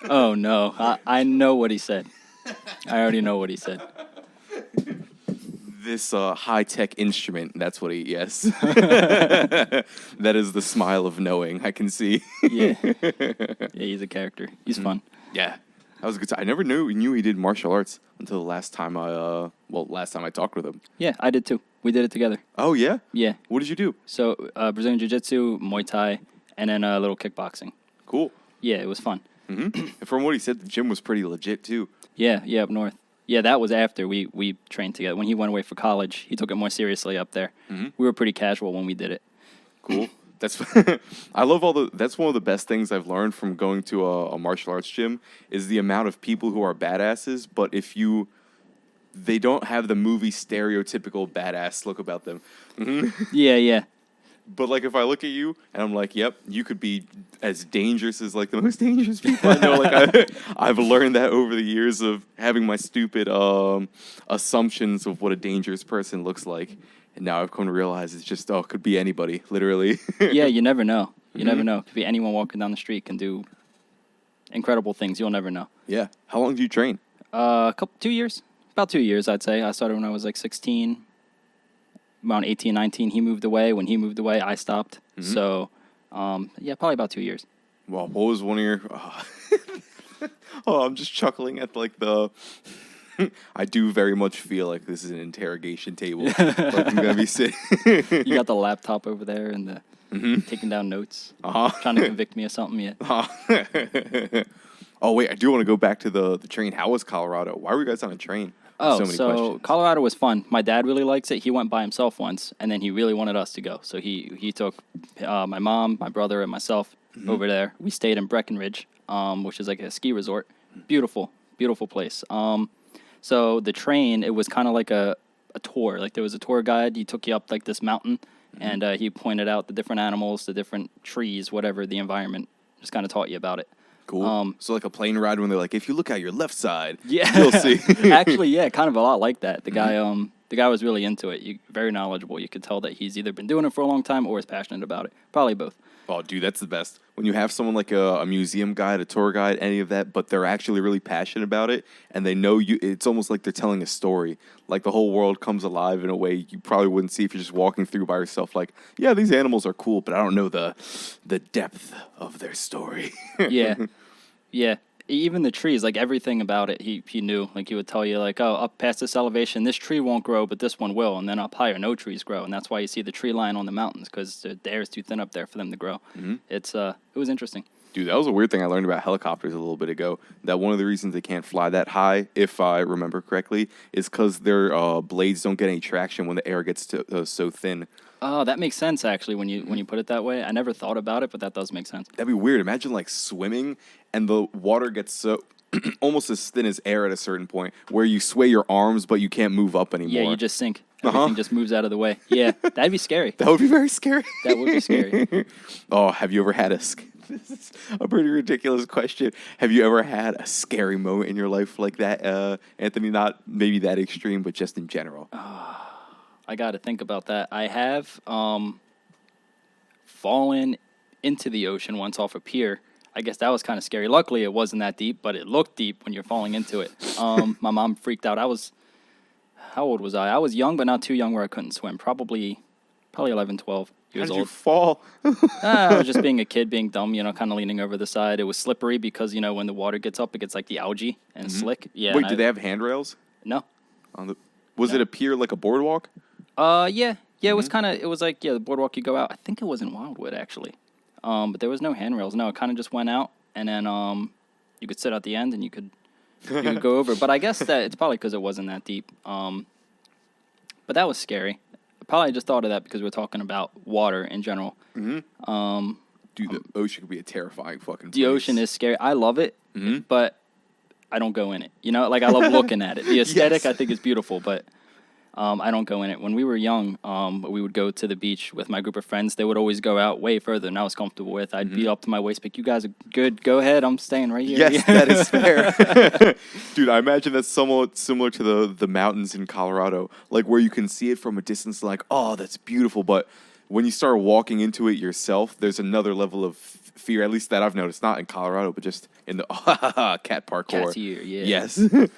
Oh, no. I know what he said. I already know what he said. This high-tech instrument, that's what he, yes. That is the smile of knowing, I can see. Yeah. Yeah, he's a character. He's fun. Yeah, that was a good time. I never knew he did martial arts until the last time I talked with him. Yeah, I did too. We did it together. Oh, yeah? Yeah. What did you do? So, Brazilian Jiu-Jitsu, Muay Thai, and then a little kickboxing. Cool. Yeah, it was fun. Mm-hmm. And from what he said, the gym was pretty legit, too. Yeah, up north. Yeah, that was after we trained together. When he went away for college, he took it more seriously up there. Mm-hmm. We were pretty casual when we did it. Cool. That's I love that's one of the best things I've learned from going to a martial arts gym is the amount of people who are badasses, but they don't have the movie stereotypical badass look about them. Mm-hmm. Yeah. But like if I look at you and I'm like, yep, you could be as dangerous as like the most dangerous people I know. Like I've learned that over the years of having my stupid assumptions of what a dangerous person looks like. And now I've come to realize it's just, it could be anybody, literally. Yeah, you never know. You never know. Could be anyone walking down the street can do incredible things. You'll never know. Yeah. How long do you train? 2 years. About 2 years, I'd say. I started when I was like 16. Around 18, 19, he moved away. When he moved away, I stopped. Mm-hmm. So, yeah, probably about 2 years. Well, what was one of your... I'm just chuckling at like the... I do very much feel like this is an interrogation table. Like I'm going to be sitting... You got the laptop over there and the taking down notes. Trying to convict me of something, yeah. Oh, wait, I do want to go back to the train. How was Colorado? Why were you guys on a train? So Colorado was fun. My dad really likes it. He went by himself once, and then he really wanted us to go. So he took my mom, my brother, and myself over there. We stayed in Breckenridge, which is like a ski resort. Beautiful place. So the train, it was kind of like a tour. Like there was a tour guide. He took you up like this mountain, and he pointed out the different animals, the different trees, whatever, the environment. Just kind of taught you about it. Cool. So like a plane ride when they're like, if you look at your left side, yeah, you'll see. Actually, yeah, kind of a lot like that. The guy was really into it. Very knowledgeable. You could tell that he's either been doing it for a long time or is passionate about it. Probably both. Oh, dude, that's the best. When you have someone like a museum guide, a tour guide, any of that, but they're actually really passionate about it, and they know you. It's almost like they're telling a story. Like the whole world comes alive in a way you probably wouldn't see if you're just walking through by yourself. Like, yeah, these animals are cool, but I don't know the depth of their story. Yeah. Even the trees, like everything about it, he knew. Like he would tell you, like, oh, up past this elevation, this tree won't grow, but this one will. And then up higher, no trees grow. And that's why you see the tree line on the mountains, because the air is too thin up there for them to grow. Mm-hmm. It was interesting. Dude, that was a weird thing I learned about helicopters a little bit ago. That one of the reasons they can't fly that high, if I remember correctly, is because their blades don't get any traction when the air gets so thin. Oh, that makes sense, actually, when you put it that way. I never thought about it, but that does make sense. That'd be weird. Imagine, like, swimming, and the water gets so almost as thin as air at a certain point, where you sway your arms, but you can't move up anymore. Yeah, you just sink. Everything just moves out of the way. Yeah, that'd be scary. That would be very scary. That would be scary. Oh, have you ever had this is a pretty ridiculous question. Have you ever had a scary moment in your life like that, Anthony? Not maybe that extreme, but just in general. I got to think about that. I have fallen into the ocean once off a pier. I guess that was kind of scary. Luckily, it wasn't that deep, but it looked deep when you're falling into it. My mom freaked out. How old was I? I was young, but not too young where I couldn't swim. Probably 11, 12 years old. How did you fall? I was just being a kid, being dumb, kind of leaning over the side. It was slippery because, when the water gets up, it gets like the algae and slick. Yeah. Wait, did they have handrails? No. Was it a pier like a boardwalk? Yeah. Yeah, it was the boardwalk you go out. I think it was in Wildwood, actually. But there was no handrails. No, it kind of just went out, and then you could sit at the end, and you could go over. But I guess that it's probably because it wasn't that deep. But that was scary. I probably just thought of that because we're talking about water in general. Mm-hmm. Dude, the ocean could be a terrifying fucking place. The ocean is scary. I love it, but I don't go in it. Like I love looking at it. The aesthetic, yes. I think, is beautiful, but I don't go in it. When we were young, we would go to the beach with my group of friends. They would always go out way further than I was comfortable with. I'd be up to my waist, but you guys are good. Go ahead. I'm staying right here. Yes, that is fair. Dude, I imagine that's somewhat similar to the mountains in Colorado, like where you can see it from a distance, like, oh, that's beautiful. But when you start walking into it yourself, there's another level of fear, at least that I've noticed, not in Colorado, but just in the cat parkour. Cat's ear, yeah. Yes.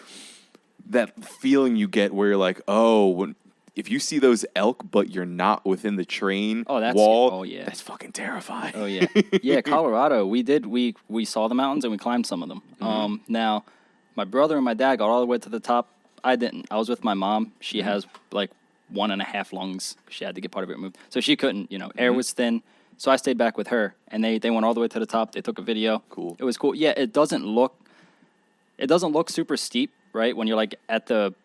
That feeling you get where you're like, oh, if you see those elk, but you're not within the train wall, oh yeah, that's fucking terrifying. Oh yeah, yeah. Colorado, we saw the mountains and we climbed some of them. Now, my brother and my dad got all the way to the top. I didn't. I was with my mom. She has like 1.5 lungs. She had to get part of it removed, so she couldn't. Air was thin. So I stayed back with her, and they went all the way to the top. They took a video. Cool. It was cool. Yeah, it doesn't look super steep, right? When you're like at the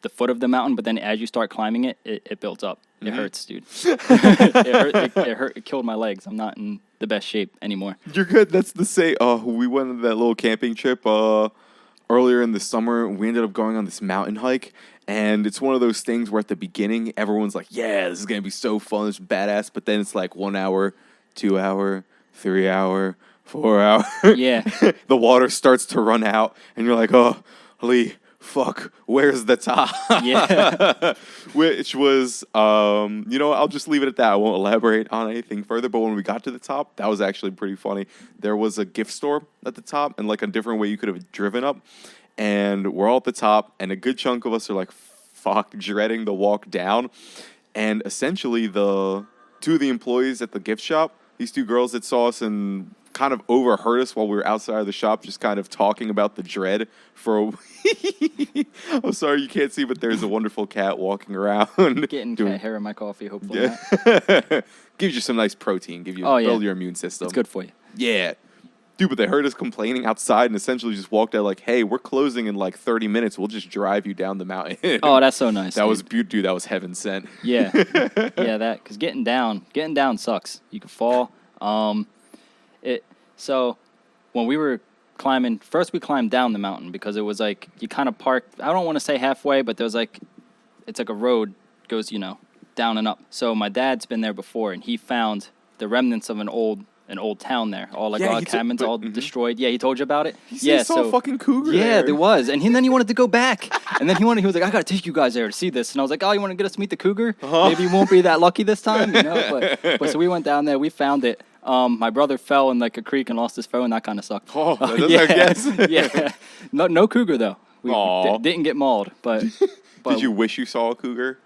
foot of the mountain, but then as you start climbing it, it builds up. It hurts, dude. It hurt. It killed my legs. I'm not in the best shape anymore. You're good. That's the say. We went on that little camping trip earlier in the summer. We ended up going on this mountain hike, and it's one of those things where at the beginning everyone's like, "Yeah, this is gonna be so fun. This is badass." But then it's like 1 hour, 2 hour, 3 hour, 4 hour. Yeah. The water starts to run out, and you're like, "Oh, Lee, fuck, where's the top?" Yeah. Which was, I'll just leave it at that. I won't elaborate on anything further. But when we got to the top, that was actually pretty funny. There was a gift store at the top and like a different way you could have driven up. And we're all at the top, and a good chunk of us are like, fuck, dreading the walk down. And essentially, two of the employees at the gift shop, these two girls that saw us and kind of overheard us while we were outside of the shop, just kind of talking about the dread for I'm sorry you can't see, but there's a wonderful cat walking around. Getting cat hair in my coffee, hopefully. Yeah. Gives you some nice protein, build your immune system. It's good for you. Yeah. Dude, but they heard us complaining outside and essentially just walked out like, hey, we're closing in like 30 minutes. We'll just drive you down the mountain. Oh, that's so nice. That was beautiful. Dude, that was heaven sent. Yeah. Yeah, because getting down sucks. You can fall. So when we were climbing, first we climbed down the mountain because it was like you kind of park. I don't want to say halfway, but there's like it's like a road goes down and up. So my dad's been there before, and he found the remnants of an old town there, all like log cabins, all destroyed. Yeah, he told you about it. He saw a fucking cougar. Yeah, there was, and then he wanted to go back, and then he was like, I gotta take you guys there to see this, and I was like, oh, you want to get us to meet the cougar? Maybe you won't be that lucky this time, But so we went down there, we found it. My brother fell in like a creek and lost his phone. That kind of sucked. Oh, yes. Yeah. No cougar though. We didn't get mauled, but did you wish you saw a cougar?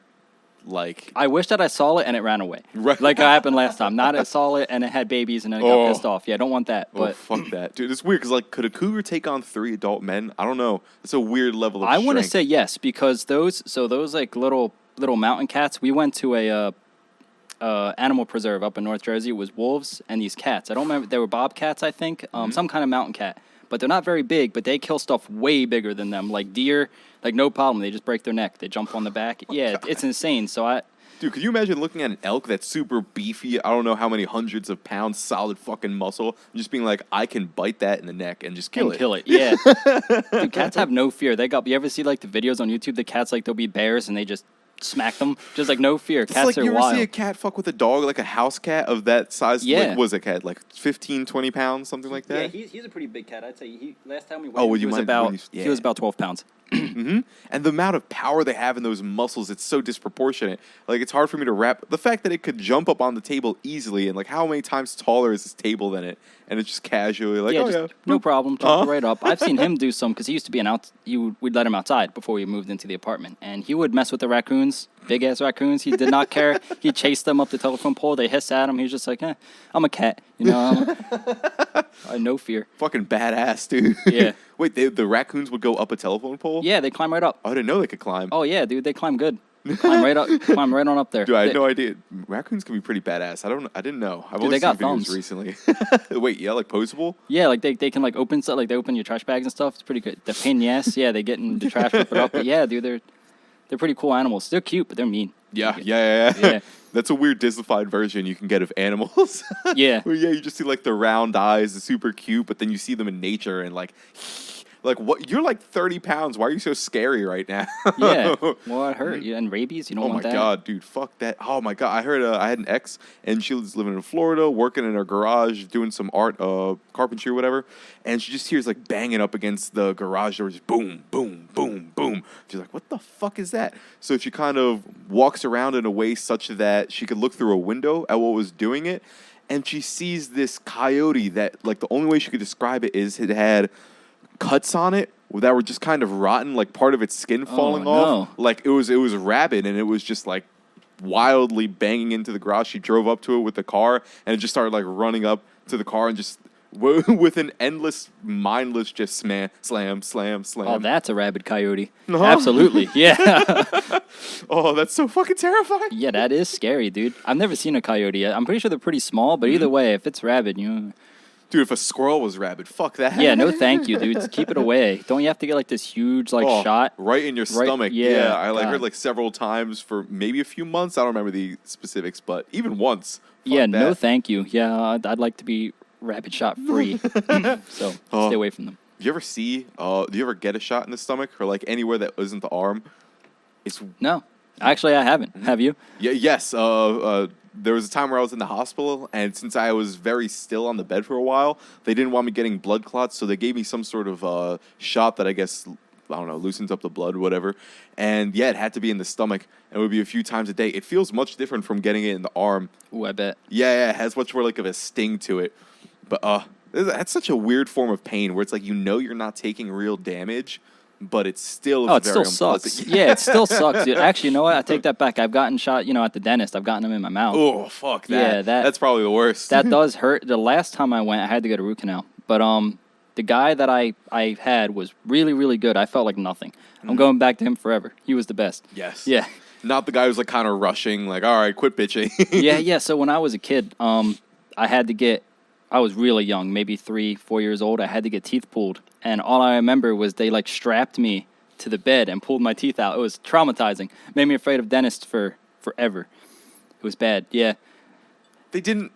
Like, I wish that I saw it and it ran away. Right. Like it happened last time. Not I saw it and it had babies and then it got pissed off. Yeah, I don't want that. But fuck that. Dude, it's weird because like, could a cougar take on 3 adult men? I don't know. It's a weird level of I want to strength. say yes because those like little mountain cats, we went to a animal preserve up in North Jersey. It was wolves and these cats. I don't remember. They were bobcats, I think. Some kind of mountain cat. But they're not very big, but they kill stuff way bigger than them. Like deer, like no problem. They just break their neck. They jump on the back. Yeah, it's insane. So Dude, could you imagine looking at an elk that's super beefy, I don't know how many hundreds of pounds, solid fucking muscle, and just being like, I can bite that in the neck and just kill it. Yeah. Dude, cats have no fear. You ever see like the videos on YouTube? The cats, like, there'll be bears and they just smack them. Just like no fear. Cats like, are you ever wild. see a cat fuck with a dog, like a house cat of that size? Yeah. Like, what was a cat? Like 15, 20 pounds, something like that? Yeah, he's a pretty big cat. I'd say last time we went, Oh, he was about 12 pounds. Mm-hmm. And the amount of power they have in those muscles, it's so disproportionate. Like, it's hard for me to wrap. The fact that it could jump up on the table easily, and like, how many times taller is this table than it? And it's just casually like, no problem, jump right up. I've seen him do some because he used to be we'd let him outside before we moved into the apartment, and he would mess with the raccoons, big ass raccoons. He did not care. He chased them up the telephone pole. They hiss at him. He was just like, I'm a cat, I had no fear. Fucking badass, dude. Yeah. Wait, the raccoons would go up a telephone pole? Yeah, they climb right up. I didn't know they could climb. Oh yeah, dude, they climb good. Climb right on up there. Dude, I had no idea. Raccoons can be pretty badass. I didn't know. I've only they got seen videos thumbs recently. Wait, yeah, like posable? Yeah, like they can like open stuff, like they open your trash bags and stuff. It's pretty good. The pain in the ass, yeah, they get in the trash, rip it up. But yeah, dude, they're pretty cool animals. They're cute, but they're mean. Yeah. That's a weird Disneyfied version you can get of animals. Yeah. Well, yeah, you just see like the round eyes, the super cute, but then you see them in nature and like Like, what? You're like 30 pounds. Why are you so scary right now? Yeah. Well, it hurt. And rabies, you don't want that. Oh, my God, dude. Fuck that. Oh, my God. I heard I had an ex, and she was living in Florida, working in her garage, doing some art, carpentry or whatever. And she just hears, like, banging up against the garage door. Just boom, boom, boom, boom. She's like, what the fuck is that? So she kind of walks around in a way such that she could look through a window at what was doing it. And she sees this coyote that, like, the only way she could describe it is it had cuts on it that were just kind of rotten, like part of its skin falling off. Like it was rabid, and it was just like wildly banging into the garage. She drove up to it with the car, and it just started like running up to the car and just with an endless, mindless just slam. Oh, that's a rabid coyote. Absolutely, yeah. Oh, that's so fucking terrifying. Yeah, that is scary, dude. I've never seen a coyote yet. I'm pretty sure they're pretty small, but either way, if it's rabid, Dude, if a squirrel was rabid, fuck that. Yeah, no thank you, dude. Just keep it away. Don't you have to get like this huge shot? Right in your stomach. Yeah, I heard like several times for maybe a few months. I don't remember the specifics, but even once. Yeah, no thank you. Yeah, I'd like to be rabid shot free. So stay away from them. Do you ever get a shot in the stomach or like anywhere that isn't the arm? No. Actually, I haven't. Have you? Yeah, yes. There was a time where I was in the hospital, and since I was very still on the bed for a while, they didn't want me getting blood clots, so they gave me some sort of shot that I guess, I don't know, loosens up the blood or whatever. And yeah, it had to be in the stomach, and it would be a few times a day. It feels much different from getting it in the arm. Ooh, I bet. Yeah, it has much more like of a sting to it. But that's such a weird form of pain where it's like you're not taking real damage, but it still still sucks. Yeah, it still sucks, dude. Actually, you know what? I take that back. I've gotten shot, at the dentist. I've gotten them in my mouth. Oh, fuck that. Yeah, that's probably the worst. That does hurt. The last time I went, I had to get a root canal. But the guy that I had was really, really good. I felt like nothing. I'm going back to him forever. He was the best. Yes. Yeah. Not the guy who's like kind of rushing, like, all right, quit bitching. Yeah. So when I was a kid, I was really young, maybe 3-4 years old. I had to get teeth pulled. And all I remember was they like strapped me to the bed and pulled my teeth out. It was traumatizing. Made me afraid of dentists for forever. It was bad. Yeah. They didn't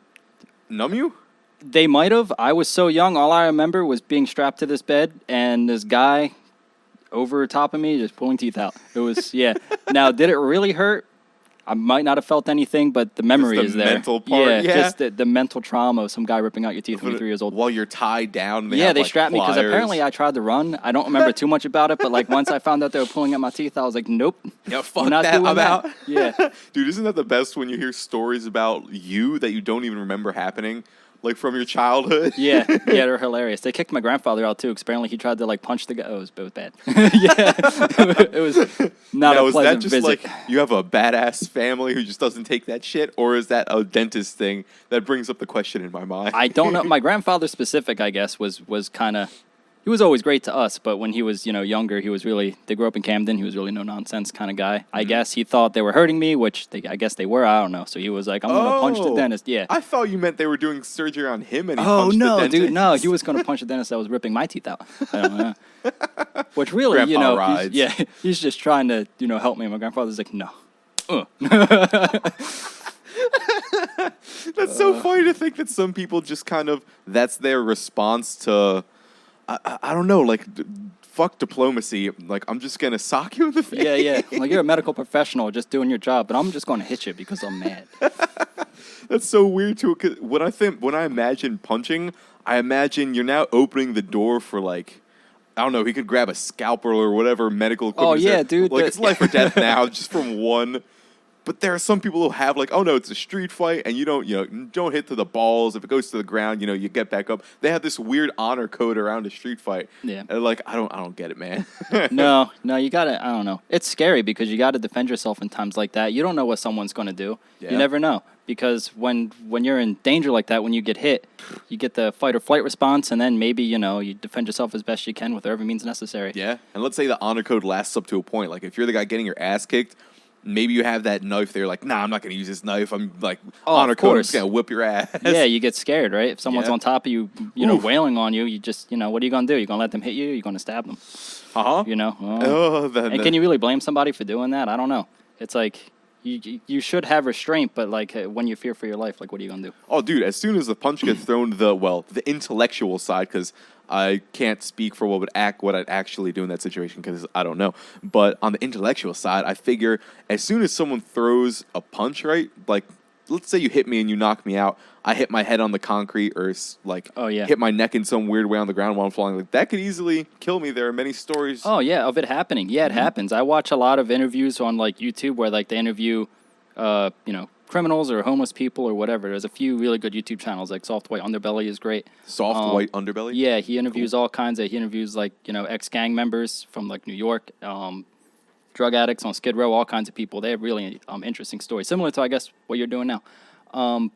numb you? They might have. I was so young. All I remember was being strapped to this bed and this guy over top of me just pulling teeth out. It was, yeah. Now, did it really hurt? I might not have felt anything, but the memory is there. The mental part, yeah. Just the mental trauma of some guy ripping out your teeth when you're 3 years old. While you're tied down. They strapped me because apparently I tried to run. I don't remember too much about it, but like once I found out they were pulling out my teeth, I was like, nope. Yeah, fuck that. I'm out. Yeah. Dude, isn't that the best when you hear stories about you that you don't even remember happening? Like from your childhood? Yeah, they're hilarious. They kicked my grandfather out too, because apparently he tried to like punch the guy. Oh, it was bad. Yeah, it was not a pleasant visit. Is that just like you have a badass family who just doesn't take that shit, or is that a dentist thing that brings up the question in my mind? I don't know. My grandfather specific, I guess, was kind of. He was always great to us, but when he was, younger, he was really, they grew up in Camden, he was really no-nonsense kind of guy. I guess he thought they were hurting me, which I guess they were, I don't know. So he was like, I'm going to punch the dentist, yeah. I thought you meant they were doing surgery on him and he punched the dentist. Oh, no, dude, no. He was going to punch the dentist that was ripping my teeth out. I don't know. Which really, Grandpa he's just trying to, help me. My grandfather's like, no. That's so funny to think that some people just kind of, that's their response to... I don't know, like, fuck diplomacy. Like, I'm just going to sock you in the face. Yeah. Like, you're a medical professional just doing your job, but I'm just going to hit you because I'm mad. That's so weird, too. Cause when I imagine punching, I imagine you're now opening the door for, like, I don't know, he could grab a scalpel or whatever medical equipment. Oh, yeah, dude. Like, it's life or death now just from one... But there are some people who have like, oh no, it's a street fight, and you don't hit to the balls. If it goes to the ground, you get back up. They have this weird honor code around a street fight. Yeah, and like I don't get it, man. No, you gotta. I don't know. It's scary because you gotta defend yourself in times like that. You don't know what someone's gonna do. Yeah. You never know because when you're in danger like that, when you get hit, you get the fight or flight response, and then maybe you defend yourself as best you can with whatever means necessary. Yeah, and let's say the honor code lasts up to a point. Like if you're the guy getting your ass kicked. Maybe you have that knife there, like, nah, I'm not going to use this knife. I'm like, honor code, I'm just going to whip your ass. Yeah, you get scared, right? If someone's on top of you, wailing on you, you just, what are you going to do? You're going to let them hit you? You're going to stab them? Uh-huh. And can you really blame somebody for doing that? I don't know. It's like, you should have restraint, but like when you fear for your life, like what are you gonna do? Oh, dude, as soon as the punch gets thrown, the intellectual side, because I can't speak for what I'd actually do in that situation because I don't know. But on the intellectual side, I figure as soon as someone throws a punch, right? Like, let's say you hit me and you knock me out. I hit my head on the concrete or like hit my neck in some weird way on the ground while I'm falling. Like that could easily kill me. There are many stories. Oh yeah, of it happening. Yeah, it happens. I watch a lot of interviews on like YouTube where like they interview, criminals or homeless people or whatever. There's a few really good YouTube channels. Like Soft White Underbelly is great. Soft White Underbelly. Yeah, he interviews all kinds of. He interviews like ex-gang members from like New York, drug addicts on Skid Row, all kinds of people. They have really interesting stories, similar to I guess what you're doing now.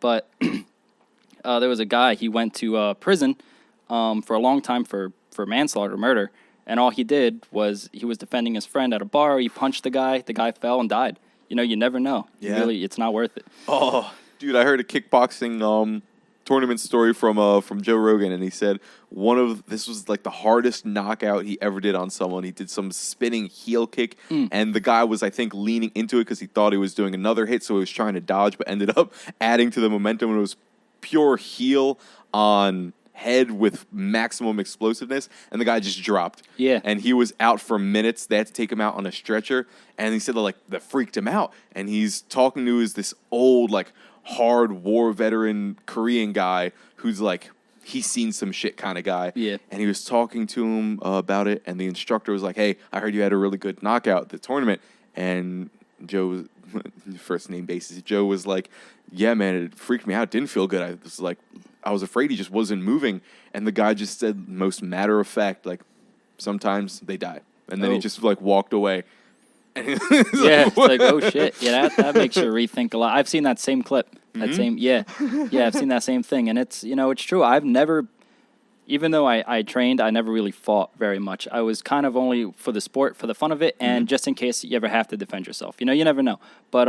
But there was a guy. He went to prison for a long time for manslaughter, murder, and all he did was he was defending his friend at a bar. He punched the guy. The guy fell and died. You never know. Yeah. It's not worth it. Oh, dude, I heard a kickboxing tournament story from Joe Rogan, and he said this was like the hardest knockout he ever did on someone. He did some spinning heel kick, and the guy was, I think, leaning into it because he thought he was doing another hit, so he was trying to dodge, but ended up adding to the momentum, and it was pure heel on head with maximum explosiveness, and the guy just dropped. Yeah. And he was out for minutes. They had to take him out on a stretcher, and he said that freaked him out. And he's talking to this old, like, hard war veteran Korean guy who's like, he's seen some shit kind of guy. Yeah. And he was talking to him about it, and the instructor was like, hey, I heard you had a really good knockout at the tournament. And Joe, first name basis, Joe was like, yeah, man, it freaked me out. It didn't feel good. I was afraid he just wasn't moving. And the guy just said, most matter of fact, like, sometimes they die. And then he just, like, walked away. It's like, oh, shit. Yeah, that makes you rethink a lot. I've seen that same clip. I've seen that same thing. And it's, it's true. I've never, even though I trained, I never really fought very much. I was kind of only for the sport, for the fun of it, and just in case you ever have to defend yourself. You never know. But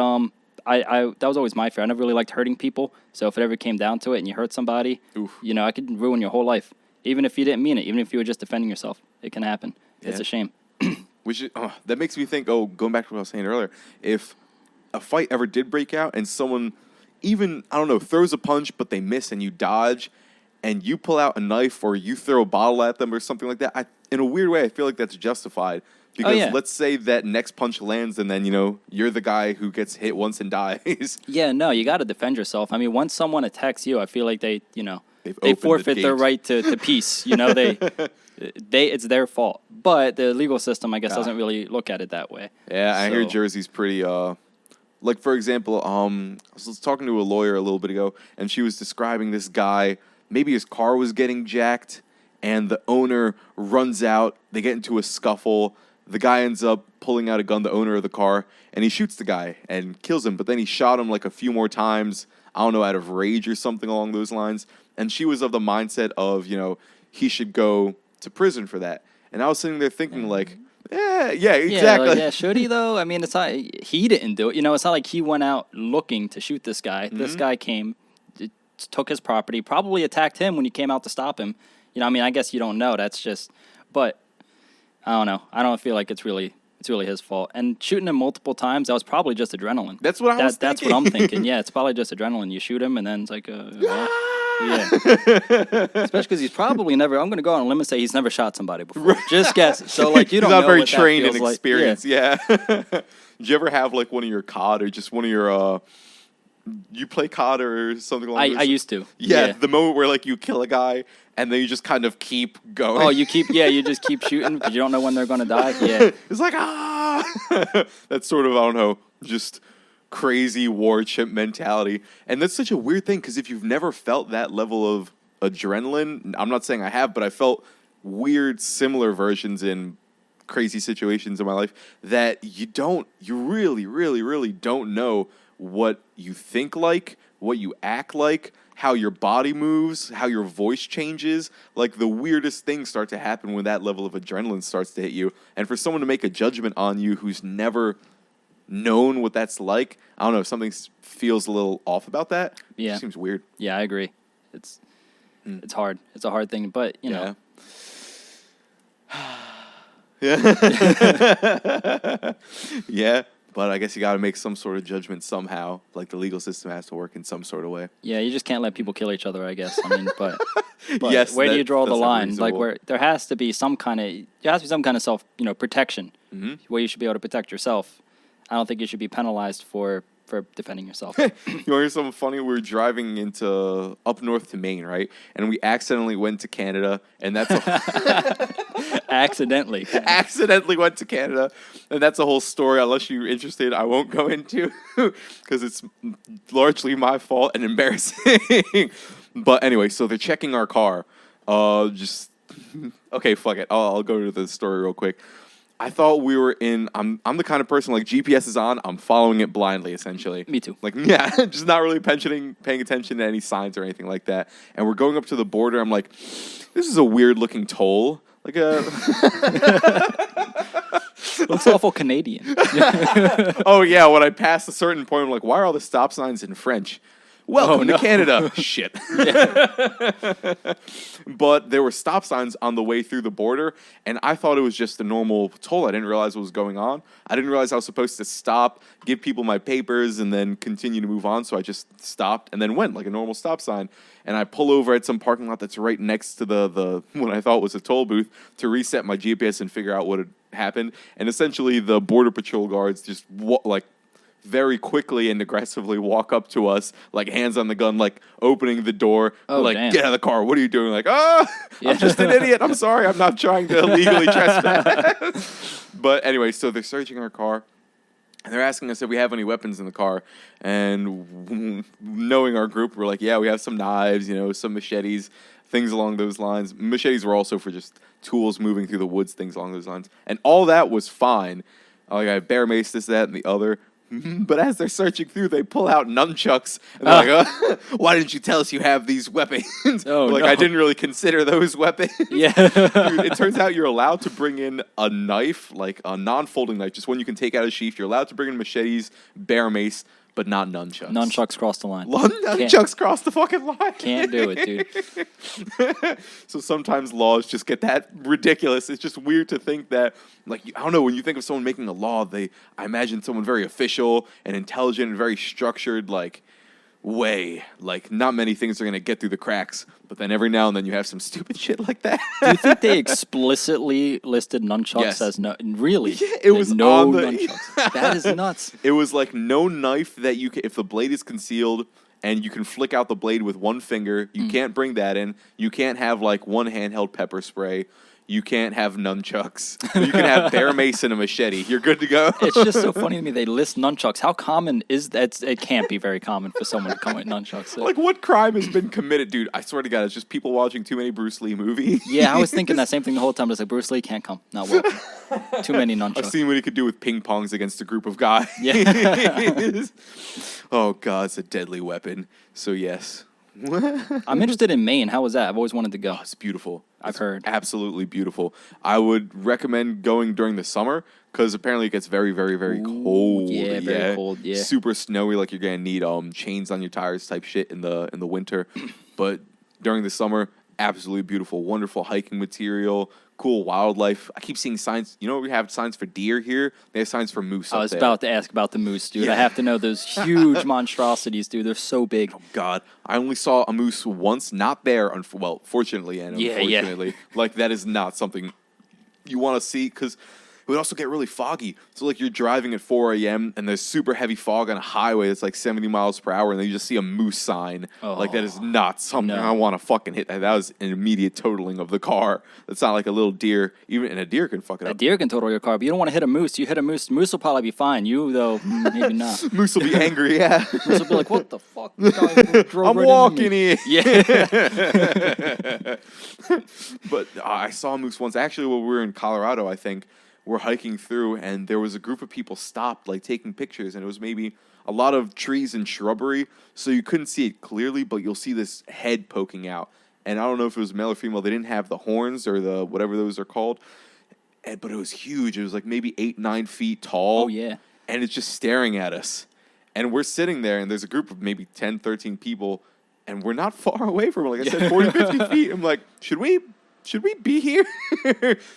that was always my fear. I never really liked hurting people. So if it ever came down to it and you hurt somebody, I could ruin your whole life. Even if you didn't mean it, even if you were just defending yourself, it can happen. Yeah. It's a shame. That makes me think, going back to what I was saying earlier, if a fight ever did break out and someone even, I don't know, throws a punch but they miss and you dodge and you pull out a knife or you throw a bottle at them or something like that, in a weird way, I feel like that's justified. Because let's say that next punch lands and then, you're the guy who gets hit once and dies. Yeah, no, you got to defend yourself. I mean, once someone attacks you, I feel like they forfeit their right to peace. It's their fault. But the legal system, I guess, doesn't really look at it that way. Yeah, I hear Jersey's pretty, like, for example, I was talking to a lawyer a little bit ago, and she was describing this guy, maybe his car was getting jacked, and the owner runs out, they get into a scuffle, the guy ends up pulling out a gun, the owner of the car, and he shoots the guy and kills him, but then he shot him like a few more times, I don't know, out of rage or something along those lines, and she was of the mindset of, he should go to prison for that. And I was sitting there thinking, like, yeah, exactly. Yeah, should he, though? I mean, it's not, he didn't do it. It's not like he went out looking to shoot this guy. Mm-hmm. This guy came, took his property, probably attacked him when he came out to stop him. I guess you don't know. That's just, but I don't know. I don't feel like it's really his fault. And shooting him multiple times, that was probably just adrenaline. That's what I was thinking. That's what I'm thinking. Yeah, it's probably just adrenaline. You shoot him, and then it's like, yeah. Especially because he's probably never. I'm going to go on a limb and say he's never shot somebody before. Right. Just guess. So like you don't. He's not know very what trained that and feels experienced. Like. Yeah. Did you ever have like one of your COD or just one of your? You play COD or something like that? I used to. Yeah, the moment where like you kill a guy and then you just kind of keep going. Oh, you just keep shooting because you don't know when they're going to die. Yeah. It's like That's sort of, I don't know, just crazy war chimp mentality. And that's such a weird thing because if you've never felt that level of adrenaline, I'm not saying I have, but I felt weird similar versions in crazy situations in my life that you really, really, really don't know what you think like, what you act like, how your body moves, how your voice changes. Like the weirdest things start to happen when that level of adrenaline starts to hit you. And for someone to make a judgment on you who's never known what that's like, I don't know, something feels a little off about that. Yeah. It seems weird. Yeah, I agree. It's hard. It's a hard thing, but you know. Yeah. Yeah. But I guess you got to make some sort of judgment somehow. Like the legal system has to work in some sort of way. Yeah, you just can't let people kill each other, I guess. I mean, but yes, where do you draw the line? unreasonable. Like where there has to be some kind of self, protection where you should be able to protect yourself. I don't think you should be penalized for defending yourself. You want to hear something funny? We were driving into up north to Maine, right? And we accidentally went to Canada, and that's Accidentally went to Canada, and that's a whole story. Unless you're interested, I won't go into because it's largely my fault and embarrassing. But anyway, so they're checking our car. Okay, fuck it. I'll go to the story real quick. I thought we were in. I'm the kind of person like GPS is on. I'm following it blindly, essentially. Me too. Like, yeah, just not really paying attention to any signs or anything like that. And we're going up to the border. I'm like, this is a weird looking toll. Like a looks awful Canadian. Oh yeah, when I passed a certain point, I'm like, why are all the stop signs in French? Welcome to Canada. Shit. But there were stop signs on the way through the border, and I thought it was just a normal toll. I didn't realize what was going on. I didn't realize I was supposed to stop, give people my papers, and then continue to move on. So I just stopped and then went like a normal stop sign. And I pull over at some parking lot that's right next to the what I thought was a toll booth to reset my GPS and figure out what had happened. And essentially, the Border Patrol guards just very quickly and aggressively walk up to us, like hands on the gun, like opening the door, like, damn. get out of the car. What are you doing? Like, I'm just an idiot. I'm sorry. I'm not trying to illegally trespass. But anyway, so they're searching our car. And they're asking us if we have any weapons in the car. And knowing our group, we're like, yeah, we have some knives, some machetes, things along those lines. Machetes were also for just tools moving through the woods, things along those lines. And all that was fine. Like, I bear mace, this, that, and the other. But as they're searching through, they pull out nunchucks. And they're like, why didn't you tell us you have these weapons? I didn't really consider those weapons. Yeah. Dude, it turns out you're allowed to bring in a knife, like a non-folding knife, just one you can take out of the sheath. You're allowed to bring in machetes, bear mace, but not nunchucks. Nunchucks cross the line. Nunchucks cross the fucking line. Can't do it, dude. So sometimes laws just get that ridiculous. It's just weird to think that, like, I don't know, when you think of someone making a law, I imagine someone very official and intelligent and very structured, way. Like, not many things are going to get through the cracks. But then every now and then you have some stupid shit like that. Do you think they explicitly listed nunchucks as no? Really? Yeah, it was no on the nunchucks. That is nuts. It was like no knife that you can, if the blade is concealed and you can flick out the blade with one finger, you can't bring that in. You can't have like one handheld pepper spray. You can't have nunchucks. You can have bear mace and a machete. You're good to go. It's just so funny to me. They list nunchucks. How common is that? It can't be very common for someone to come with nunchucks. Like, what crime has been committed? Dude, I swear to God, it's just people watching too many Bruce Lee movies. Yeah, I was thinking that same thing the whole time. I was like, Bruce Lee can't come. Not welcome. Too many nunchucks. I've seen what he could do with ping pongs against a group of guys. Yeah. Oh, God, it's a deadly weapon. So, yes. I'm interested in Maine. How was that? I've always wanted to go. Oh, it's beautiful. I've heard. Absolutely beautiful. I would recommend going during the summer because apparently it gets very, very, very cold. Yeah, very cold. Yeah, super snowy. Like you're gonna need chains on your tires type shit in the winter. But during the summer, absolutely beautiful, wonderful hiking material. Cool wildlife. I keep seeing signs. You know, we have signs for deer here. They have signs for moose. I was about to ask about the moose, dude. I have to know those huge monstrosities, dude. They're so big. Oh, God. I only saw a moose once. Not there. Fortunately and unfortunately. Yeah. Like, that is not something you want to see because it would also get really foggy. So, like, you're driving at 4 a.m. and there's super heavy fog on a highway that's like 70 miles per hour, and then you just see a moose sign. Oh, like, that is not something I want to fucking hit. That was an immediate totaling of the car. That's not like a little deer. And a deer can fuck it up. A deer can total your car, but you don't want to hit a moose. You hit a moose, moose will probably be fine. You, though, maybe not. Moose will be angry, yeah. Moose will be like, what the fuck? I'm walking here. Yeah. But I saw a moose once. Actually, when we were in Colorado, I think, we're hiking through, and there was a group of people stopped, like, taking pictures, and it was maybe a lot of trees and shrubbery, so you couldn't see it clearly, but you'll see this head poking out. And I don't know if it was male or female. They didn't have the horns or the whatever those are called, but it was huge. It was like maybe 8-9 feet tall. Oh, yeah. And it's just staring at us. And we're sitting there, and there's a group of maybe 10, 13 people, and we're not far away from it. Like I said, 40, 50 feet. I'm like, should we be here?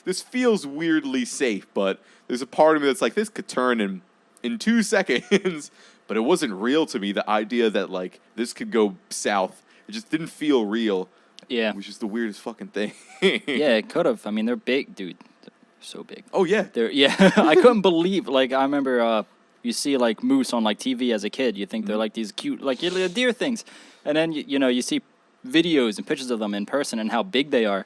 This feels weirdly safe, but there's a part of me that's like, this could turn and in 2 seconds. But it wasn't real to me. The idea that like this could go south, it just didn't feel real. Yeah. Which is the weirdest fucking thing. Yeah, it could have. I mean, they're big, dude. They're so big. Oh yeah. I couldn't believe. Like I remember, you see like moose on like TV as a kid. You think they're like these cute, like deer things, and then you see videos and pictures of them in person and how big they are.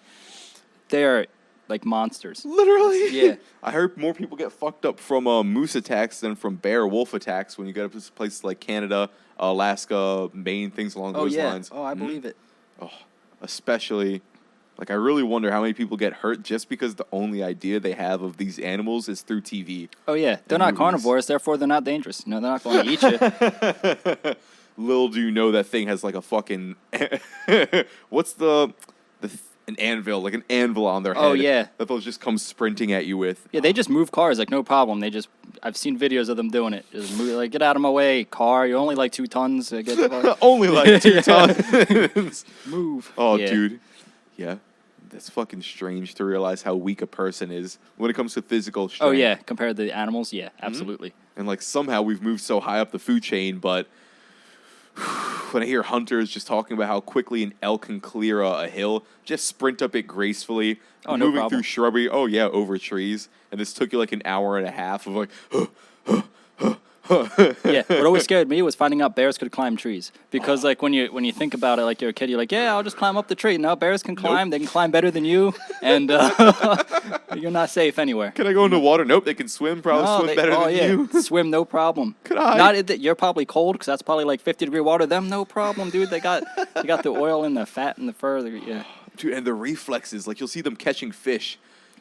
They are like monsters. Literally. Yeah. I heard more people get fucked up from moose attacks than from bear wolf attacks when you go to places like Canada, Alaska, Maine, things along those lines. Oh, I believe it. Oh, especially, like I really wonder how many people get hurt just because the only idea they have of these animals is through TV. Oh yeah, they're not carnivores, therefore they're not dangerous. No, they're not going to eat you. Little do you know that thing has like a fucking what's an anvil, like an anvil on their head. Oh, yeah. That they'll just come sprinting at you with. Yeah, they just move cars like no problem. I've seen videos of them doing it. Just move, like, get out of my way, car. You're only like 2 tons. Only like 2 tons. Move. Oh, yeah. dude. Yeah. That's fucking strange to realize how weak a person is when it comes to physical strength. Oh, yeah. Compared to the animals, yeah, absolutely. And like somehow we've moved so high up the food chain, but when I hear hunters just talking about how quickly an elk can clear a hill, just sprint up it gracefully, Oh, no moving problem. through shrubbery, oh yeah, over trees, and this took you like an hour and a half of like, Yeah, what always scared me was finding out bears could climb trees. Because like when you think about it, like you're a kid, you're like, yeah, I'll just climb up the tree. No, bears can climb. Nope. They can climb better than you, and you're not safe anywhere. Can I go into water? Nope, they can swim, probably swim better than you. Swim, no problem. Could I? You're probably cold because that's probably like 50-degree water. Them, no problem, dude. They got the oil and the fat and the fur. Yeah. Dude, and the reflexes, like you'll see them catching fish.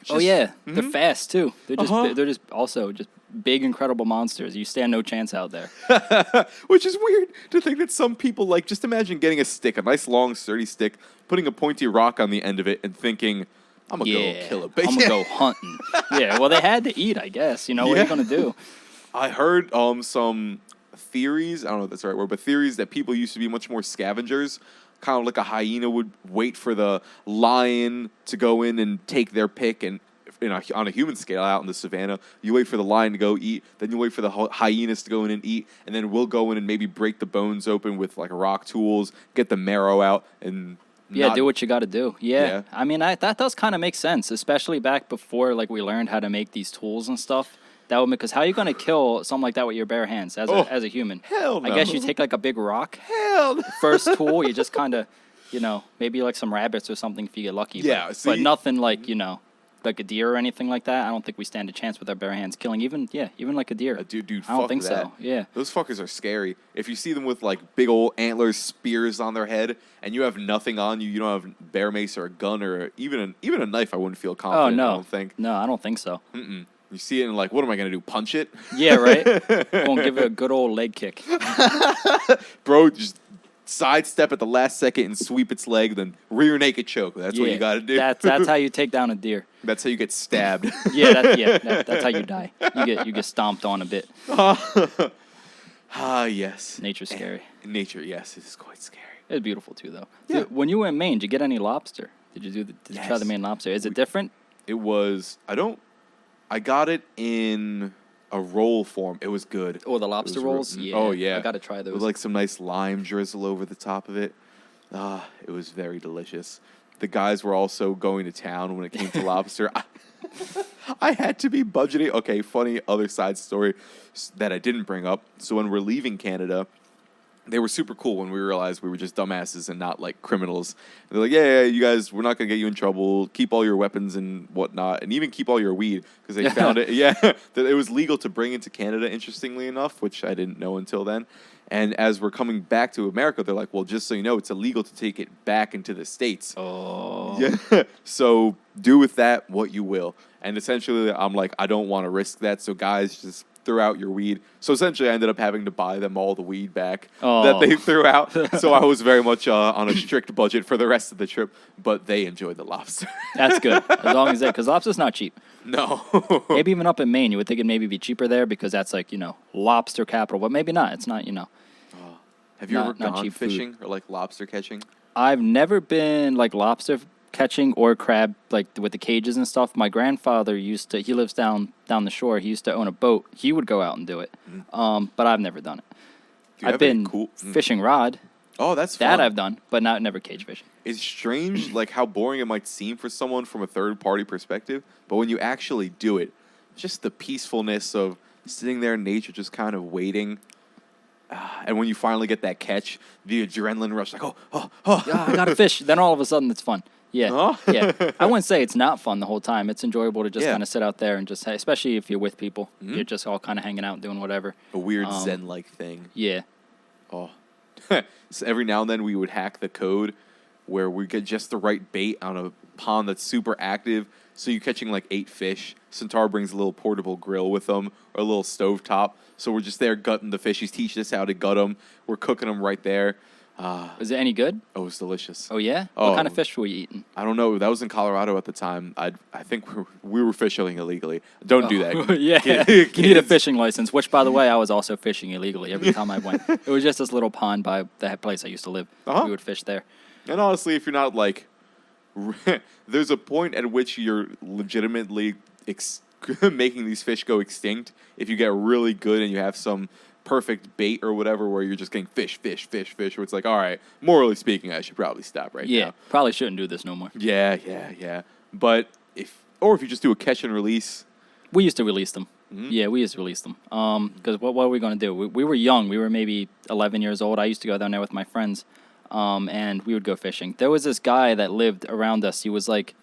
Oh yeah, they're fast too. They're just also just big, incredible monsters. You stand no chance out there. Which is weird to think that some people, like, just imagine getting a stick, a nice long sturdy stick, putting a pointy rock on the end of it and thinking, I'm gonna go kill a bear. I'm gonna go hunting. Yeah, well they had to eat, I guess. You know, what are you gonna do? I heard some theories, I don't know if that's the right word, but theories that people used to be much more scavengers. Kind of like a hyena would wait for the lion to go in and take their pick, and on a human scale out in the savannah, you wait for the lion to go eat, then you wait for the hyenas to go in and eat, and then we'll go in and maybe break the bones open with like rock tools, get the marrow out, and do what you got to do. Yeah. I mean, that does kind of make sense, especially back before like we learned how to make these tools and stuff. That would because how are you going to kill something like that with your bare hands as a human? Hell no. I guess you take like a big rock. Hell no. First tool, you just kind of, maybe like some rabbits or something if you get lucky. Yeah, but nothing like, like a deer or anything like that. I don't think we stand a chance with our bare hands killing even like a deer. Dude, I don't think that. so. Yeah. Those fuckers are scary. If you see them with like big old antlers, spears on their head, and you have nothing on you, you don't have bear mace or a gun or even a knife, I wouldn't feel confident. Oh no. I don't think. No, I don't think so. Mm-mm. You see it and like, what am I gonna do? Punch it? Yeah, right. Won't give it a good old leg kick. Bro, just sidestep at the last second and sweep its leg, then rear naked choke. That's what you got to do. That's how you take down a deer. That's how you get stabbed. That's how you die. You get stomped on a bit. Yes. Nature's scary. Nature, yes, it is quite scary. It's beautiful too, though. Yeah. When you were in Maine, did you get any lobster? Did you try the Maine lobster? Is it different? It was. I got it in a roll form. It was good. Oh, the lobster rolls? Yeah. Oh, yeah. I got to try those. With like some nice lime drizzle over the top of it. It was very delicious. The guys were also going to town when it came to lobster. I had to be budgeting. Okay, funny other side story that I didn't bring up. So when we're leaving Canada, they were super cool when we realized we were just dumbasses and not like criminals. And they're like, yeah, you guys, we're not going to get you in trouble. Keep all your weapons and whatnot, and even keep all your weed, because they found it. Yeah, that it was legal to bring into Canada, interestingly enough, which I didn't know until then. And as we're coming back to America, they're like, well, just so you know, it's illegal to take it back into the States. Oh. Yeah. So do with that what you will. And essentially, I'm like, I don't want to risk that. So guys, just throw out your weed. So essentially, I ended up having to buy them all the weed back that they threw out. So I was very much on a strict budget for the rest of the trip. But they enjoyed the lobster. That's good. As long as because lobster's not cheap. No. Maybe even up in Maine, you would think it'd maybe be cheaper there because that's like, lobster capital. But maybe not. It's not, Have you ever gone fishing or like lobster catching? I've never been like lobster catching or crab, like with the cages and stuff. My grandfather he lives down the shore. He used to own a boat. He would go out and do it. But I've never done it. I've been fishing rod. Oh, that's fun. That I've done, but never cage fishing. It's strange, like how boring it might seem for someone from a third-party perspective, but when you actually do it, just the peacefulness of sitting there in nature, just kind of waiting, and when you finally get that catch, the adrenaline rush, like, Yeah, I got a fish. Then all of a sudden, it's fun. Yeah, yeah. I wouldn't say it's not fun the whole time. It's enjoyable to just kind of sit out there and just, especially if you're with people, you're just all kind of hanging out and doing whatever. A weird zen-like thing. Yeah. Oh. So every now and then we would hack the code where we get just the right bait on a pond that's super active. So you're catching like 8 fish. Centaur brings a little portable grill with them or a little stovetop. So we're just there gutting the fish. He's teaching us how to gut them. We're cooking them right there. Is it any good? Oh, it's delicious. Oh, yeah? What kind of fish were you eating? I don't know. That was in Colorado at the time. I think we were fishing illegally. Don't do that. Yeah. You need a fishing license, which, by the way, I was also fishing illegally every time I went. It was just this little pond by the place I used to live. We would fish there. And honestly, if you're not like... there's a point at which you're legitimately making these fish go extinct. If you get really good and you have some perfect bait or whatever where you're just getting fish, where it's like, all right, morally speaking, I should probably stop now. Yeah, probably shouldn't do this no more. Yeah. But if you just do a catch and release. We used to release them. Yeah, we used to release them. Because what are we going to do? We were young. We were maybe 11 years old. I used to go down there with my friends, and we would go fishing. There was this guy that lived around us. He was like,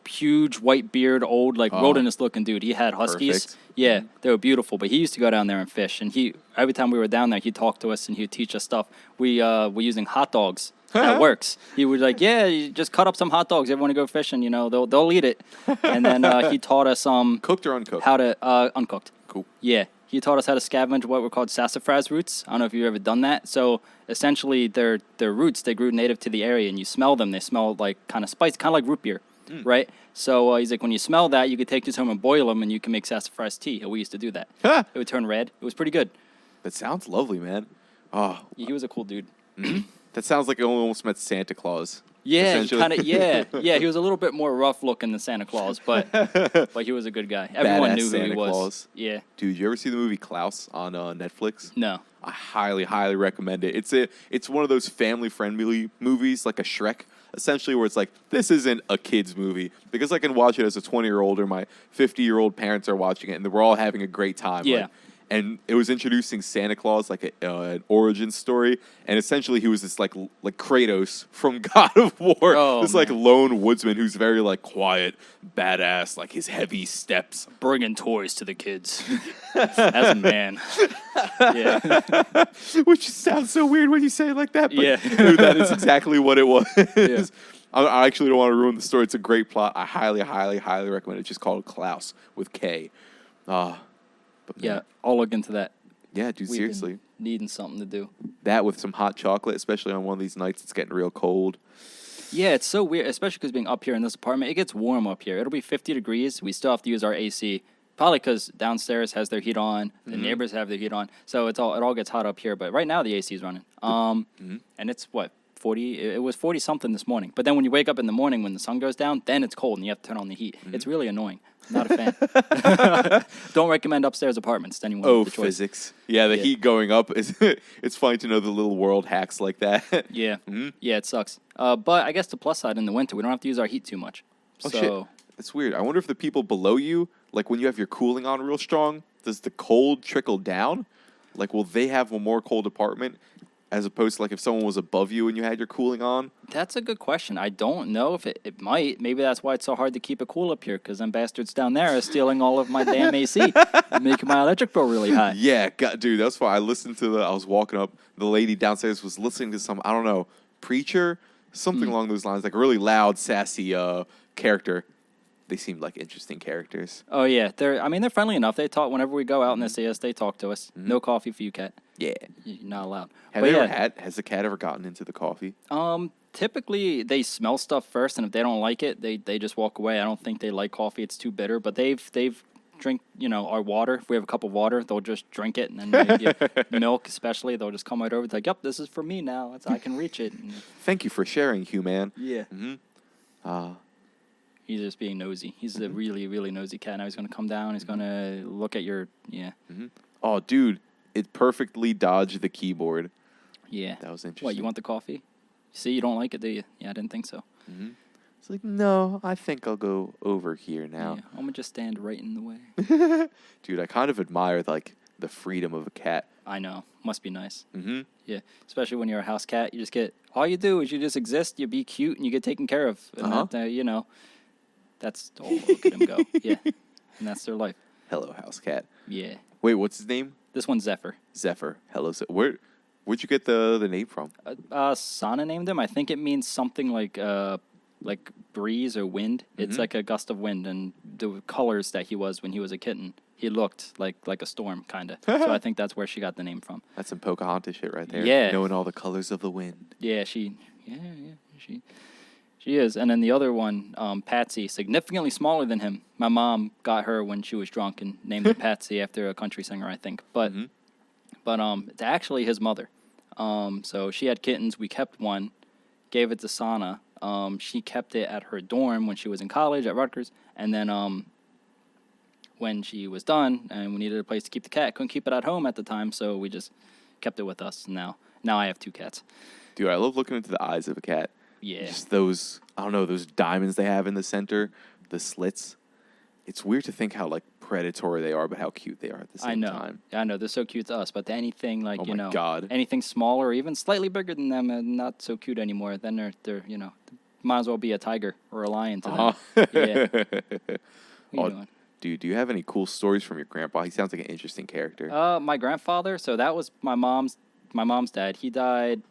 huge white beard, old, like wilderness-looking dude. He had huskies. Perfect. Yeah, they were beautiful. But he used to go down there and fish. And every time we were down there, he'd talk to us and he'd teach us stuff. We were using hot dogs. That works. He would like, you just cut up some hot dogs. Everyone to go fishing. They'll eat it. And then he taught us cooked or uncooked? How to uncooked. Cool. Yeah, he taught us how to scavenge what were called sassafras roots. I don't know if you've ever done that. So essentially, they're roots. They grew native to the area, and you smell them. They smell like kind of spicy, kind of like root beer. Right? So he's like, when you smell that, you could take this home and boil them, and you can make sassafras tea. We used to do that. It would turn red. It was pretty good. That sounds lovely, man. Oh, he was a cool dude. That sounds like I almost met Santa Claus. Yeah, kind of. Yeah. He was a little bit more rough looking than Santa Claus, but he was a good guy. Everyone knew who Santa he was. Claus. Yeah. Dude, you ever see the movie Klaus on Netflix? No. I highly, highly recommend it. It's one of those family-friendly movies, like a Shrek, essentially, where it's like, this isn't a kid's movie. Because I can watch it as a 20-year-old or my 50-year-old parents are watching it, and we're all having a great time. Yeah. And it was introducing Santa Claus, like an origin story, and essentially he was this like Kratos from God of War, this like lone woodsman who's very like quiet, badass, like his heavy steps, bringing toys to the kids as a man. Yeah, which sounds so weird when you say it like that. But yeah, dude, that is exactly what it was. Yeah. I actually don't want to ruin the story. It's a great plot. I highly, highly, highly recommend it. It's just called Klaus with K. Yeah, I'll look into that. Yeah, dude, seriously. Needing something to do. That with some hot chocolate, especially on one of these nights it's getting real cold. Yeah, it's so weird, especially because being up here in this apartment, it gets warm up here. It'll be 50 degrees. We still have to use our AC, probably because downstairs has their heat on, the neighbors have their heat on, so it all gets hot up here. But right now the AC is running. And it's what? 40. It was 40 something this morning. But then when you wake up in the morning when the sun goes down, then it's cold and you have to turn on the heat. It's really annoying. I'm not a fan. Don't recommend upstairs apartments to anyone. Oh, physics. Yeah, the heat going up is. It's funny to know the little world hacks like that. Yeah, yeah, it sucks. But I guess the plus side in the winter, we don't have to use our heat too much. Oh shit, that's weird. I wonder if the people below you, like when you have your cooling on real strong, does the cold trickle down? Like, will they have a more cold apartment? As opposed to like if someone was above you and you had your cooling on? That's a good question. I don't know if it might. Maybe that's why it's so hard to keep it cool up here, because them bastards down there are stealing all of my damn AC and making my electric bill really high. Yeah, dude, that's why I listened to I was walking up, the lady downstairs was listening to some, I don't know, preacher? Something along those lines, like a really loud, sassy character. They seemed like interesting characters. Oh, yeah. They're friendly enough. They talk whenever we go out in SAS, they talk to us. No coffee for you, cat. Yeah. You're not allowed. Has the cat ever gotten into the coffee? Typically, they smell stuff first, and if they don't like it, they just walk away. I don't think they like coffee. It's too bitter. But they've drink, our water. If we have a cup of water, they'll just drink it. And then maybe milk, especially, they'll just come right over. It's like, yep, this is for me now. I can reach it. And thank you for sharing, Hugh, man. Yeah. He's just being nosy. He's a really, really nosy cat. Now he's going to come down. He's going to look at your, Oh, dude, it perfectly dodged the keyboard. Yeah. That was interesting. What, you want the coffee? See, you don't like it, do you? Yeah, I didn't think so. It's like, no, I think I'll go over here now. Yeah, I'm going to just stand right in the way. Dude, I kind of admire, like, the freedom of a cat. I know. Must be nice. Mm-hmm. Yeah, especially when you're a house cat. You just get, all you do is you just exist, you be cute, and you get taken care of. And that, that's, look at him go. Yeah, and that's their life. Hello, house cat. Yeah. Wait, what's his name? This one's Zephyr. Zephyr. Hello. Where'd you get the name from? Sana named him. I think it means something like breeze or wind. It's like a gust of wind, and the colors that he was when he was a kitten, he looked like a storm, kind of. So I think that's where she got the name from. That's some Pocahontas shit right there. Yeah. Knowing all the colors of the wind. Yeah, she is. And then the other one, Patsy, significantly smaller than him. My mom got her when she was drunk and named her Patsy after a country singer, I think. But it's actually his mother. So she had kittens. We kept one, gave it to Sana. She kept it at her dorm when she was in college at Rutgers. And then when she was done and we needed a place to keep the cat, couldn't keep it at home at the time, so we just kept it with us. Now I have 2 cats. Dude, I love looking into the eyes of a cat. Yeah. Just those, I don't know, those diamonds they have in the center, the slits. It's weird to think how, like, predatory they are, but how cute they are at the same time. I know. They're so cute to us, but anything like, God. anything smaller or even slightly bigger than them and not so cute anymore, then they're might as well be a tiger or a lion to them. Yeah. What are you doing? Dude, do you have any cool stories from your grandpa? He sounds like an interesting character. My grandfather, so that was my mom's dad. He died,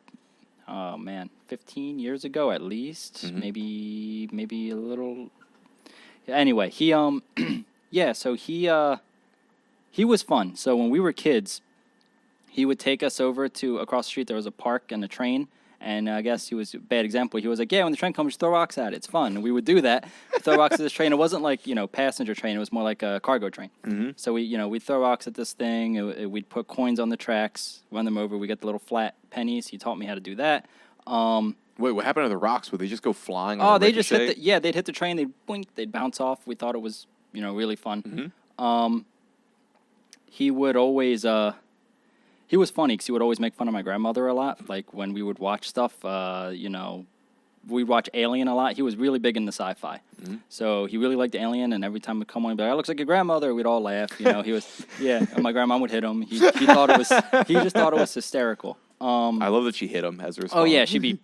15 years ago at least. Maybe a little. Anyway, he so he was fun. So when we were kids, he would take us over to across the street. There was a park and a train. And I guess he was a bad example. He was like, yeah, when the train comes, throw rocks at it. It's fun. And we would do that. Throw rocks at this train. It wasn't like, passenger train. It was more like a cargo train. So we'd throw rocks at this thing. We'd put coins on the tracks, run them over. We get the little flat pennies. He taught me how to do that. Wait, what happened to the rocks? Would they just go flying? Oh, they just hit they'd hit the train. They'd blink. They'd bounce off. We thought it was, really fun. He would always, he was funny because he would always make fun of my grandmother a lot. Like when we would watch stuff, we'd watch Alien a lot. He was really big into sci-fi. So he really liked Alien, and every time we'd come on, he'd be like, "That looks like your grandmother." We'd all laugh. He was, and my grandma would hit him. He just thought it was hysterical. I love that she hit him as a response. Oh, yeah, she'd be,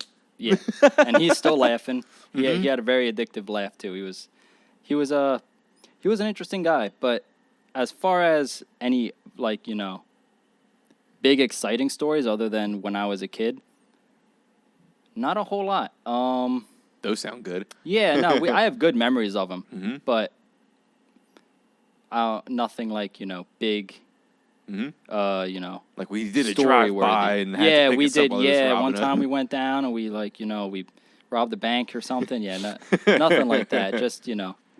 and he's still laughing. Yeah, he had a very addictive laugh, too. He was an interesting guy, but as far as any, big exciting stories other than when I was a kid, not a whole lot. Those sound good. Yeah, no, I have good memories of them, but nothing like big. Like we did a story drive-by and had to think we of some did. others Yeah, robbing one time it. we went down and we we robbed a bank or something. Yeah, nothing like that. Just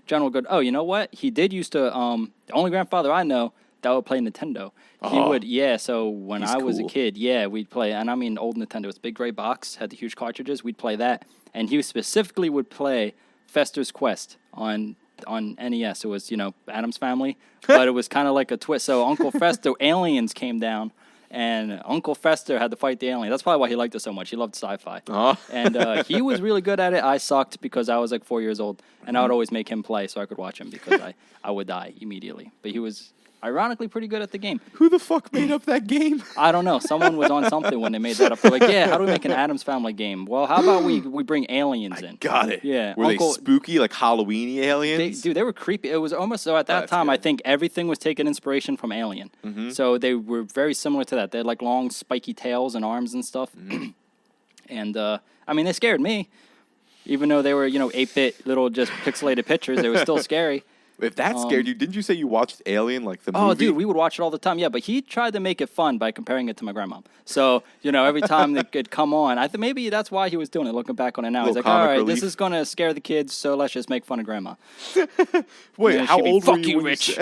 general good. Oh, you know what? He did used to. The only grandfather I know that would play Nintendo. He would, so when I was a kid, we'd play, and I mean old Nintendo. It's a big gray box, had the huge cartridges. We'd play that, and he specifically would play Fester's Quest on NES. It was, Addams Family, but it was kind of like a twist. So Uncle Fester, aliens came down, and Uncle Fester had to fight the alien. That's probably why he liked it so much. He loved sci-fi. And he was really good at it. I sucked because I was like 4 years old, and I would always make him play so I could watch him because I would die immediately. But he was ironically pretty good at the game. Who the fuck made up that game? I don't know. Someone was on something when they made that up. They're like, how do we make an Addams Family game? Well, how about we bring aliens in? Got it. Yeah. Were they spooky, like Halloween-y aliens? They were creepy. It was almost, so at that time, good. I think everything was taking inspiration from Alien. So they were very similar to that. They had like long spiky tails and arms and stuff. And, they scared me. Even though they were, 8-bit little just pixelated pictures, they were still scary. If that scared you, didn't you say you watched Alien, like the movie? Oh, dude, we would watch it all the time. Yeah, but he tried to make it fun by comparing it to my grandma. So, every time it could come on, I think maybe that's why he was doing it, looking back on it now. He's like, all right, this is going to scare the kids, so let's just make fun of grandma. Wait, how old were you when rich?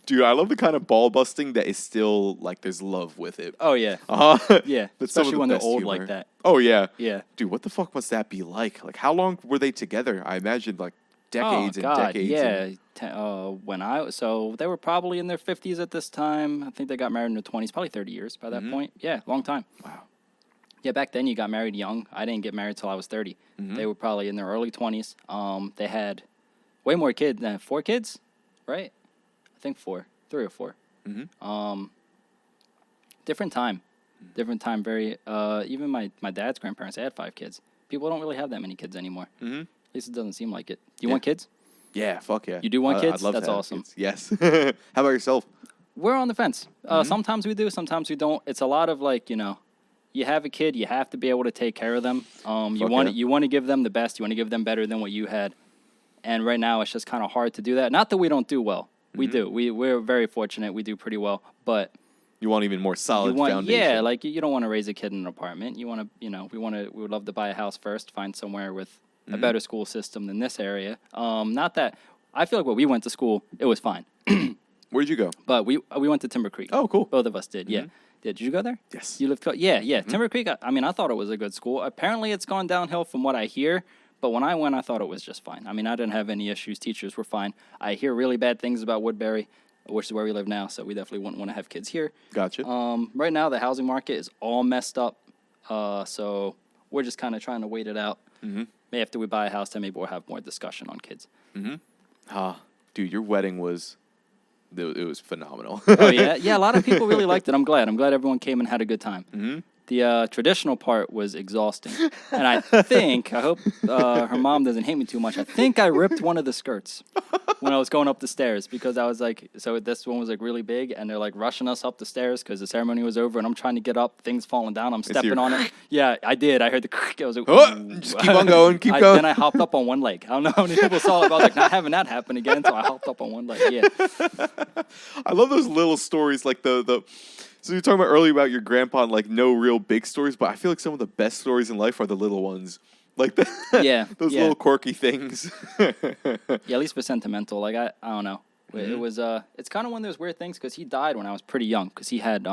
Dude, I love the kind of ball busting that is still, like, there's love with it. Oh, yeah. Yeah, That's some of especially the when they're best old humor. like that. Oh, yeah. Yeah. Dude, what the fuck must that be like? Like, how long were they together? I imagine, like, decades and decades. Yeah. So they were probably in their 50s at this time. I think they got married in their 20s, probably 30 years by that point. Yeah, long time. Wow. Yeah, back then you got married young. I didn't get married till I was 30. They were probably in their early 20s. They had way more kids than 4 kids, right? I think 4, 3 or 4. Different time. Different time. Very. Even my dad's grandparents, they had 5 kids. People don't really have that many kids anymore. At least it doesn't seem like it. Do you want kids? Yeah, fuck yeah. You do want kids? I'd love That's to have awesome. kids. Yes. How about yourself? We're on the fence. Sometimes we do, sometimes we don't. It's a lot of like, you have a kid, you have to be able to take care of them. You want to give them the best. You want to give them better than what you had. And right now, it's just kind of hard to do that. Not that we don't do well. We do. We're very fortunate. We do pretty well. But you want even more solid foundation. Yeah, like you don't want to raise a kid in an apartment. You want to, we would love to buy a house first, find somewhere with a better school system than this area. Not that I feel like when we went to school, it was fine. Where did you go? But we went to Timber Creek. Oh, cool. Both of us did. Yeah. Did you go there? Yes. You lived close? Yeah. Timber Creek. I thought it was a good school. Apparently, it's gone downhill from what I hear. But when I went, I thought it was just fine. I didn't have any issues. Teachers were fine. I hear really bad things about Woodbury, which is where we live now. So we definitely wouldn't want to have kids here. Gotcha. Right now, the housing market is all messed up. So we're just kind of trying to wait it out. Maybe after we buy a house, then maybe we'll have more discussion on kids. Dude, your wedding was phenomenal. Oh, yeah? Yeah, a lot of people really liked it. I'm glad everyone came and had a good time. The traditional part was exhausting. And I hope her mom doesn't hate me too much. I think I ripped one of the skirts when I was going up the stairs because I was like, so this one was like really big and they're like rushing us up the stairs because the ceremony was over and I'm trying to get up, things falling down, I'm stepping on it. Yeah, I did. I heard the I was like, just keep on going, keep going. Then I hopped up on one leg. I don't know how many people saw it, but I was like, not having that happen again, so I hopped up on one leg. Yeah. I love those little stories like the So you're talking about earlier about your grandpa and like no real big stories, but I feel like some of the best stories in life are the little ones. Like those little quirky things. Yeah, at least for sentimental. Like I don't know. It was it's kind of one of those weird things because he died when I was pretty young because he had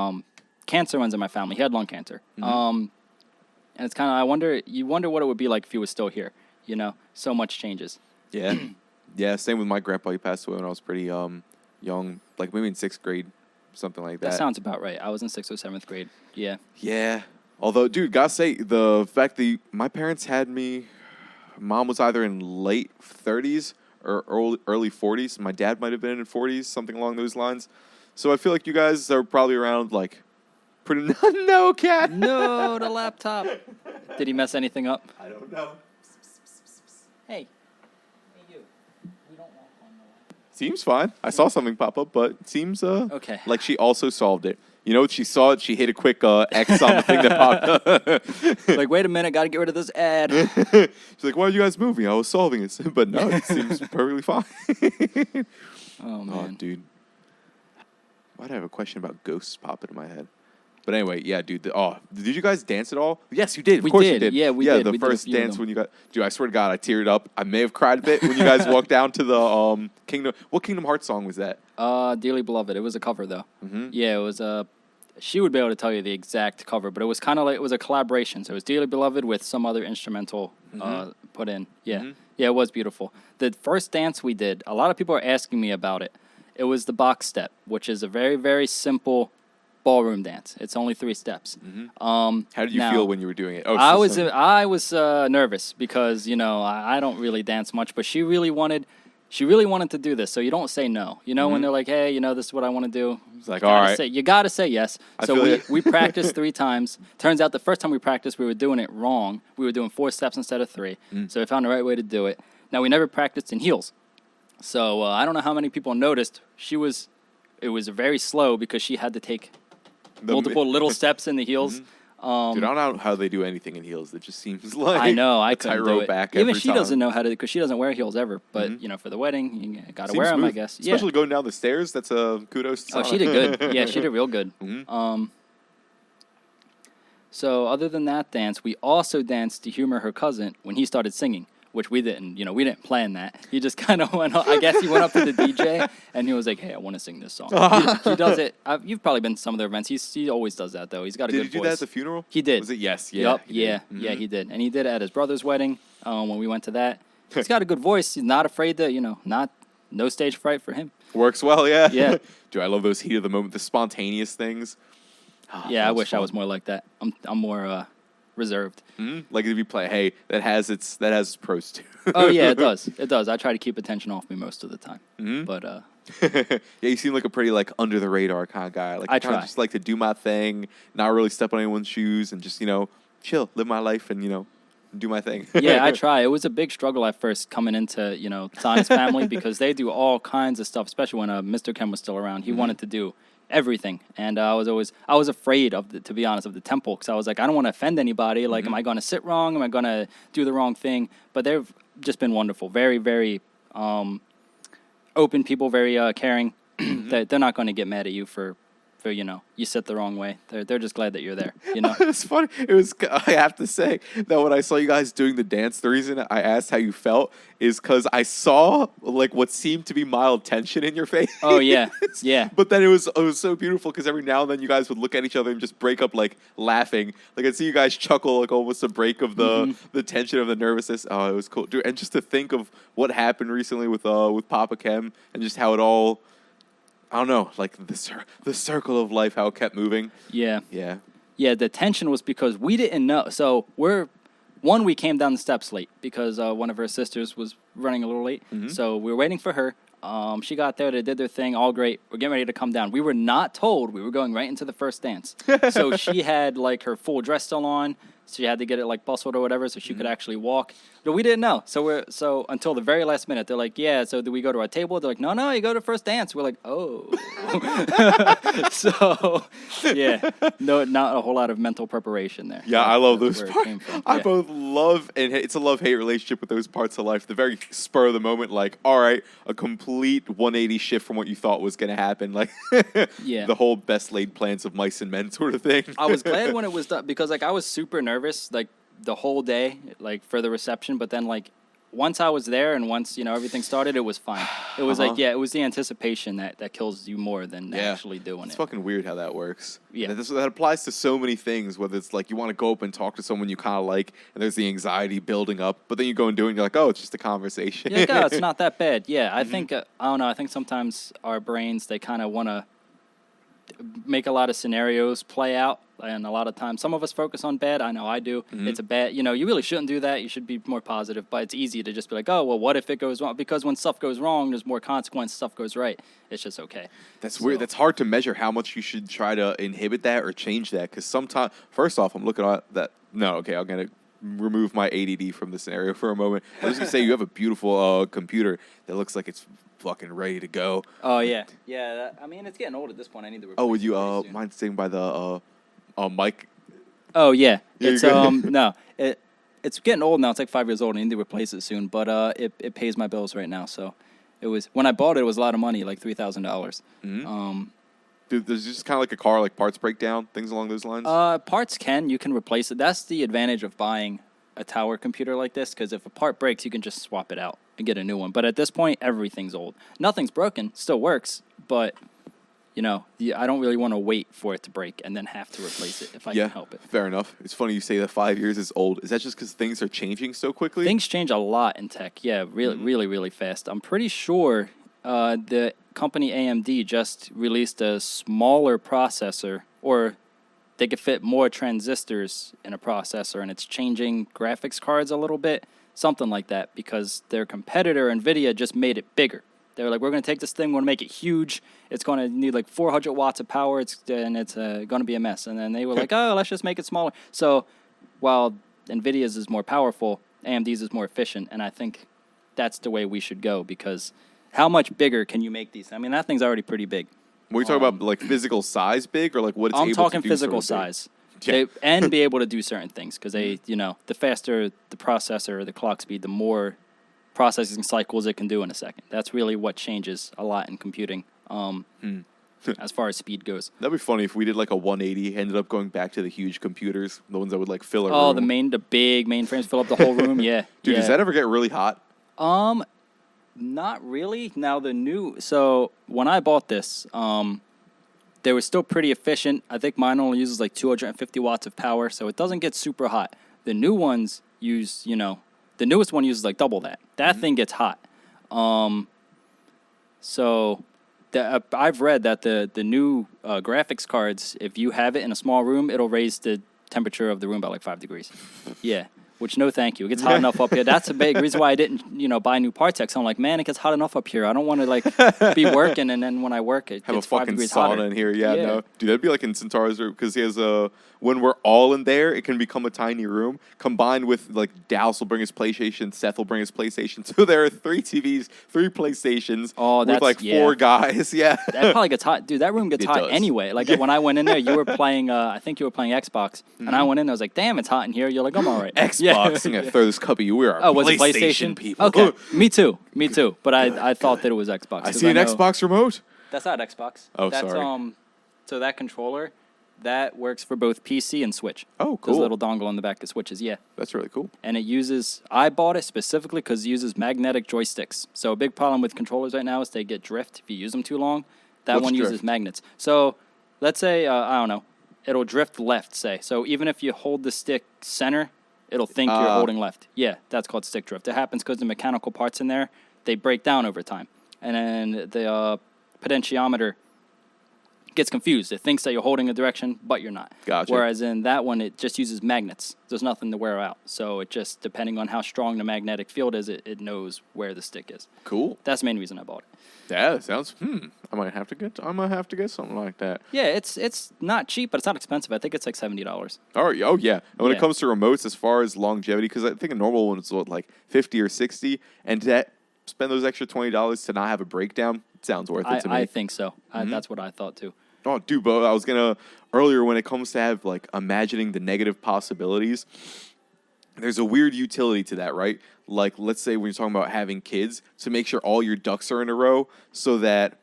cancer runs in my family. He had lung cancer. And it's kind of you wonder what it would be like if he was still here. So much changes. Yeah. Yeah, same with my grandpa. He passed away when I was pretty young, like maybe in 6th grade. Something like that. That sounds about right. I was in 6th or 7th grade. Yeah. Yeah. Although, dude, gotta say, the fact that my parents had me, mom was either in late 30s or early 40s. My dad might have been in 40s, something along those lines. So I feel like you guys are probably around, like, pretty... No, cat! No, the laptop. Did he mess anything up? I don't know. Hey. You. We don't walk on the laptop. Seems fine. I saw something pop up, but it seems okay. Like she also solved it. She saw it. She hit a quick X on the thing that popped up. Like, wait a minute, got to get rid of this ad. She's like, why are you guys moving? I was solving it. But no, it seems perfectly fine. Oh, man. Oh, dude. Why'd I have a question about ghosts pop into my head? But anyway, yeah, dude. Did you guys dance at all? Yes, you did. Of course you did. Yeah, we did. The first dance when you got... Dude, I swear to God, I teared up. I may have cried a bit when you guys walked down to the Kingdom... What Kingdom Hearts song was that? Dearly Beloved. It was a cover, though. Yeah, it was she would be able to tell you the exact cover, but it was kind of like... It was a collaboration. So it was Dearly Beloved with some other instrumental put in. Yeah. Yeah, it was beautiful. The first dance we did, a lot of people are asking me about it. It was the box step, which is a very, very simple... ballroom dance. It's only 3 steps. How did you feel when you were doing it? Oh, I was nervous because I don't really dance much, but she really wanted to do this. So you don't say no. When they're like, hey, this is what I want to do. It's like, all right. You got to say yes. So we practiced 3 times. Turns out the first time we practiced, we were doing it wrong. We were doing 4 steps instead of 3. So we found the right way to do it. Now we never practiced in heels. So I don't know how many people noticed. It was very slow because she had to take multiple little steps in the heels. Dude, I don't know how they do anything in heels. It just seems like I know, I a couldn't do tightrope it. back Even every she time. doesn't know how to, because she doesn't wear heels ever. But you know, for the wedding, you gotta Seems wear them, I smooth. guess. Especially going down the stairs. That's a kudos to Oh, she did good. Yeah, she did real good. So other than that dance, we also danced to humor her cousin when he started singing, which we didn't. You know, we didn't plan that. He just kind of went. I guess he went up to the DJ and he was like, "Hey, I want to sing this song." He does it. You've probably been to some of their events. He always does that though. He's got a good voice. Did he do that at the funeral? He did. Was it? Yes. Yeah. Yep. Yeah. Yeah. He did, and he did it at his brother's wedding when we went to that. He's got a good voice. He's not afraid to, no stage fright for him. Works well. Yeah. Yeah. Dude, I love those heat of the moment, the spontaneous things. Yeah, I wish I was more like that. I'm more reserved. Like if you play, hey, that has its pros too. Oh yeah, it does. It does. I try to keep attention off me most of the time. But yeah, you seem like a pretty like under the radar kind of guy. Like I kinda try. just like to do my thing, not really step on anyone's shoes, and just chill, live my life, and do my thing. Yeah, I try. It was a big struggle at first coming into Sonia's family because they do all kinds of stuff, especially when Mr. Ken was still around. He wanted to do everything, and I was afraid to be honest, of the temple, because I was like, I don't want to offend anybody. Like, am I going to sit wrong? Am I going to do the wrong thing? But they've just been wonderful, very, very open people, very caring. They're not going to get mad at you for you sit the wrong way. They're just glad that you're there. It's funny. I have to say that when I saw you guys doing the dance, the reason I asked how you felt is because I saw like what seemed to be mild tension in your face. Oh yeah, yeah. But then it was so beautiful because every now and then you guys would look at each other and just break up like laughing. Like I'd see you guys chuckle, like almost a break of the tension of the nervousness. Oh, it was cool, dude. And just to think of what happened recently with Papa Kem and just how it all, I don't know, like the circle of life, how it kept moving. Yeah. Yeah. Yeah, the tension was because we didn't know. So we came down the steps late because one of her sisters was running a little late. So we were waiting for her. She got there, they did their thing, all great. We're getting ready to come down. We were not told we were going right into the first dance. So she had like her full dress still on. So she had to get it like bustled or whatever so she could actually walk. But we didn't know. So until the very last minute, they're like, yeah, so do we go to our table? They're like, no, you go to first dance. We're like, oh. So, yeah, no, not a whole lot of mental preparation there. Yeah, I love those where it parts. came from. I Yeah. both love and hate. It's a love-hate relationship with those parts of life. The very spur of the moment, like, all right, a complete 180 shift from what you thought was going to happen. Like, Yeah. the whole best laid plans of mice and men sort of thing. I was glad when it was done because, like, I was super nervous, like, the whole day, like, for the reception. But then, like, once I was there and once, everything started, it was fine. It was like, yeah, it was the anticipation that kills you more than actually doing It's it. fucking weird how that works. Yeah. That applies to so many things, whether it's like you want to go up and talk to someone you kind of like, and there's the anxiety building up, but then you go and do it, and you're like, oh, it's just a conversation. You're like, oh, it's not that bad. Yeah, I think, I don't know, I think sometimes our brains, they kind of want to make a lot of scenarios play out, and a lot of times some of us focus on bad. I know I do. It's a bad, you really shouldn't do that. You should be more positive, but it's easy to just be like, oh, well, what if it goes wrong? Because when stuff goes wrong, there's more consequence. Stuff goes right. It's just okay. That's weird. That's hard to measure how much you should try to inhibit that or change that. Because sometimes, first off, I'm looking at that. No, okay, I'm going to remove my ADD from the scenario for a moment. I was going to say you have a beautiful computer that looks like it's fucking ready to go. Oh, yeah. Yeah, I mean, it's getting old at this point. I need to replace Would you it pretty soon. mind staying by the mic? Oh, yeah. Yeah, It's, you're good. no. It's getting old now. It's like 5 years old. I need to replace it soon. But it pays my bills right now. So when I bought it, it was a lot of money, like $3,000. Dude, there's just kind of like a car, like parts breakdown, things along those lines. Parts you can replace it. That's the advantage of buying a tower computer like this, because if a part breaks, you can just swap it out and get a new one. But at this point, everything's old. Nothing's broken, still works, but I don't really want to wait for it to break and then have to replace it if I can help it. Fair enough. It's funny you say that 5 years is old. Is that just because things are changing so quickly? Things change a lot in tech. Yeah, really, really, really fast. I'm pretty sure the company AMD just released a smaller processor, or they could fit more transistors in a processor, and it's changing graphics cards a little bit, something like that, because their competitor, NVIDIA, just made it bigger. They were like, we're going to take this thing, we're going to make it huge. It's going to need like 400 watts of power, and it's going to be a mess. And then they were like, oh, let's just make it smaller. So while NVIDIA's is more powerful, AMD's is more efficient, and I think that's the way we should go, because how much bigger can you make these? I mean, that thing's already pretty big. What are you talking about, like physical size big, or like what it's I'm able talking to do physical sort of size. And be able to do certain things because they, the faster the processor, the clock speed, the more processing cycles it can do in a second. That's really what changes a lot in computing as far as speed goes. That'd be funny if we did like a 180, ended up going back to the huge computers, the ones that would like fill a room. Oh, the big mainframes fill up the whole room. Yeah, dude, does that ever get really hot? Not really. Now so when I bought this, they were still pretty efficient. I think mine only uses like 250 watts of power, so it doesn't get super hot. The new ones use, the newest one uses like double that. That thing gets hot. So I've read that the new graphics cards, if you have it in a small room, it'll raise the temperature of the room by like 5 degrees. Yeah. Which, no thank you. It gets hot enough up here. That's a big reason why I didn't, buy new Partex. I'm like, man, it gets hot enough up here. I don't want to, like, be working, and then when I work, it have gets a 5 fucking degrees sauna hotter. in here. Yeah, no. Dude, that'd be like in Centaur's room, because he has when we're all in there, it can become a tiny room, combined with, like, Dallas will bring his PlayStation, Seth will bring his PlayStation. So there are 3 TVs, 3 PlayStations, with, like, 4 guys. Yeah. That probably gets hot. Dude, that room gets hot does. anyway. Like, when I went in there, you were playing, I think you were playing Xbox, and I went in there, I was like, damn, it's hot in here. You're like, I'm all right. Xbox. I'm going to throw this cup at you. We are was it PlayStation people. Okay, me too. But I thought that it was Xbox. I see an Xbox remote. That's not Xbox. Oh, that's, sorry. So that controller, that works for both PC and Switch. Oh, cool. There's a little dongle on the back that switches, yeah. That's really cool. And I bought it specifically because it uses magnetic joysticks. So a big problem with controllers right now is they get drift if you use them too long. That one uses magnets. So let's say, I don't know, it'll drift left, say. So even if you hold the stick center, it'll think you're holding left. Yeah, that's called stick drift. It happens because the mechanical parts in there, they break down over time. And then the potentiometer gets confused. It thinks that you're holding a direction, but you're not. Gotcha. Whereas in that one, it just uses magnets. There's nothing to wear out. So it just, depending on how strong the magnetic field is, it knows where the stick is. Cool. That's the main reason I bought it. Yeah, that sounds, I might have to get something like that. Yeah, it's not cheap, but it's not expensive. I think it's like $70. Oh yeah. And when it comes to remotes, as far as longevity, because I think a normal one is like 50 or 60, and to spend those extra $20 to not have a breakdown, it sounds worth it to me. I think so. That's what I thought too. Oh, dude, but I was earlier when it comes to have like imagining the negative possibilities, there's a weird utility to that, right? Like, let's say when you're talking about having kids, to make sure all your ducks are in a row so that,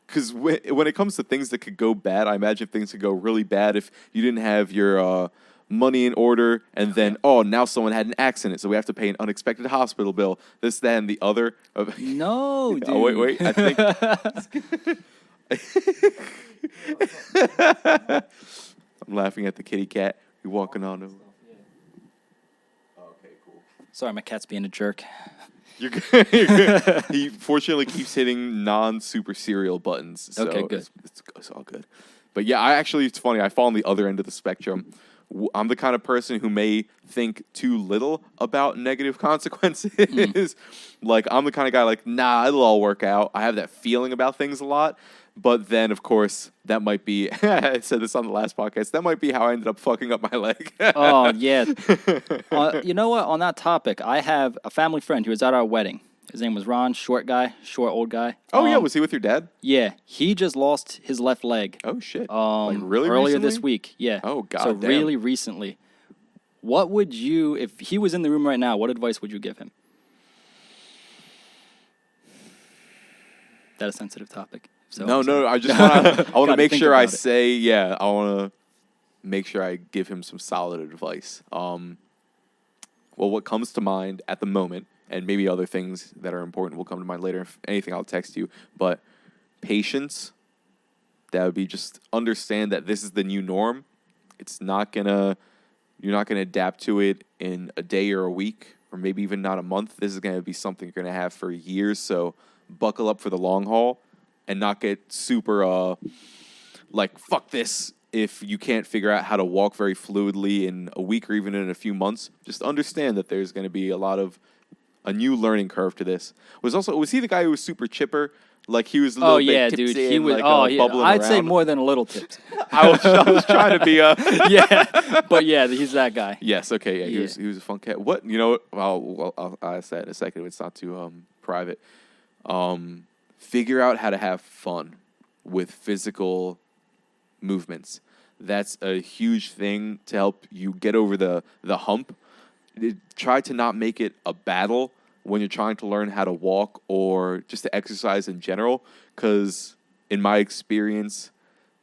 because when it comes to things that could go bad, I imagine things could go really bad if you didn't have your money in order, and then, now someone had an accident, so we have to pay an unexpected hospital bill, this, that, and the other. No, dude. Oh, wait, I think... I'm laughing at the kitty cat. You're walking on over. Okay, cool. Sorry, my cat's being a jerk. You're good. You're good. He fortunately keeps hitting non-super serial buttons. So okay, good. It's all good. But yeah, it's funny. I fall on the other end of the spectrum. I'm the kind of person who may think too little about negative consequences. Like, I'm the kind of guy like, nah, it'll all work out. I have that feeling about things a lot. But then, of course, that might be, I said this on the last podcast, that might be how I ended up fucking up my leg. Oh, yeah. You know what? On that topic, I have a family friend who was at our wedding. His name was Ron, short old guy. Oh, yeah. Was he with your dad? Yeah. He just lost his left leg. Oh, shit. Like really earlier recently? this week. Yeah. Oh, God So damn. really recently. What would you, if he was in the room right now, what advice would you give him? That a sensitive topic? So, no. I just want to make sure I say, I want to make sure I give him some solid advice. Well, what comes to mind at the moment, and maybe other things that are important will come to mind later. If anything, I'll text you. But patience, that would be just understand that this is the new norm. You're not gonna adapt to it in a day or a week, or maybe even not a month. This is gonna be something you're gonna have for years. So buckle up for the long haul. And not get super, like, fuck this if you can't figure out how to walk very fluidly in a week or even in a few months. Just understand that there's going to be a new learning curve to this. Was he the guy who was super chipper? Like, he was a little bit tipsy, dude. He was, bubbling I'd around. say more than a little tipsy. I was trying to be yeah, but yeah, he's that guy. Yes, okay, yeah. He was a fun cat. What, well, I'll ask that in a second if it's not too private. Figure out how to have fun with physical movements. that's a huge thing to help you get over the hump. Try to not make it a battle when you're trying to learn how to walk or just to exercise in general, because in my experience,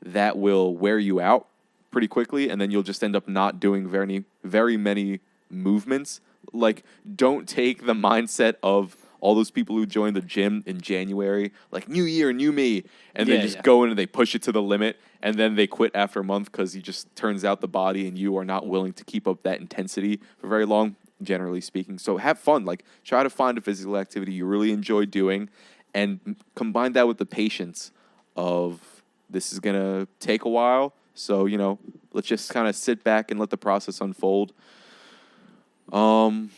that will wear you out pretty quickly, and then you'll just end up not doing very many movements. Like, don't take the mindset of all those people who join the gym in January, like new year, new me, and they just go in and they push it to the limit, and then they quit after a month because it just turns out the body and you are not willing to keep up that intensity for very long, generally speaking. So have fun. Like, try to find a physical activity you really enjoy doing, and combine that with the patience of this is going to take a while. So, let's just kind of sit back and let the process unfold. Those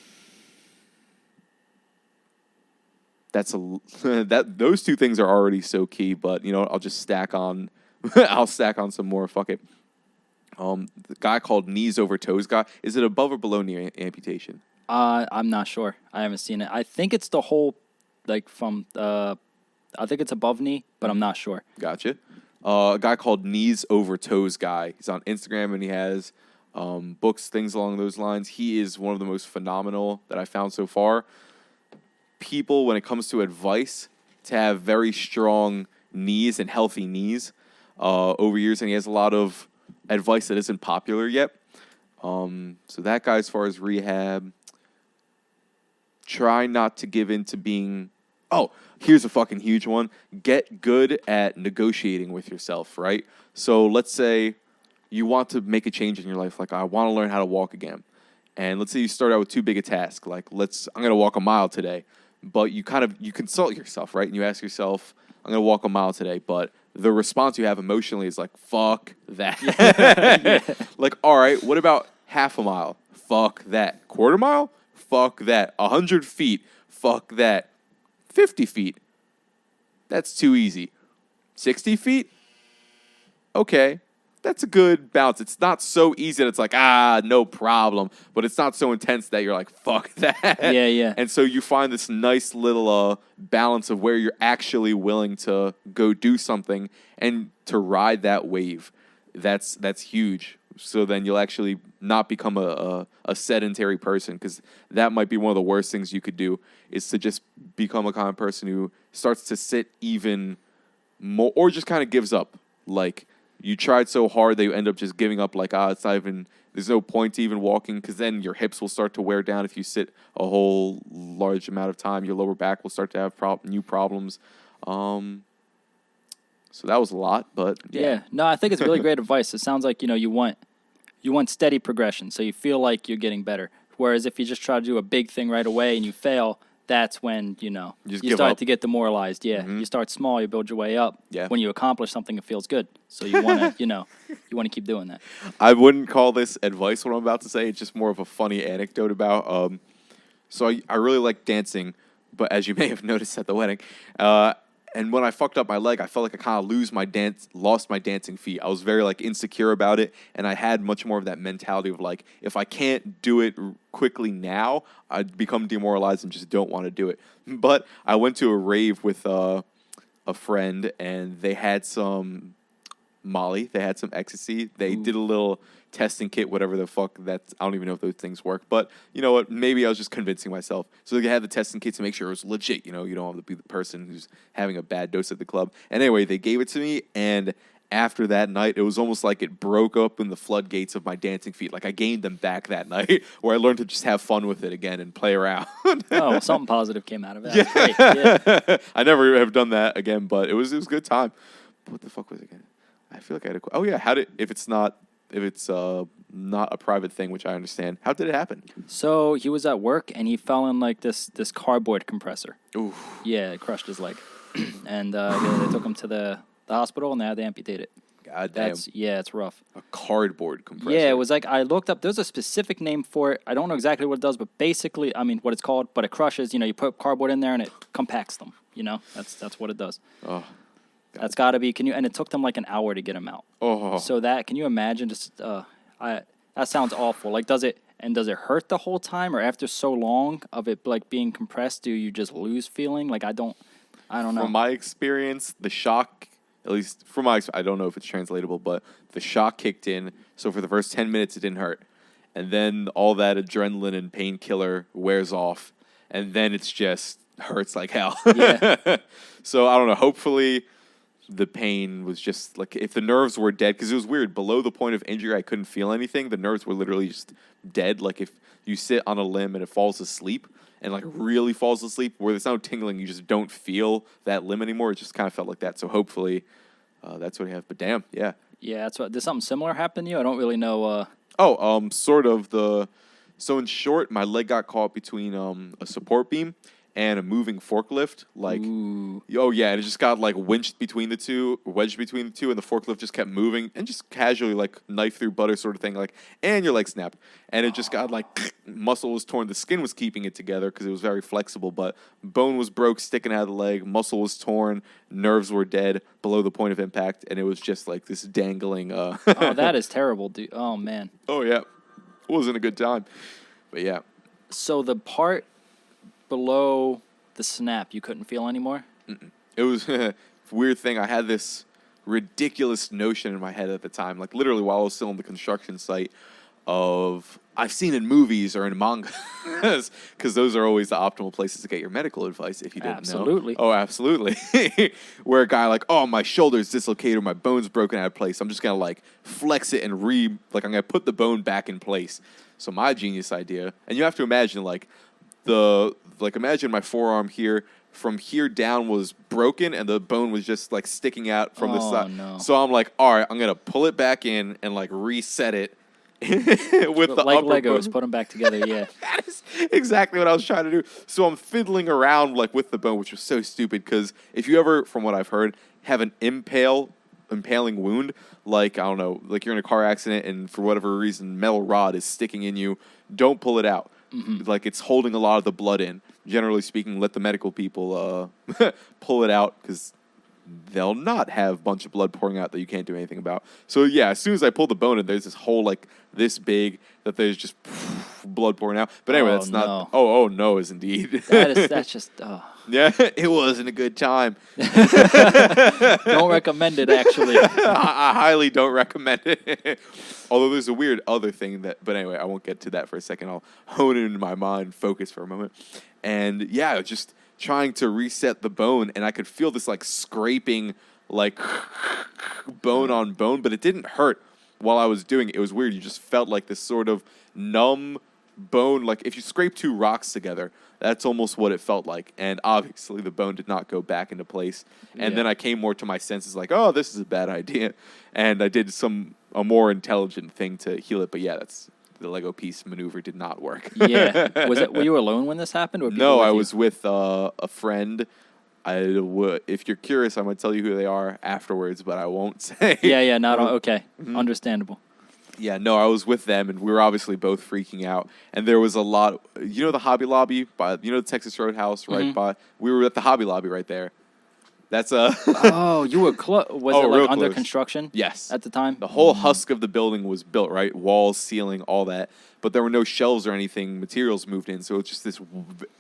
two things are already so key, but I'll just stack on I'll stack on some more. Fuck it. The guy called knees over toes guy. Is it above or below knee amputation? I'm not sure. I haven't seen it. I think it's the whole, like from I think it's above knee, but I'm not sure. Gotcha. A guy called knees over toes guy. He's on Instagram and he has books, things along those lines. He is one of the most phenomenal that I found so far. People, when it comes to advice, to have very strong knees and healthy knees over years, and he has a lot of advice that isn't popular yet. So that guy, as far as rehab, try not to give in to being... Oh, here's a fucking huge one. Get good at negotiating with yourself, right? So let's say you want to make a change in your life, like I want to learn how to walk again. And let's say you start out with too big a task, like I'm going to walk a mile today. But you consult yourself, right? And you ask yourself, I'm going to walk a mile today. But the response you have emotionally is like, fuck that. Yeah. Like, all right, what about half a mile? Fuck that. Quarter mile? Fuck that. 100 feet? Fuck that. 50 feet? That's too easy. 60 feet? Okay. That's a good balance. It's not so easy that it's like, no problem. But it's not so intense that you're like, fuck that. Yeah. And so you find this nice little balance of where you're actually willing to go do something and to ride that wave. That's huge. So then you'll actually not become a sedentary person, because that might be one of the worst things you could do, is to just become a kind of person who starts to sit even more, or just kind of gives up. Like, you tried so hard that you end up just giving up, like, it's not even, there's no point to even walking, because then your hips will start to wear down if you sit a whole large amount of time. Your lower back will start to have new problems. So that was a lot, but yeah. No, I think it's really great advice. It sounds like, you want steady progression, so you feel like you're getting better. Whereas if you just try to do a big thing right away and you fail, that's when, you start to get demoralized. Yeah. Mm-hmm. You start small, you build your way up. Yeah. When you accomplish something, it feels good. So you want to, you want to keep doing that. I wouldn't call this advice, what I'm about to say. It's just more of a funny anecdote about, so I really like dancing, but as you may have noticed at the wedding, and when I fucked up my leg, I felt like I kind of lost my dancing feet. I was very insecure about it, and I had much more of that mentality of if I can't do it quickly now, I'd become demoralized and just don't want to do it. But I went to a rave with a friend, and they had some Molly, they had some ecstasy. They did a little testing kit, whatever the fuck that's, I don't even know if those things work, but you know what, maybe I was just convincing myself. So they had the testing kit to make sure it was legit. You don't want to be the person who's having a bad dose at the club. And anyway, they gave it to me, and after that night, it was almost like it broke open the floodgates of my dancing feet. Like I gained them back that night, where I learned to just have fun with it again and play around. Well, something positive came out of it. Yeah. I never have done that again, but it was a good time. What the fuck was it again? I feel like I had if it's not a private thing, which I understand, how did it happen? So he was at work and he fell in this cardboard compressor. Ooh. Yeah, it crushed his leg. And they took him to the hospital and they had to amputate it. God damn. It's rough. A cardboard compressor. Yeah, it was I looked up, there's a specific name for it. I don't know exactly what it does, but basically, what it's called, but it crushes, you put cardboard in there and it compacts them, that's what it does. Oh. That's got to be, and it took them an hour to get him out. Oh. So can you imagine that sounds awful. Does it hurt the whole time, or after so long of it being compressed, do you just lose feeling? I don't know. From my experience, the shock at least from my, I don't know if it's translatable, but the shock kicked in. So for the first 10 minutes, it didn't hurt. And then all that adrenaline and painkiller wears off. And then it's just hurts like hell. Yeah. So I don't know. Hopefully the pain was just like, if the nerves were dead, because it was weird. Below the point of injury, I couldn't feel anything. The nerves were literally just dead. Like if you sit on a limb and it falls asleep, and like really falls asleep, where there's no tingling, you just don't feel that limb anymore. It just kind of felt like that. So hopefully that's what I have. But damn, yeah. Yeah, that's what. Did something similar happen to you? I don't really know. Sort of the. So in short, my leg got caught between a support beam and a moving forklift. Like, Ooh. oh yeah, and it just got like wedged between the two, and the forklift just kept moving and just casually like knife through butter sort of thing, like, and your leg snapped, and it just got like muscle was torn. The skin was keeping it together because it was very flexible, but bone was broke, sticking out of the leg. Muscle was torn, nerves were dead below the point of impact, and it was just like this dangling. Oh, that is terrible, dude. Oh man. Oh yeah, it wasn't a good time, but yeah. So the part below the snap, you couldn't feel anymore? Mm-mm. It was a weird thing. I had this ridiculous notion in my head at the time, like literally while I was still on the construction site, of I've seen in movies or in mangas, because those are always the optimal places to get your medical advice if you didn't Absolutely. know. Oh, absolutely. Where a guy like, oh, my shoulder's dislocated, my bone's broken out of place. I'm just going to like flex it and I'm going to put the bone back in place. So my genius idea, and you have to imagine imagine my forearm here, from here down was broken and the bone was just like sticking out from the side. No. So I'm like, all right, I'm going to pull it back in and like reset it with the like upper Legos, bone. put them back together, yeah. That is exactly what I was trying to do. So I'm fiddling around like with the bone, which was so stupid, because if you ever, from what I've heard, have an impaling wound, like, I don't know, like you're in a car accident and for whatever reason metal rod is sticking in you, don't pull it out. Mm-hmm. Like it's holding a lot of the blood in. Generally speaking, let the medical people pull it out, because they'll not have a bunch of blood pouring out that you can't do anything about. So yeah, as soon as I pull the bone in, there's this hole like this big that there's just blood pouring out. But anyway, that's not. Oh no, is indeed. That's just. Yeah, it wasn't a good time. Don't recommend it, actually. I highly don't recommend it. Although there's a weird other thing but anyway, I won't get to that for a second. I'll hone it in my mind, focus for a moment. And yeah, just trying to reset the bone, and I could feel this like scraping, like bone on bone, but it didn't hurt while I was doing it. It was weird. You just felt like this sort of numb bone, like if you scrape two rocks together, that's almost what it felt like. And obviously the bone did not go back into place. And then I came more to my senses, like, oh, this is a bad idea. And I did a more intelligent thing to heal it. But yeah, the Lego piece maneuver did not work. Yeah. Were you alone when this happened? Or no, I was with a friend. If you're curious, I'm going to tell you who they are afterwards, but I won't say. Yeah, okay. Mm-hmm. Understandable. Yeah, no, I was with them, and we were obviously both freaking out. And there was a lot, the Hobby Lobby, the Texas Roadhouse, right by, we were at the Hobby Lobby right there. That's Oh, you were close. Was it like under construction? Yes. At the time? The whole husk of the building was built, right? Walls, ceiling, all that. But there were no shelves or anything, materials moved in, so it's just this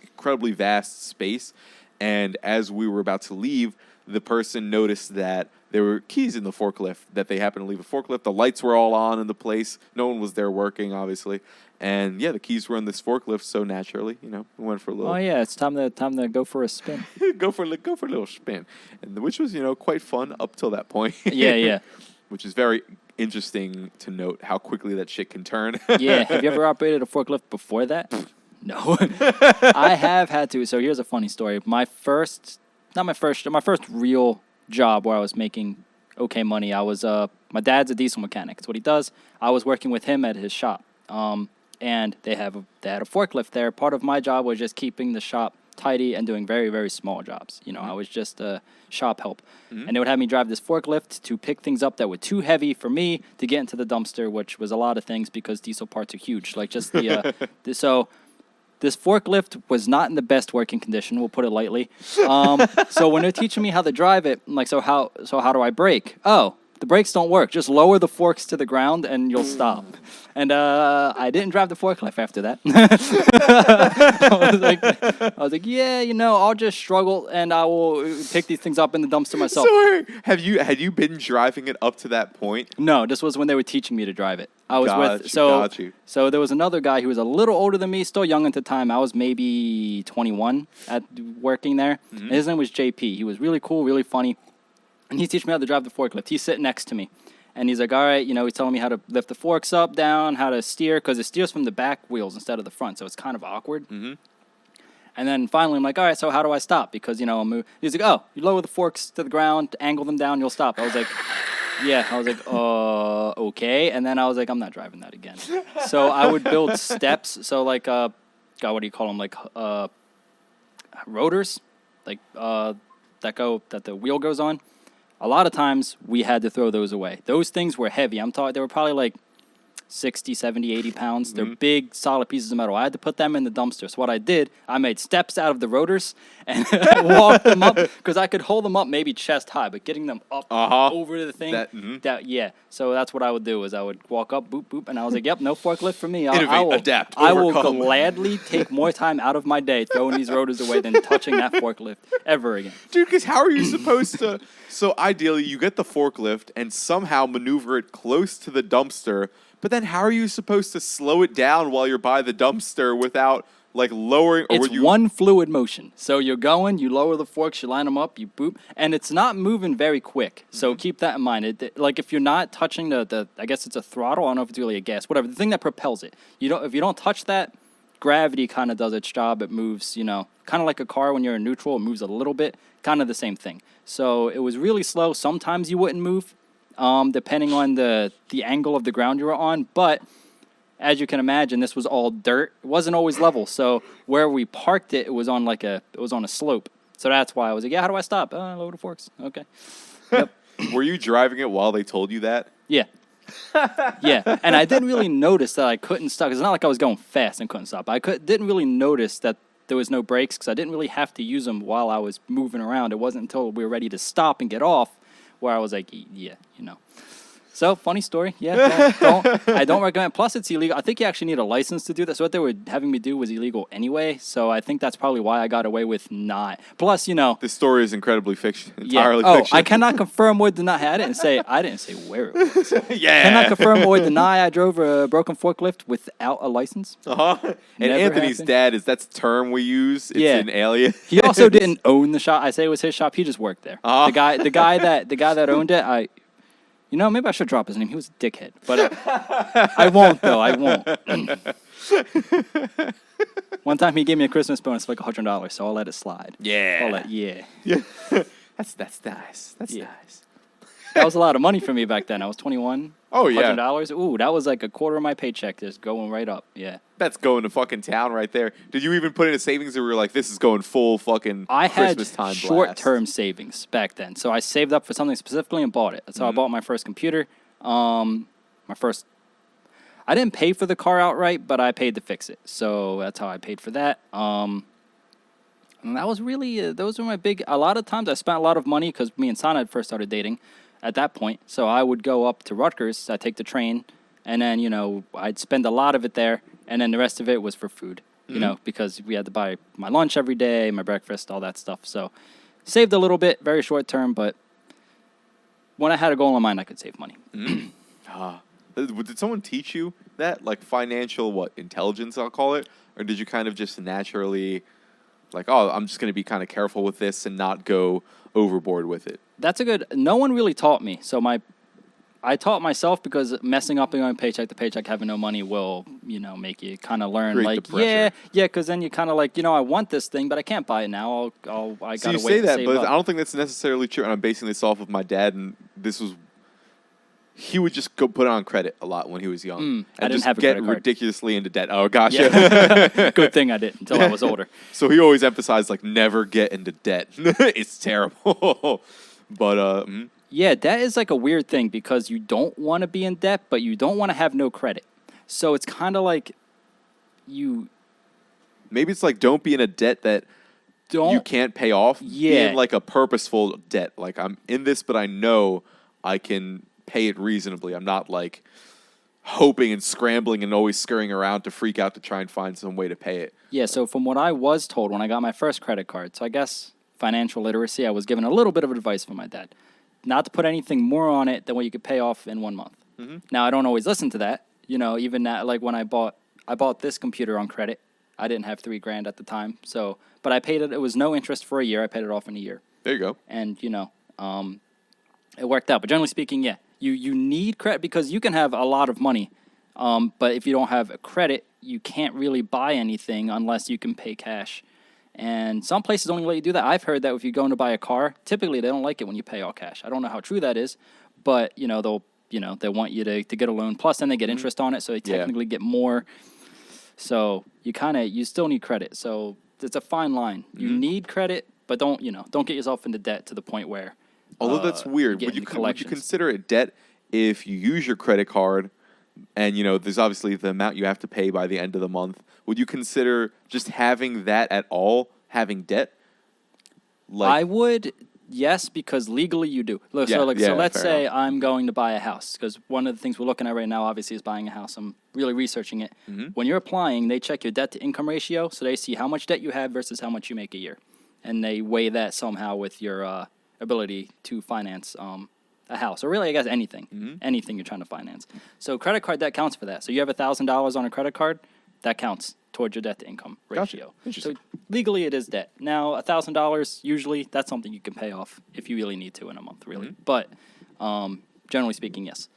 incredibly vast space. And as we were about to leave, the person noticed that there were keys in the forklift, that they happened to leave a forklift. The lights were all on in the place. No one was there working, obviously. And yeah, the keys were in this forklift, so naturally, we went for a little. Oh yeah, it's time to go for a spin. go for a little spin, and which was quite fun up till that point. Yeah. Which is very interesting to note how quickly that shit can turn. Yeah, have you ever operated a forklift before that? No, I have had to. So here's a funny story. My first real job where I was making okay money. I was my dad's a diesel mechanic. That's what he does. I was working with him at his shop. And they had a forklift there. Part of my job was just keeping the shop tidy and doing very, very small jobs. I was just a shop help. Mm-hmm. And they would have me drive this forklift to pick things up that were too heavy for me to get into the dumpster, which was a lot of things because diesel parts are huge. Like just so this forklift was not in the best working condition, we'll put it lightly. So when they're teaching me how to drive it, I'm like, so how do I brake? Oh, the brakes don't work. Just lower the forks to the ground and you'll stop. And I didn't drive the forklift after that. I was like, yeah, I'll just struggle and I will pick these things up in the dumpster myself. So had you been driving it up to that point? No, this was when they were teaching me to drive it. I was Got you. So there was another guy who was a little older than me, still young at the time. I was maybe 21 at working there. Mm-hmm. And his name was JP. He was really cool, really funny. And he's teaching me how to drive the forklift. He's sitting next to me. And he's like, all right, he's telling me how to lift the forks up, down, how to steer, because it steers from the back wheels instead of the front, so it's kind of awkward. Mm-hmm. And then finally I'm like, all right, so how do I stop? Because, I'll move. He's like, oh, you lower the forks to the ground, angle them down, you'll stop. I was like, yeah. I was like, okay. And then I was like, I'm not driving that again. So I would build steps. So like, God, what do you call them? Like rotors, like that the wheel goes on. A lot of times we had to throw those away. Those things were heavy. I'm talking, they were probably like 60, 70, 80 pounds. Mm-hmm. They're big, solid pieces of metal. I had to put them in the dumpster. So what I did, I made steps out of the rotors and walked them up because I could hold them up maybe chest high, but getting them up over the thing, So that's what I would do is I would walk up, boop, boop, and I was like, yep, no forklift for me. Adapt, I will gladly take more time out of my day throwing these rotors away than touching that forklift ever again. Dude, because how are you supposed to... So ideally, you get the forklift and somehow maneuver it close to the dumpster, but then how are you supposed to slow it down while you're by the dumpster without, like, lowering... It's one fluid motion. So you're going, you lower the forks, you line them up, you boop, and it's not moving very quick. So keep that in mind. Like, if you're not touching the I guess it's a throttle, I don't know if it's really a gas, whatever, the thing that propels it. If you don't touch that, gravity kind of does its job. It moves, kind of like a car when you're in neutral, it moves a little bit, kind of the same thing. So it was really slow. Sometimes you wouldn't move, depending on the angle of the ground you were on. But as you can imagine, this was all dirt. It wasn't always level. So where we parked it, it was on a slope. So that's why I was like, yeah, how do I stop? Lower the forks. Okay. Yep. Were you driving it while they told you that? Yeah. Yeah, and I didn't really notice that I couldn't stop. It's not like I was going fast and couldn't stop. Didn't really notice that there was no brakes because I didn't really have to use them while I was moving around. It wasn't until we were ready to stop and get off where I was like, yeah. So, funny story. Yeah, I don't recommend. Plus, it's illegal. I think you actually need a license to do this. So what they were having me do was illegal anyway. So I think that's probably why I got away with not. Plus, this story is incredibly fiction. Entirely fiction. I cannot confirm or deny. I didn't say where it was. Yeah. Cannot confirm or deny I drove a broken forklift without a license. And Anthony's dad that's the term we use. It's an alien. He also didn't own the shop. I say it was his shop. He just worked there. The guy that owned it. Maybe I should drop his name. He was a dickhead. But I won't, though. I won't. One time he gave me a Christmas bonus of like $100, so I'll let it slide. Yeah. Yeah. That's nice. That's nice. That was a lot of money for me back then. I was 21. Oh, yeah. $100. Ooh, that was like a quarter of my paycheck just going right up. Yeah. That's going to fucking town right there. Did you even put in a savings or were you like, this is going full fucking Christmas time blast? I had short-term savings back then. So I saved up for something specifically and bought it. That's how I bought my first computer. I didn't pay for the car outright, but I paid to fix it. So that's how I paid for that. And that was really, those were my a lot of times I spent a lot of money because me and Sana had first started dating at that point. So I would go up to Rutgers, I'd take the train, and then, I'd spend a lot of it there, and then the rest of it was for food, because we had to buy my lunch every day, my breakfast, all that stuff. So saved a little bit, very short term, but when I had a goal in mind, I could save money. Did someone teach you that, like financial, intelligence, I'll call it? Or did you kind of just naturally, like, I'm just going to be kind of careful with this and not go overboard with it? No one really taught me. So I taught myself because messing up and going paycheck to paycheck, having no money will, make you kind of learn. Create depression. Because then you kind of like, I want this thing, but I can't buy it now. I gotta wait. So you say that, but I don't think that's necessarily true. And I'm basing this off of my dad, and he would just go put on credit a lot when he was young, and I didn't just have a get credit card. ridiculously into debt. Oh, gotcha. Yeah. Good thing I didn't until I was older. So he always emphasized never get into debt. It's terrible. But yeah, debt is like a weird thing because you don't want to be in debt, but you don't want to have no credit. So it's kind of like maybe it's like don't be in a debt that you can't pay off. Yeah. Be in like a purposeful debt. Like I'm in this, but I know I can pay it reasonably. I'm not like hoping and scrambling and always scurrying around to freak out to try and find some way to pay it. Yeah, so from what I was told when I got my first credit card, so I guess financial literacy, I was given a little bit of advice from my dad. Not to put anything more on it than what you could pay off in 1 month. Mm-hmm. Now, I don't always listen to that. You know, even that, like when I bought this computer on credit. I didn't have $3,000 at the time. So, but I paid it. It was no interest for a year. I paid it off in a year. There you go. And, you know, it worked out. But generally speaking, yeah, you need credit because you can have a lot of money. But if you don't have credit, you can't really buy anything unless you can pay cash. And some places only let you do that. I've heard that if you're going to buy a car, typically they don't like it when you pay all cash. I don't know how true that is, but, you know, they want you to get a loan. Plus, then they get interest on it, so they technically get more. So you still need credit. So it's a fine line. You need credit, but don't get yourself into debt to the point where. Although that's weird. Would you consider it debt if you use your credit card and, you know, there's obviously the amount you have to pay by the end of the month? Would you consider just having that at all, having debt? I would. Yes, because legally you do. Look, so let's say enough. I'm going to buy a house, because one of the things we're looking at right now, obviously, is buying a house. I'm really researching it. Mm-hmm. When you're applying, they check your debt-to-income ratio, so they see how much debt you have versus how much you make a year. And they weigh that somehow with your ability to finance a house, or really, I guess, anything you're trying to finance. So credit card debt counts for that. So you have $1,000 on a credit card, that counts towards your debt-to-income ratio. Gotcha. So legally, it is debt. Now, $1,000, usually, that's something you can pay off if you really need to in a month, really. Mm-hmm. But generally speaking, yes.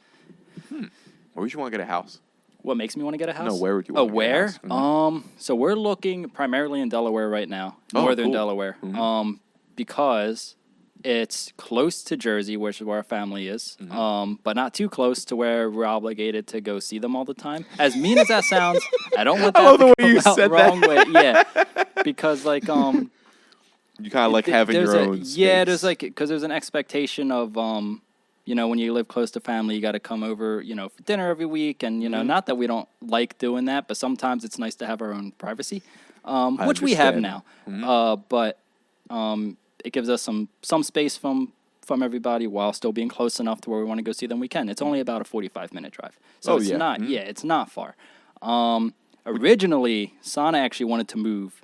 Where would you want to get a house? What makes me want to get a house? No, where would you want to get a house? Mm-hmm. So we're looking primarily in Delaware right now, northern Delaware, because it's close to Jersey, which is where our family is, but not too close to where we're obligated to go see them all the time. As mean as that sounds, I don't want that to come out the wrong way. Yeah, because like you kind of like having your own space. Yeah, there's like because there's an expectation of you know, when you live close to family, you got to come over, you know, for dinner every week, and you know, not that we don't like doing that, but sometimes it's nice to have our own privacy, which we have now. But it gives us some space from everybody while still being close enough to where we want to go see them. We can. It's only about a 45-minute drive, so it's not. Yeah, it's not far. Originally, Sana actually wanted to move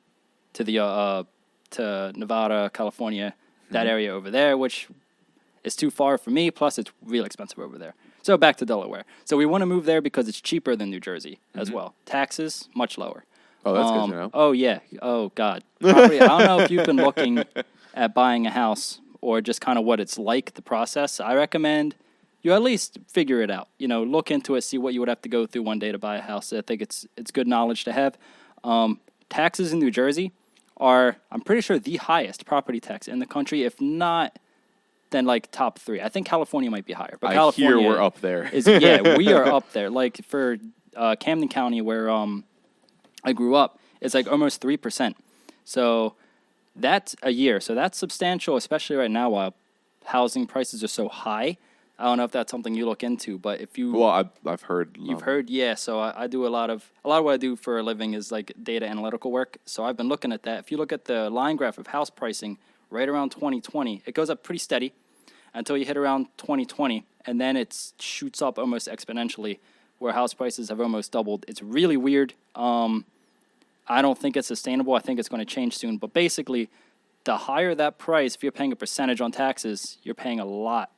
to the to Nevada, California, that area over there, which is too far for me. Plus, it's real expensive over there. So back to Delaware. So we want to move there because it's cheaper than New Jersey as well. Taxes much lower. Oh, that's good to know. Oh yeah. Oh God. Property, I don't know if you've been looking at buying a house or just kind of what it's like, the process. I recommend you at least figure it out. You know, look into it, see what you would have to go through one day to buy a house. I think it's good knowledge to have. Taxes in New Jersey are, I'm pretty sure, the highest property tax in the country, if not then like top 3. I think California might be higher, but California hear we're up there. We are up there. Like for Camden County, where I grew up, it's like almost 3%. So that's a year. So that's substantial, especially right now while housing prices are so high. I don't know if that's something you look into, but if you... Well, I've heard... You've heard? Yeah, so I do a lot of what I do for a living is like data analytical work. So I've been looking at that. If you look at the line graph of house pricing right around 2020, it goes up pretty steady until you hit around 2020, and then it shoots up almost exponentially where house prices have almost doubled. It's really weird. I don't think it's sustainable. I think it's going to change soon. But basically, the higher that price, if you're paying a percentage on taxes, you're paying a lot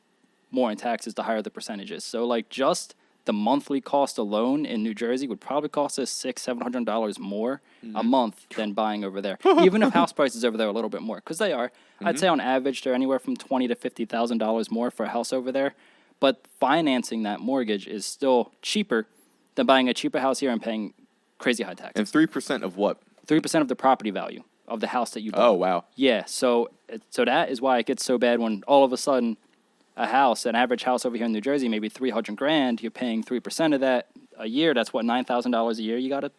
more in taxes the higher the percentages. So like just the monthly cost alone in New Jersey would probably cost us $600-700 more a month than buying over there. Even if house prices over there are a little bit more, because they are. I'd say on average they're anywhere from $20,000 to $50,000 more for a house over there. But financing that mortgage is still cheaper than buying a cheaper house here and paying crazy high taxes. And 3% of what? 3% of the property value of the house that you bought. Oh, wow. Yeah, so that is why it gets so bad when all of a sudden an average house over here in New Jersey, maybe $300,000, you're paying 3% of that a year. That's what, $9,000 a year you gotta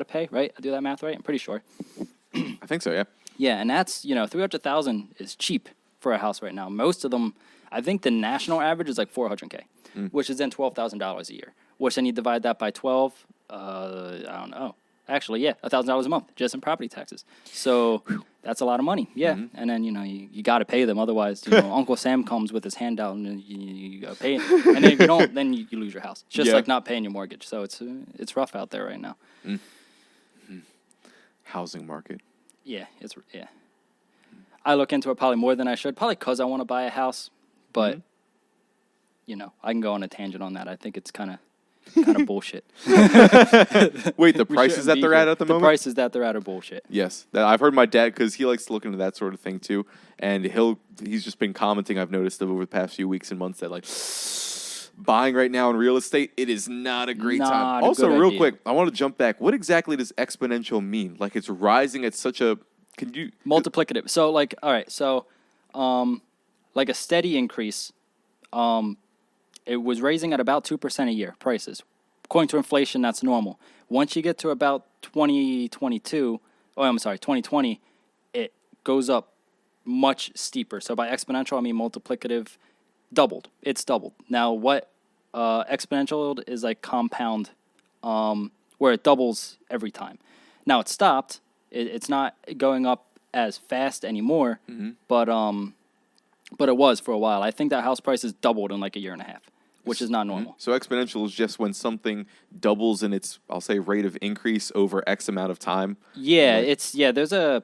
pay, right? I do that math right? I'm pretty sure. I think so, yeah. Yeah, and that's, $300,000 is cheap for a house right now. Most of them, I think the national average is like $400K, which is then $12,000 a year. Which then you divide that by 12, I don't know. Actually, yeah, $1,000 a month just in property taxes. So that's a lot of money. Yeah, and then you got to pay them. Otherwise, Uncle Sam comes with his hand out, and you got to pay. And then if you don't, then you lose your house. It's just like not paying your mortgage. So it's rough out there right now. Housing market. Yeah, I look into it probably more than I should, probably because I want to buy a house. But I can go on a tangent on that. I think it's kind of bullshit. Wait, the prices that they're at the moment? The prices that they're at are bullshit. Yes. I've heard my dad, because he likes to look into that sort of thing too, and he's just been commenting, I've noticed over the past few weeks and months, that like buying right now in real estate, it is not a great time. Also, real quick, I want to jump back. What exactly does exponential mean? Like it's rising at such a... Can you... Multiplicative. So like, all right, so like a steady increase, it was raising at about 2% a year, prices. According to inflation, that's normal. Once you get to about 2020, it goes up much steeper. So by exponential, I mean multiplicative, doubled. It's doubled. Now, what exponential is like compound, where it doubles every time. Now, it stopped. It's not going up as fast anymore, but it was for a while. I think that house prices doubled in like a year and a half, which is not normal. So exponential is just when something doubles in its, I'll say, rate of increase over X amount of time. Yeah, there's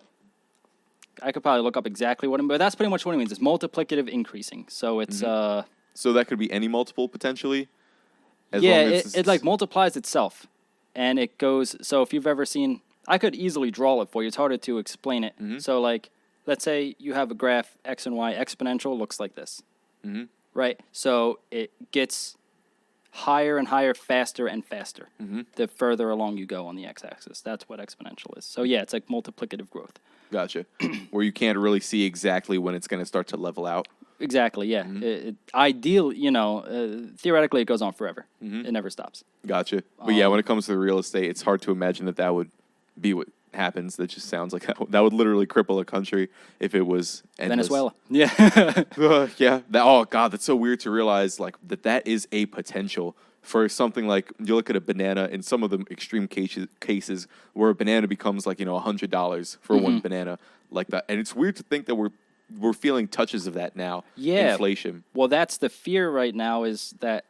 I could probably look up exactly what it means, but that's pretty much what it means. It's multiplicative increasing. So it's so that could be any multiple potentially? It like multiplies itself. And it goes, so if you've ever seen, I could easily draw it for you. It's harder to explain it. So like, let's say you have a graph, X and Y, exponential looks like this. Right? So it gets higher and higher, faster and faster, the further along you go on the x-axis. That's what exponential is. So yeah, it's like multiplicative growth. Gotcha. Where you can't really see exactly when it's going to start to level out. Exactly, yeah. Theoretically, it goes on forever. It never stops. Gotcha. But yeah, when it comes to real estate, it's hard to imagine that would be what happens. That just sounds like that would literally cripple a country if it was endless. Venezuela. Yeah. Yeah. Oh God, that's so weird to realize like that is a potential for something like you look at a banana in some of the extreme cases where a banana becomes like $100 for one banana like that, and it's weird to think that we're feeling touches of that now. Yeah. Inflation. Well, that's the fear right now is that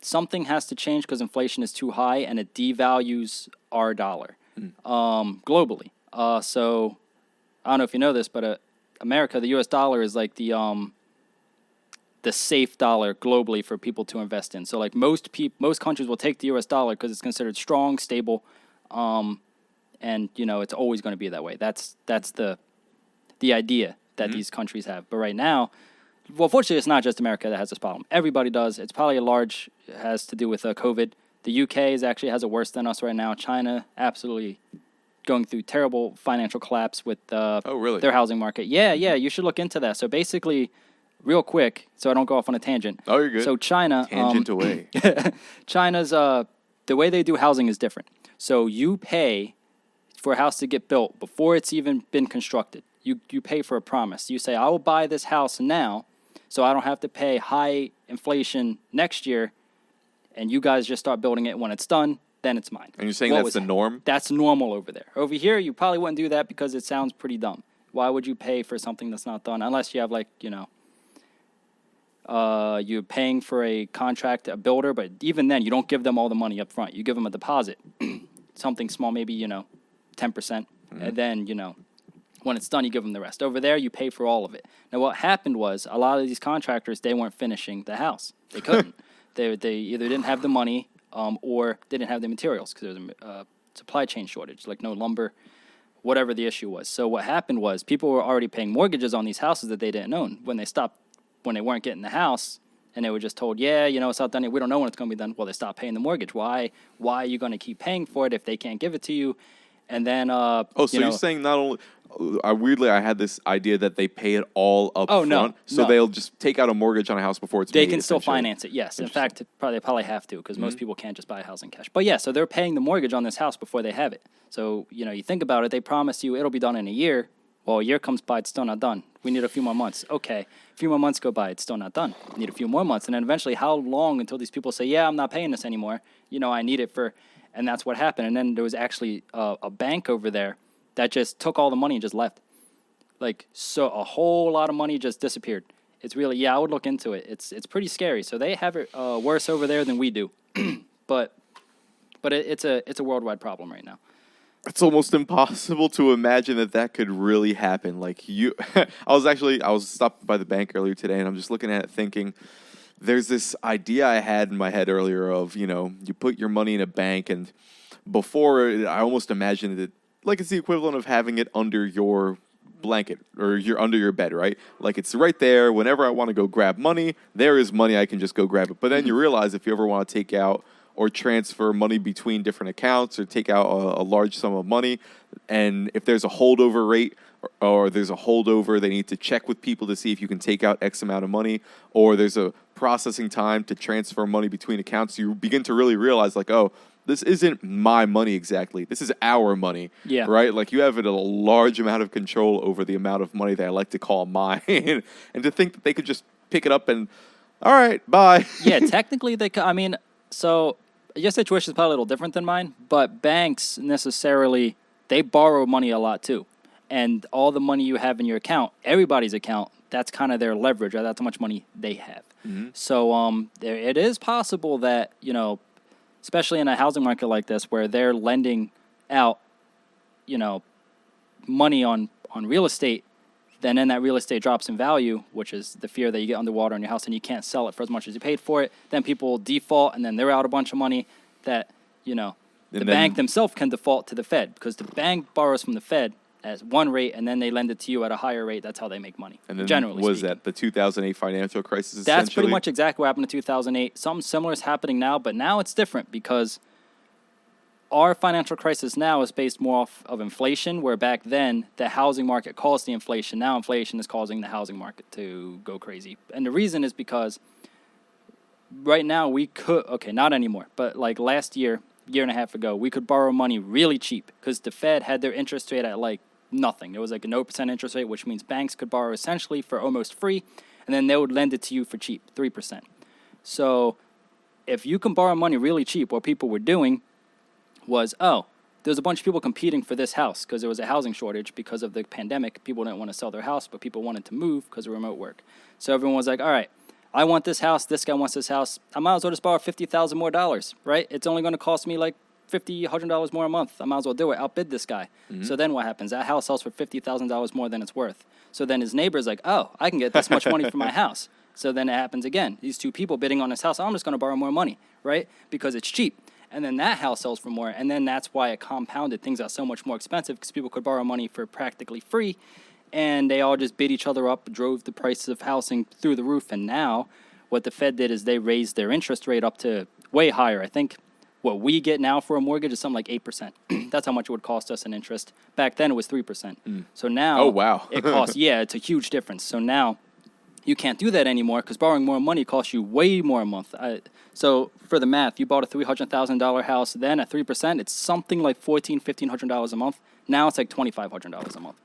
something has to change because inflation is too high and it devalues our dollar. Globally. So I don't know if you know this, but America, the U.S. dollar is like the safe dollar globally for people to invest in. So like most countries will take the U.S. dollar because it's considered strong, stable, and it's always going to be that way. That's the idea that these countries have. But right now, well, fortunately, it's not just America that has this problem. Everybody does. It's probably has to do with COVID. The UK has it worse than us right now. China absolutely going through terrible financial collapse with their housing market. Yeah, you should look into that. So basically, real quick, so I don't go off on a tangent. Oh, you're good. So China... Tangent away. China's... the way they do housing is different. So you pay for a house to get built before it's even been constructed. You pay for a promise. You say, I will buy this house now so I don't have to pay high inflation next year, and you guys just start building it when it's done, then it's mine. And you're saying that's the norm? That's normal over there. Over here, you probably wouldn't do that because it sounds pretty dumb. Why would you pay for something that's not done? Unless you have you're paying for a contract, a builder, but even then, you don't give them all the money up front. You give them a deposit, something small, maybe, 10%. And then, when it's done, you give them the rest. Over there, you pay for all of it. Now, what happened was a lot of these contractors, they weren't finishing the house. They couldn't. They either didn't have the money or they didn't have the materials because there was a supply chain shortage, like no lumber, whatever the issue was. So what happened was people were already paying mortgages on these houses that they didn't own. When they weren't getting the house and they were just told, it's not done yet. We don't know when it's going to be done. Well, they stopped paying the mortgage. Why are you going to keep paying for it if they can't give it to you? And then... so you're saying not only... weirdly, I had this idea that they pay it all up front. No. They'll just take out a mortgage on a house before it's They made, can still finance it, yes. In fact, they probably have to because most people can't just buy a house in cash. But yeah, so they're paying the mortgage on this house before they have it. So, you think about it, they promise you it'll be done in a year. Well, a year comes by, it's still not done. We need a few more months. Okay, a few more months go by, it's still not done. We need a few more months. And then eventually, how long until these people say, I'm not paying this anymore. I need it for And that's what happened. And then there was actually a bank over there that just took all the money and just left. Like, so a whole lot of money just disappeared. It's really, yeah, I would look into it. It's pretty scary. So they have it worse over there than we do. but it's a worldwide problem right now. It's almost impossible to imagine that could really happen. Like I was stopped by the bank earlier today, and I'm just looking at it thinking, there's this idea I had in my head earlier of, you put your money in a bank, and before I almost imagined it like it's the equivalent of having it under your blanket or you're under your bed, right? Like it's right there. Whenever I want to go grab money, there is money. I can just go grab it. But then you realize if you ever want to take out or transfer money between different accounts or take out a large sum of money, and if there's a holdover rate or there's a holdover, they need to check with people to see if you can take out X amount of money, or there's a processing time to transfer money between accounts. You begin to really realize, like, oh, this isn't my money exactly. This is our money, right? Like you have a large amount of control over the amount of money that I like to call mine. And to think that they could just pick it up and, all right, bye. Yeah, technically they could. I mean, so your situation is probably a little different than mine, but banks necessarily, they borrow money a lot too. And all the money you have in your account, everybody's account, that's kind of their leverage, right? That's how much money they have. Mm-hmm. So it is possible that, especially in a housing market like this where they're lending out, money on real estate, then that real estate drops in value, which is the fear that you get underwater in your house and you can't sell it for as much as you paid for it. Then people will default, and then they're out a bunch of money that, the bank themselves can default to the Fed, because the bank borrows from the Fed at one rate, and then they lend it to you at a higher rate. That's how they make money. And then generally was speaking. That the 2008 financial crisis? That's pretty much exactly what happened in 2008. Something similar is happening now, but now it's different because our financial crisis now is based more off of inflation, where back then the housing market caused the inflation. Now inflation is causing the housing market to go crazy. And the reason is because right now we could, not anymore, but like last year and a half ago, we could borrow money really cheap because the Fed had their interest rate at like nothing. It was like a 0% interest rate, which means banks could borrow essentially for almost free, and then they would lend it to you for cheap, 3%. So if you can borrow money really cheap, what people were doing was, there's a bunch of people competing for this house because there was a housing shortage because of the pandemic. People didn't want to sell their house, but people wanted to move because of remote work. So everyone was like, all right, I want this house. This guy wants this house. I might as well just borrow $50,000 more, right? It's only going to cost me like $50, $100 more a month. I might as well do it. Outbid this guy. Mm-hmm. So then what happens? That house sells for $50,000 more than it's worth. So then his neighbor's like, I can get this much money for my house. So then it happens again. These two people bidding on this house. I'm just going to borrow more money, right? Because it's cheap. And then that house sells for more. And then that's why it compounded. Things got so much more expensive because people could borrow money for practically free. And they all just bid each other up, drove the prices of housing through the roof. And now what the Fed did is they raised their interest rate up to way higher. I think what we get now for a mortgage is something like 8%. That's how much it would cost us in interest. Back then it was 3%. So now it costs, it's a huge difference. So now you can't do that anymore because borrowing more money costs you way more a month. So for the math, you bought a $300,000 house then at 3%. It's something like $1,400, $1,500 a month. Now it's like $2,500 a month.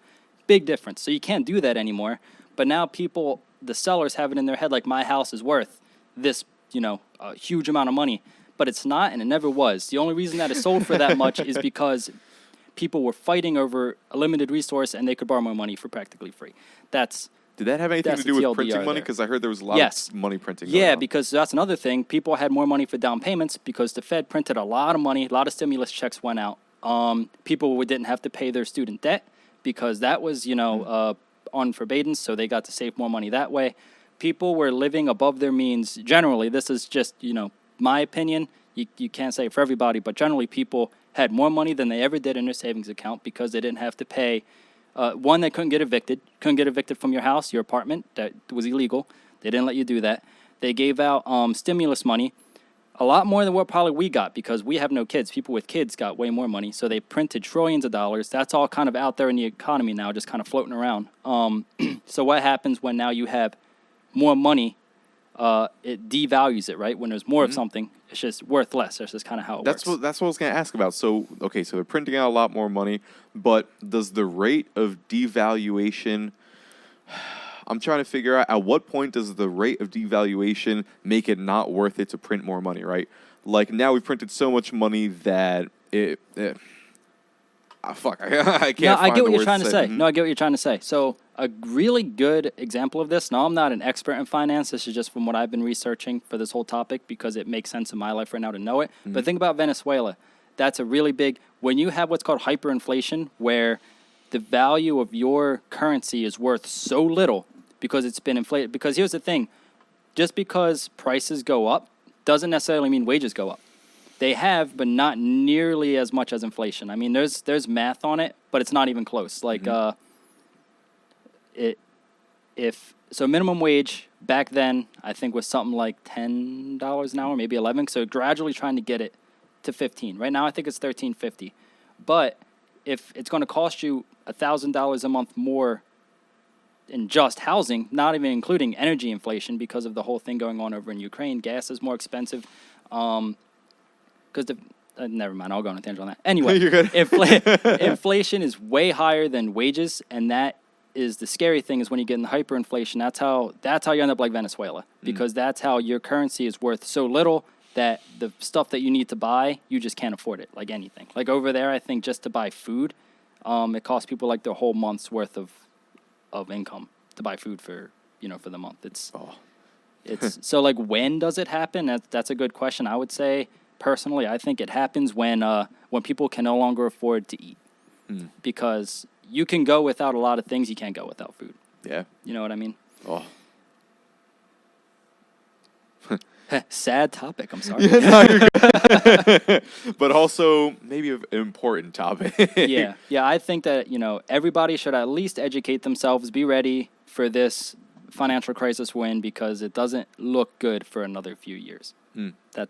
Big difference. So you can't do that anymore. But now people, the sellers have it in their head like my house is worth this, a huge amount of money. But it's not, and it never was. The only reason that it sold for that much is because people were fighting over a limited resource and they could borrow more money for practically free. Did that have anything to do with printing money? Because I heard there was a lot of money printing going on. Because that's another thing. People had more money for down payments because the Fed printed a lot of money. A lot of stimulus checks went out. People didn't have to pay their student debt because that was, on forbidden, so they got to save more money that way. People were living above their means. Generally, this is just, my opinion. You can't say it for everybody, but generally people had more money than they ever did in their savings account because they didn't have to pay. One, they couldn't get evicted from your house, your apartment. That was illegal. They didn't let you do that. They gave out stimulus money, a lot more than what probably we got because we have no kids. People with kids got way more money, so they printed trillions of dollars. That's all kind of out there in the economy now, just kind of floating around. So what happens when now you have more money? It devalues it, right? When there's more of something, it's just worth less. That's just kind of how it works. That's what I was going to ask about. So they're printing out a lot more money, but does the rate of devaluation? I'm trying to figure out at what point does the rate of devaluation make it not worth it to print more money, right? like now we've printed so much money that fuck, I can't. No, I find get the what you're words trying to say. Mhm. No, I get what you're trying to say. So a really good example of this. Now, I'm not an expert in finance. This is just from what I've been researching for this whole topic because it makes sense in my life right now to know it. But think about Venezuela. That's a really big. When you have what's called hyperinflation, where the value of your currency is worth so little because it's been inflated. Because here's the thing: just because prices go up doesn't necessarily mean wages go up. They have, but not nearly as much as inflation. I mean, there's math on it, but it's not even close. Like, minimum wage back then, I think was something like $10 an hour, maybe 11. So gradually trying to get it to 15. Right now, I think it's $13.50. But if it's going to cost you $1,000 a month more in just housing, not even including energy inflation because of the whole thing going on over in Ukraine, gas is more expensive. Because never mind, I'll go on a tangent on that. Anyway, You're good. Inflation is way higher than wages, and that is the scary thing. Is when you get in the hyperinflation, that's how you end up like Venezuela, because that's how your currency is worth so little that the stuff that you need to buy, you just can't afford it, like anything. Like over there, I think just to buy food, it costs people like their whole month's worth of income to buy food for the month. It's so like when does it happen? That's a good question. I would say. Personally, I think it happens when people can no longer afford to eat, because you can go without a lot of things. You can't go without food. Yeah. You know what I mean? Oh. Sad topic. I'm sorry. Yeah, no, you're good. But also maybe an important topic. Yeah. I think that everybody should at least educate themselves, be ready for this financial crisis win, because it doesn't look good for another few years.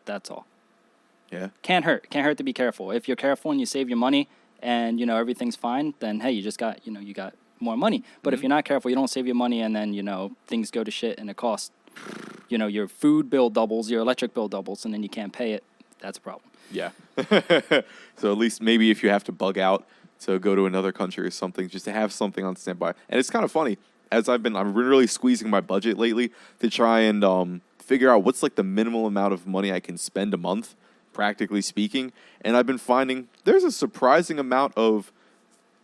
That's all. Yeah. Can't hurt to be careful. If you're careful and you save your money and everything's fine, then hey, you just got you got more money. But if you're not careful, you don't save your money, and then things go to shit and it costs your food bill doubles, your electric bill doubles, and then you can't pay it. That's a problem. Yeah. So at least maybe if you have to bug out to go to another country or something, just to have something on standby. And it's kind of funny, as I've been really squeezing my budget lately to try and figure out what's like the minimal amount of money I can spend a month, practically speaking. And I've been finding there's a surprising amount of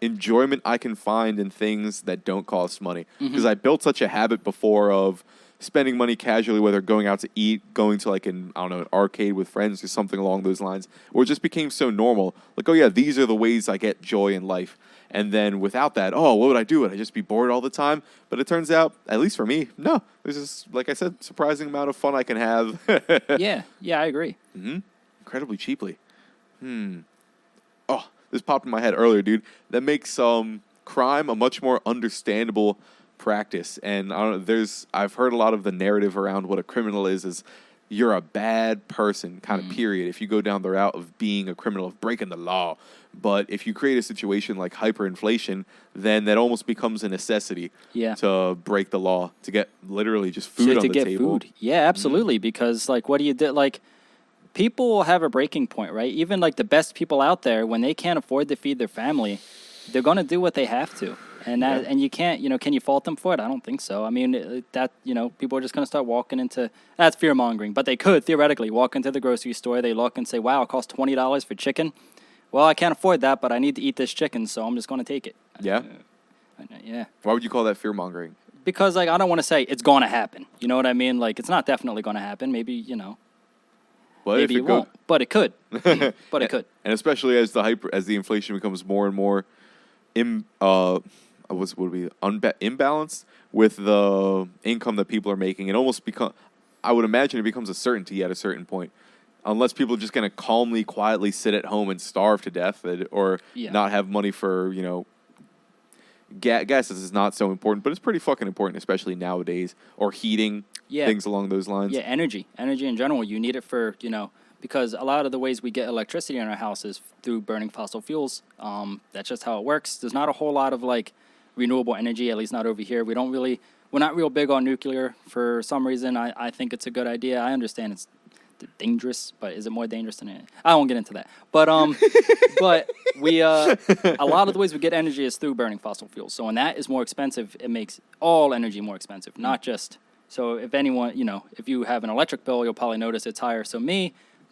enjoyment I can find in things that don't cost money. Because I built such a habit before of spending money casually, whether going out to eat, going to like an arcade with friends or something along those lines, or it just became so normal. Like, oh yeah, these are the ways I get joy in life. And then without that, what would I do? Would I just be bored all the time? But it turns out, at least for me, no. There's this, like I said, surprising amount of fun I can have. Yeah, I agree. Incredibly cheaply. Oh, this popped in my head earlier, dude. That makes crime a much more understandable practice. And I've heard a lot of the narrative around what a criminal is you're a bad person, kind of period, if you go down the route of being a criminal, of breaking the law. But if you create a situation like hyperinflation, then that almost becomes a necessity to break the law, to get literally just food on the table. Food. Yeah, absolutely. Because like, what do you do? Like, people will have a breaking point, right? Even like the best people out there, when they can't afford to feed their family, they're going to do what they have to. And and you can't, can you fault them for it? I don't think so. I mean, people are just going to start walking into, that's fear mongering, but they could theoretically walk into the grocery store. They look and say, wow, it costs $20 for chicken. Well, I can't afford that, but I need to eat this chicken, so I'm just going to take it. Yeah. Yeah. Why would you call that fear mongering? Because like, I don't want to say it's going to happen. You know what I mean? Like, it's not definitely going to happen. Maybe, Well, maybe it won't, but it could. But it could. And especially as the inflation becomes more and more imbalanced with the income that people are making, it almost I would imagine it becomes a certainty at a certain point. Unless people are just going to calmly, quietly sit at home and starve to death, or not have money for, gas is not so important, but it's pretty fucking important, especially nowadays, or heating, things along those lines. Yeah, energy in general. You need it for, because a lot of the ways we get electricity in our house is through burning fossil fuels. That's just how it works. There's not a whole lot of like renewable energy, at least not over here. We're not real big on nuclear for some reason. I think it's a good idea. I understand it's dangerous, but is it more dangerous than it? I won't get into that. But but we a lot of the ways we get energy is through burning fossil fuels. So when that is more expensive, it makes all energy more expensive, not just. So if anyone, if you have an electric bill, you'll probably notice it's higher. So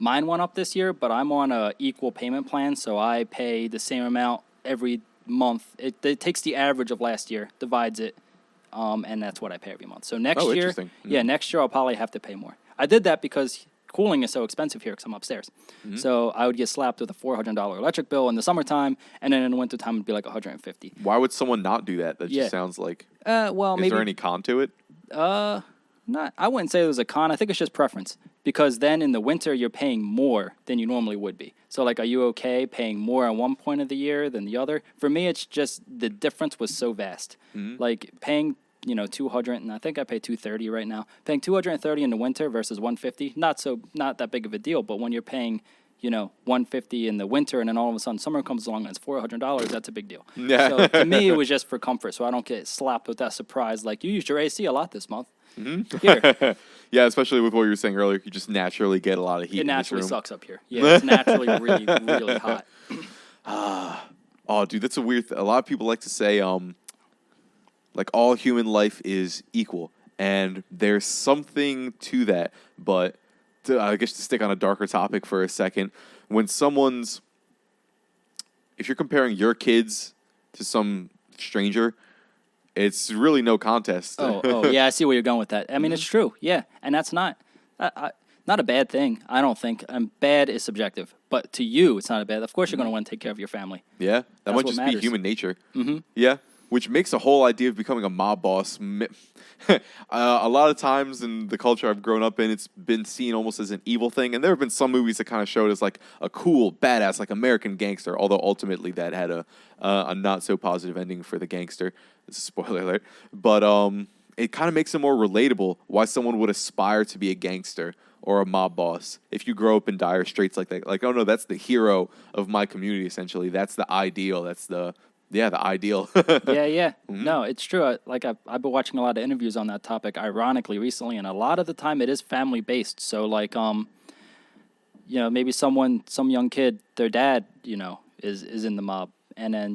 Mine went up this year, but I'm on a equal payment plan, so I pay the same amount every month. It takes the average of last year, divides it, and that's what I pay every month. So next year, interesting. yeah, next year I'll probably have to pay more. I did that because cooling is so expensive here because I'm upstairs. So I would get slapped with a $400 electric bill in the summertime, and then in the wintertime it'd be like $150. Why would someone not do that? That just sounds like. Well, maybe. Is there any con to it? Not. I wouldn't say there's a con. I think it's just preference. Because then in the winter you're paying more than you normally would be. So like, are you okay paying more on one point of the year than the other? For me, it's just the difference was so vast. Like paying, $200, and I think I pay $230 right now. Paying $230 in the winter versus $150, not that big of a deal. But when you're paying, $150 in the winter, and then all of a sudden summer comes along and it's $400, that's a big deal. Yeah. So to me, it was just for comfort, so I don't get slapped with that surprise. Like, you used your AC a lot this month. Here. Yeah, especially with what you were saying earlier, you just naturally get a lot of heat. It naturally sucks up here. Yeah, it's naturally really, really hot. Oh, dude, that's a weird a lot of people like to say, like, all human life is equal. And there's something to that. But I guess to stick on a darker topic for a second, when if you're comparing your kids to some stranger, it's really no contest. Oh, yeah, I see where you're going with that. I mean, it's true, yeah, and that's not a bad thing, I don't think. Bad is subjective, but to you, it's not a bad. Of course, you're going to want to take care of your family. Yeah, that might just matters. be human nature. Yeah, which makes the whole idea of becoming a mob boss. A lot of times in the culture I've grown up in, it's been seen almost as an evil thing, and there have been some movies that kind of showed as like a cool, badass, like American gangster. Although ultimately that had a not so positive ending for the gangster. It's a spoiler alert, but it kind of makes it more relatable why someone would aspire to be a gangster or a mob boss if you grow up in dire straits like that. Like, oh no, that's the hero of my community. Essentially, that's the ideal. That's the ideal. Yeah. No, it's true. I've been watching a lot of interviews on that topic, ironically, recently, and a lot of the time it is family based. So like, maybe some young kid, their dad, is in the mob, and then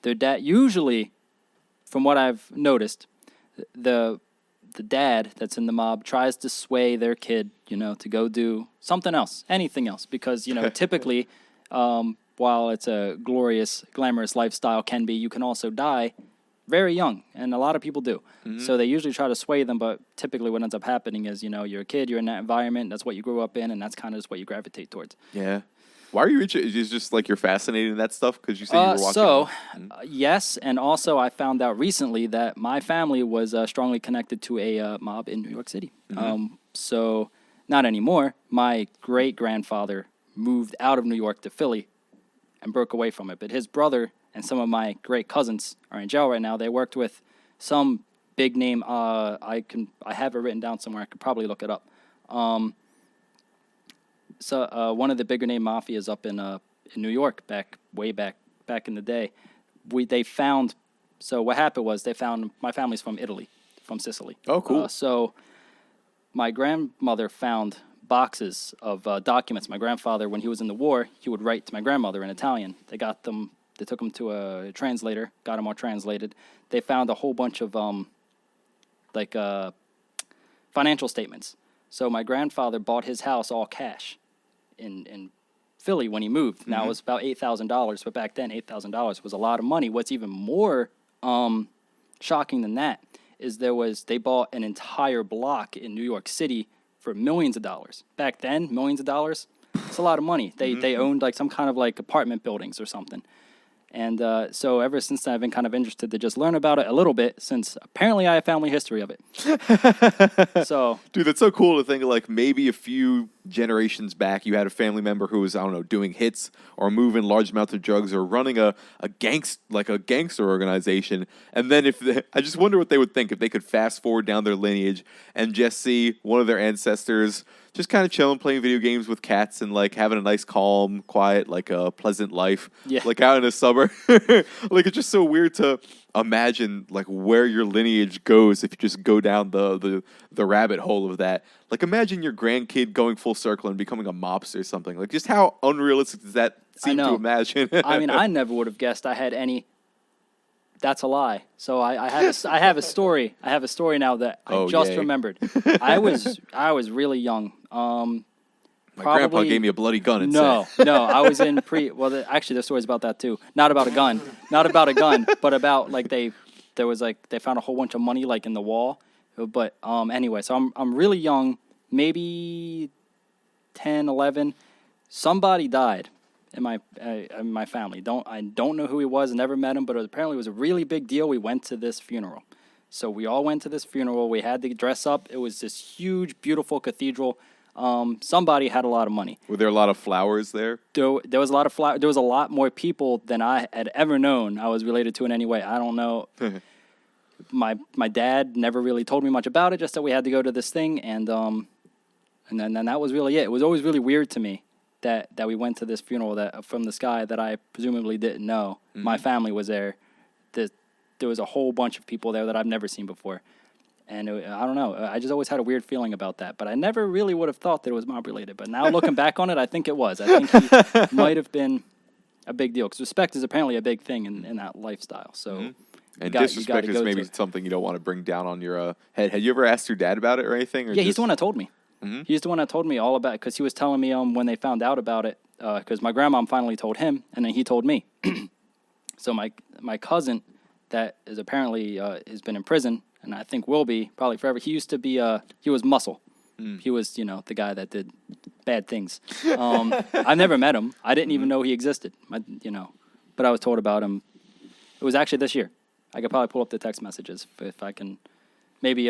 their dad usually, from what I've noticed, the dad that's in the mob tries to sway their kid, to go do something else, anything else, because typically. While it's a glorious, glamorous lifestyle you can also die very young, and a lot of people do. So they usually try to sway them, but typically what ends up happening is, you're a kid, you're in that environment, that's what you grew up in, and that's kind of just what you gravitate towards. Yeah. Why are you interested? Is it just like you're fascinated in that stuff? Because you say you were watching. Yes, and also I found out recently that my family was strongly connected to a mob in New York City. So not anymore. My great-grandfather moved out of New York to Philly and broke away from it. But his brother and some of my great cousins are in jail right now. They worked with some big name. I have it written down somewhere. I could probably look it up. So one of the bigger name mafias up in New York way back in the day. They found. So what happened was they found my family's from Italy, from Sicily. Oh, cool. So my grandmother found boxes of documents. My grandfather, when he was in the war, he would write to my grandmother in Italian. They took them to a translator, got them all translated. They found a whole bunch of financial statements. So my grandfather bought his house all cash in Philly when he moved. Now it was about $8,000, but back then $8,000 was a lot of money. What's even more shocking than that is they bought an entire block in New York City for millions of dollars. Back then, millions of dollars, it's a lot of money. They owned like some kind of like apartment buildings or something. And so ever since then, I've been kind of interested to just learn about it a little bit, since apparently I have family history of it. So, dude, that's so cool to think like maybe a few generations back, you had a family member who was, I don't know, doing hits or moving large amounts of drugs or running a gangster organization. And then I just wonder what they would think if they could fast forward down their lineage and just see one of their ancestors just kind of chilling, playing video games with cats and like having a nice, calm, quiet, like a pleasant life, like out in a suburb. Like, it's just so weird to imagine like where your lineage goes if you just go down the rabbit hole of that. Like, imagine your grandkid going full circle and becoming a mobster or something. Like, just how unrealistic does that seem to imagine? I mean, I never would have guessed I had any. That's a lie. So I have a story. I have a story now that I just remembered. I was really young. My grandpa gave me a bloody gun. No, I was in actually, there's stories about that too. Not about a gun, but about like they found a whole bunch of money like in the wall. But anyway, so I'm really young, maybe 10, 11. Somebody died in my family. I don't know who he was. Never met him, but apparently it was a really big deal. We went to this funeral. So we all went to this funeral. We had to dress up. It was this huge, beautiful cathedral. Somebody had a lot of money. Were there a lot of flowers there? There was a lot of flowers. There was a lot more people than I had ever known I was related to in any way. I don't know. My dad never really told me much about it, just that we had to go to this thing, and then that was really it. It was always really weird to me that we went to this funeral from this guy that I presumably didn't know. Mm-hmm. My family was there. There was a whole bunch of people there that I've never seen before. And I don't know. I just always had a weird feeling about that. But I never really would have thought that it was mob-related. But now looking back on it, I think it was. I think he might have been a big deal. Because respect is apparently a big thing in that lifestyle. So, and disrespect is maybe something you don't want to bring down on your head. Had you ever asked your dad about it or anything? Or he's the one that told me. Mm-hmm. He's the one that told me all about it. Because he was telling me when they found out about it. Because my grandmom finally told him. And then he told me. So my cousin that is apparently has been in prison, and I think will be probably forever. He used to be he was Muscle. He was the guy that did bad things. I never met him. I didn't even know he existed. But I was told about him. It was actually this year. I could probably pull up the text messages if I can. Maybe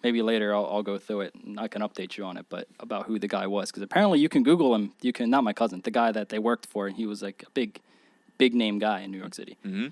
later I'll go through it and I can update you on it. But about who the guy was, because apparently you can Google him. You can, not my cousin, the guy that they worked for, and he was like a big name guy in New York City. Mm-hmm.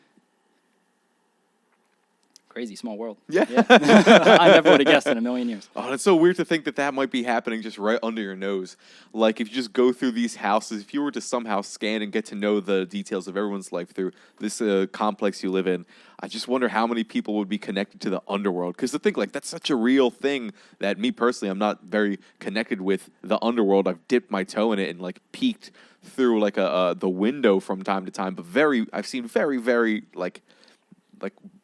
Crazy small world. Yeah. I never would have guessed in a million years. Oh, it's so weird to think that might be happening just right under your nose. Like, if you just go through these houses, if you were to somehow scan and get to know the details of everyone's life through this complex you live in, I just wonder how many people would be connected to the underworld. Because to think, like, that's such a real thing that me personally, I'm not very connected with the underworld. I've dipped my toe in it and, like, peeked through, like, the window from time to time. But I've seen very, very, like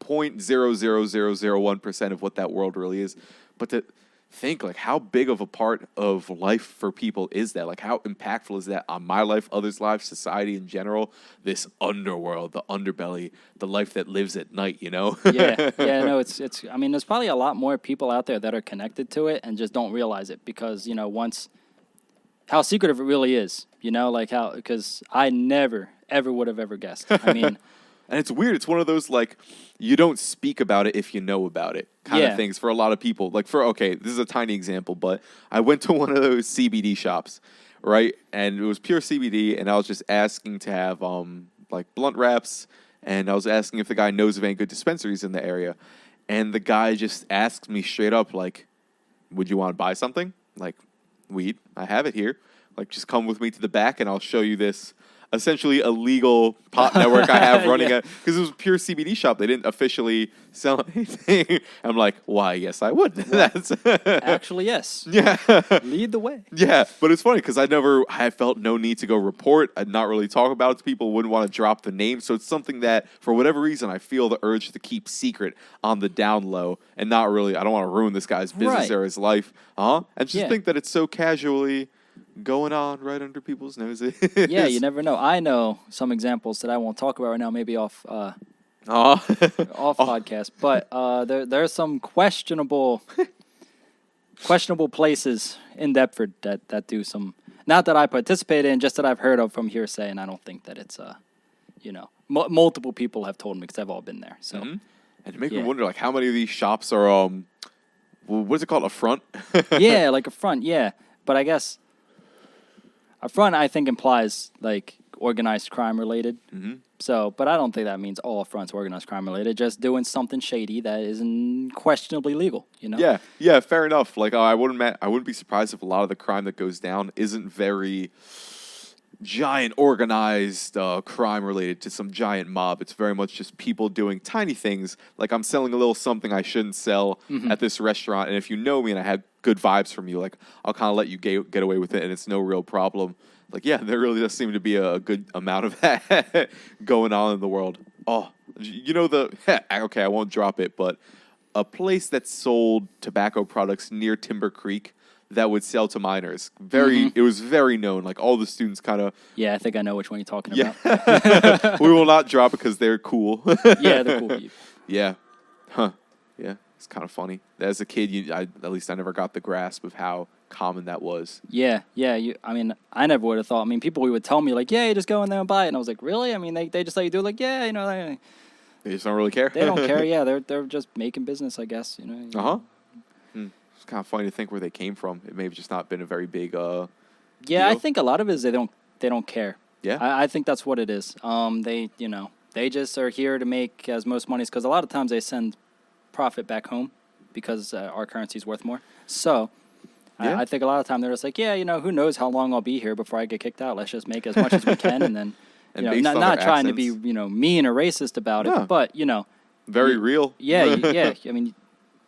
0.00001% of what that world really is. But to think, like, how big of a part of life for people is that? Like, how impactful is that on my life, others' lives, society in general? This underworld, the underbelly, the life that lives at night, no, it's. I mean, there's probably a lot more people out there that are connected to it and just don't realize it because, how secretive it really is, because I never, ever would have ever guessed. I mean... And it's weird. It's one of those, like, you don't speak about it if you know about it kind of things for a lot of people. Like, this is a tiny example, but I went to one of those CBD shops, right? And it was pure CBD, and I was just asking to have, like, blunt wraps, and I was asking if the guy knows of any good dispensaries in the area. And the guy just asked me straight up, like, would you want to buy something? Like, weed? I have it here. Like, just come with me to the back, and I'll show you this essentially a legal pot network I have running because it was a pure CBD shop. They didn't officially sell anything. I'm like, why? Yes, I would. Actually, yes. Yeah. Lead the way. Yeah, but it's funny because I felt no need to go report. I'd not really talk about it to people. Wouldn't want to drop the name. So it's something that, for whatever reason, I feel the urge to keep secret on the down low and not really. I don't want to ruin this guy's business or his life. And just think that it's so casually going on right under people's noses. Yeah, you never know. I know some examples that I won't talk about right now, maybe off podcast. But there's some questionable places in Deptford that do some, not that I participate in, just that I've heard of from hearsay, and I don't think that it's multiple people have told me because I've all been there. So, and to make me wonder, like, how many of these shops are what is it called, a front? Yeah, like a front. Yeah, but I guess. A front, I think, implies, like, organized crime related. Mm-hmm. So, but I don't think that means all fronts organized crime related. Just doing something shady that isn't questionably legal, Yeah, fair enough. Like, I wouldn't be surprised if a lot of the crime that goes down isn't very giant organized crime related to some giant mob. It's very much just people doing tiny things. Like, I'm selling a little something I shouldn't sell at this restaurant, and if you know me and I had good vibes from you, like, I'll kind of let you get away with it, and it's no real problem. Like, yeah, there really does seem to be a good amount of that going on in the world. Oh, okay, I won't drop it, but a place that sold tobacco products near Timber Creek that would sell to minors. It was very known. Like all the students kind of. Yeah, I think I know which one you're talking about. We will not drop it because they're cool. Yeah, they're cool people. Yeah. Huh. Yeah. It's kind of funny. As a kid, at least I never got the grasp of how common that was. Yeah. I mean, I never would have thought. I mean, people would tell me like, "Yeah, you just go in there and buy it," and I was like, "Really?" I mean, they just let you do it. Like, yeah, They just don't really care. They don't care. Yeah, they're just making business, I guess. It's kind of funny to think where they came from. It may have just not been a very big. Yeah, deal. I think a lot of it is they don't care. Yeah, I think that's what it is. They just are here to make as most money, because a lot of times they send profit back home because our currency is worth more. So yeah. I think a lot of time they're just like, yeah, who knows how long I'll be here before I get kicked out. Let's just make as much as we can, and then not trying to be mean or racist about it, but very real. Yeah. I mean,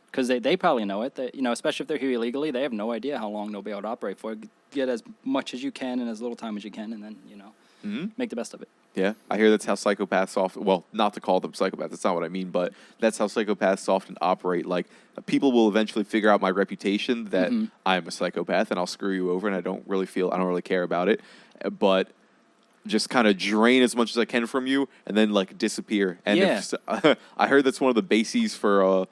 because they probably know it. That especially if they're here illegally, they have no idea how long they'll be able to operate for. Get as much as you can in as little time as you can, and then make the best of it. Yeah, I hear that's how psychopaths often. Well, not to call them psychopaths. That's not what I mean, but that's how psychopaths often operate. Like people will eventually figure out my reputation that I'm a psychopath, and I'll screw you over, and I don't really care about it, but just kind of drain as much as I can from you, and then like disappear. And I heard that's one of the bases for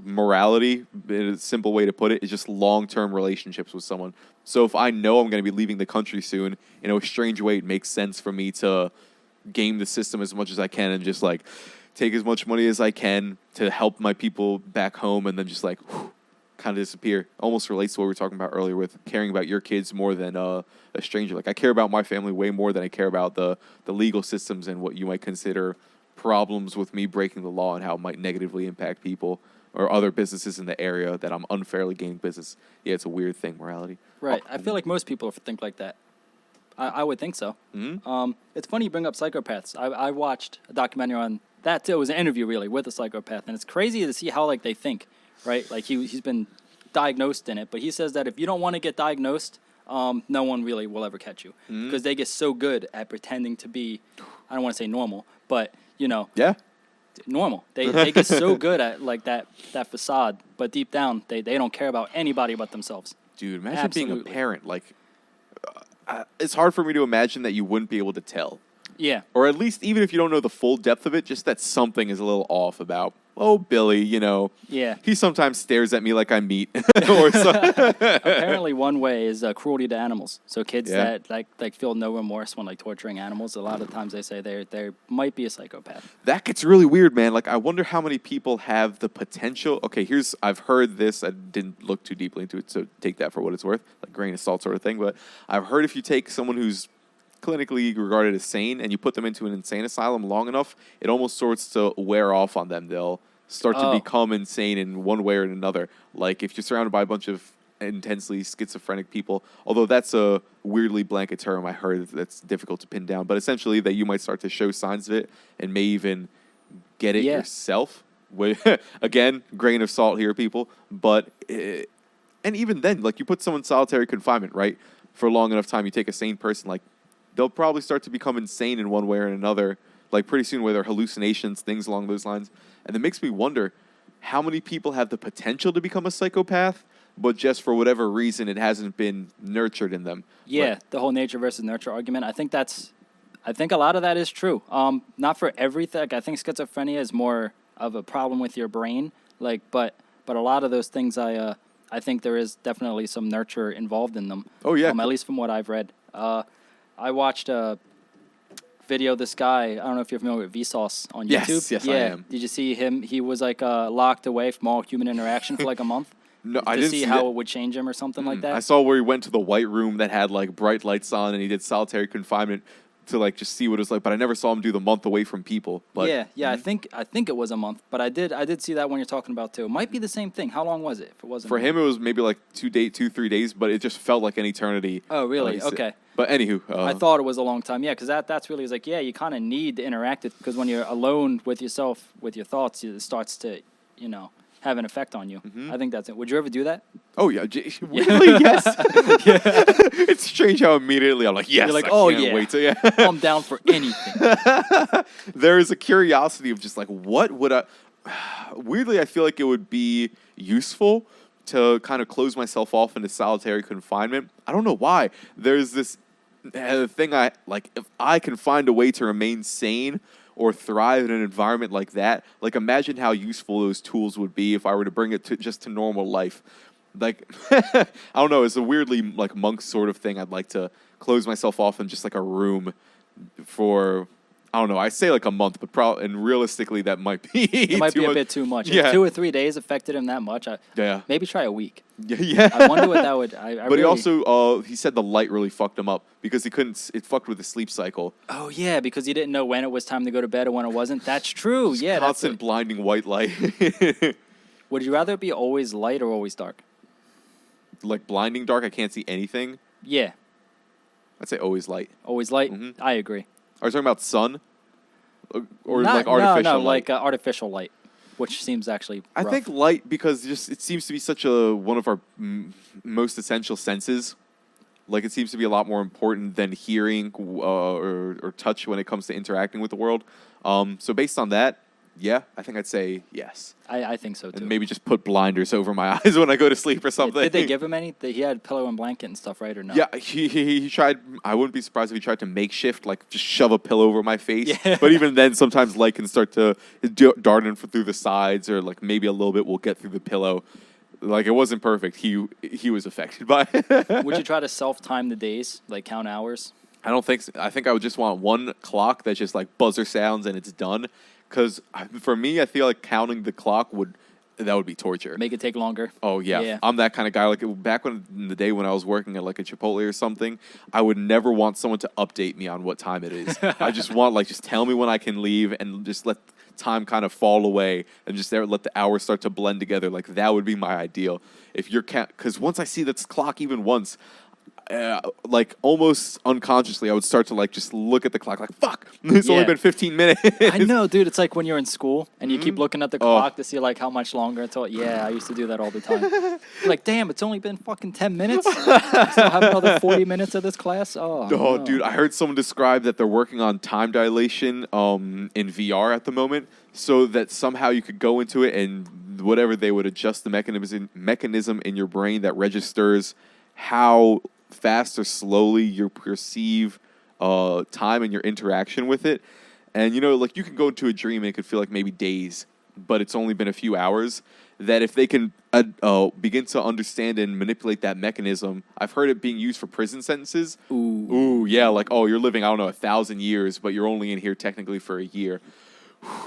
morality. A simple way to put it is just long-term relationships with someone. So if I know I'm going to be leaving the country soon, in a strange way, it makes sense for me to game the system as much as I can and just like take as much money as I can to help my people back home, and then just like kind of disappear. Almost relates to what we were talking about earlier with caring about your kids more than a stranger. Like I care about my family way more than I care about the legal systems and what you might consider problems with me breaking the law and how it might negatively impact people or other businesses in the area that I'm unfairly gaining business. Yeah, it's a weird thing, morality. Right. I feel like most people think like that. I would think so. Mm-hmm. It's funny you bring up psychopaths. I watched a documentary on that too. It was an interview really with a psychopath, and it's crazy to see how like they think, right? Like he's been diagnosed in it, but he says that if you don't want to get diagnosed, no one really will ever catch you because they get so good at pretending to be, I don't want to say normal, but normal. They get so good at like that facade, but deep down they don't care about anybody but themselves. Dude, imagine being a parent. Like, it's hard for me to imagine that you wouldn't be able to tell. Yeah. Or at least, even if you don't know the full depth of it, just that something is a little off about, Billy, Yeah. He sometimes stares at me like I'm meat. Or Apparently one way is cruelty to animals. So kids that like feel no remorse when like torturing animals, a lot of times they say they might be a psychopath. That gets really weird, man. Like I wonder how many people have the potential. Okay, I've heard this. I didn't look too deeply into it, so take that for what it's worth, like grain of salt sort of thing. But I've heard if you take someone who's clinically regarded as sane and you put them into an insane asylum long enough, it almost starts to wear off on them. They'll start to become insane in one way or another. Like if you're surrounded by a bunch of intensely schizophrenic people, although that's a weirdly blanket term, I heard that's difficult to pin down, but essentially that you might start to show signs of it and may even get it yourself. Again, grain of salt here, people. But and even then, like you put someone in solitary confinement, right, for a long enough time, you take a sane person, like they'll probably start to become insane in one way or another, like pretty soon, where they're hallucinations, things along those lines. And it makes me wonder how many people have the potential to become a psychopath, but just for whatever reason, it hasn't been nurtured in them. Yeah, the whole nature versus nurture argument. I think a lot of that is true. Not for everything. Like, I think schizophrenia is more of a problem with your brain. Like, but a lot of those things, I think there is definitely some nurture involved in them. Oh yeah. At least from what I've read. I watched a video of this guy. I don't know if you're familiar with Vsauce on YouTube. Yes, I am. Did you see him? He was like locked away from all human interaction for like a month. No, I didn't see how it would change him or something like that. I saw where he went to the white room that had like bright lights on, and he did solitary confinement to like just see what it was like. But I never saw him do the month away from people. But I think it was a month. But I did see that one you're talking about too. It might be the same thing. How long was it? If it wasn't for him, it was maybe like 3 days, but it just felt like an eternity. Oh, really? Okay. But anywho, I thought it was a long time. Yeah, because that's really like you kind of need to interact with, because when you're alone with yourself, with your thoughts, it starts to have an effect on you. I think that's it. Would you ever do that? Oh yeah, weirdly yes. It's strange how immediately I'm like yes. You're like, I can't wait to I'm down for anything. There is a curiosity of just like what would I? Weirdly, I feel like it would be useful to kind of close myself off into solitary confinement. I don't know why. There's this thing I like. If I can find a way to remain sane or thrive in an environment like that, like imagine how useful those tools would be if I were to bring it to just to normal life. Like, I don't know. It's a weirdly like monk sort of thing. I'd like to close myself off in just like a room for, I don't know. I say like a month, but and realistically that might be it might be a bit too much. Yeah. If 2 or 3 days affected him that much, maybe try a week. Yeah. I wonder what that would. But he also he said the light really fucked him up because he couldn't. It fucked with his sleep cycle. Oh yeah, because he didn't know when it was time to go to bed or when it wasn't. That's true. Yeah, constant blinding white light. Would you rather it be always light or always dark? Like blinding dark, I can't see anything. Yeah. I'd say always light. Always light? Mm-hmm. I agree. Are you talking about sun? Or like artificial no, light? like artificial light, which seems actually rough. I think light because just it seems to be such a one of our most essential senses. Like it seems to be a lot more important than hearing or touch when it comes to interacting with the world. So based on that, yeah, I think I'd say yes. I think so, too. And maybe just put blinders over my eyes when I go to sleep or something. Did they give him any? He had pillow and blanket and stuff, right, or no? Yeah, he tried. I wouldn't be surprised if he tried to makeshift, like, just shove a pillow over my face. Yeah. But even then, sometimes light can start to dart in through the sides or, like, maybe a little bit will get through the pillow. Like, it wasn't perfect. He was affected by it. Would you try to self-time the days, like count hours? I don't think so. I think I would just want one clock that's just, like, buzzer sounds and it's done. Because for me, I feel like counting the clock would be torture. Make it take longer. Oh, yeah. I'm that kind of guy. Like, back in the day when I was working at, like, a Chipotle or something, I would never want someone to update me on what time it is. I just want, like, just tell me when I can leave and just let time kind of fall away and just let the hours start to blend together. Like, that would be my ideal. If you're because once I see this clock even once, like almost unconsciously, I would start to like just look at the clock like, fuck, it's only been 15 minutes. I know, dude. It's like when you're in school and you keep looking at the clock to see like how much longer until. Yeah, I used to do that all the time. Like, damn, it's only been fucking 10 minutes. I still have another 40 minutes of this class. Oh, no. Dude, I heard someone describe that they're working on time dilation in VR at the moment, so that somehow you could go into it and whatever they would adjust the mechanism in your brain that registers how fast or slowly you perceive time and your interaction with it. And, you know, like you can go into a dream and it could feel like maybe days, but it's only been a few hours. That if they can begin to understand and manipulate that mechanism, I've heard it being used for prison sentences. Ooh, yeah, like, oh, you're living, I don't know, 1,000 years, but you're only in here technically for a year.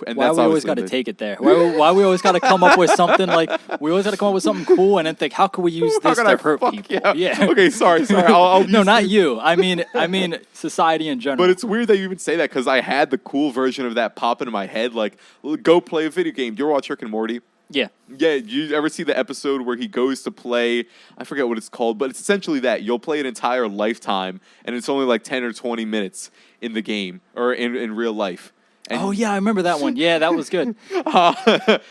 And why that's we always got to take it there? Why we always got to come up with something like we always got to come up with something cool and then think, how can we use this to hurt people? Yeah. Okay, sorry. I'll no, not you. I mean society in general. But it's weird that you even say that because I had the cool version of that pop into my head. Like, go play a video game. Do you ever watch Rick and Morty? Yeah. Yeah, you ever see the episode where he goes to play, I forget what it's called, but it's essentially that. You'll play an entire lifetime, and it's only like 10 or 20 minutes in the game, or in real life. And oh, yeah, I remember that one. Yeah, that was good.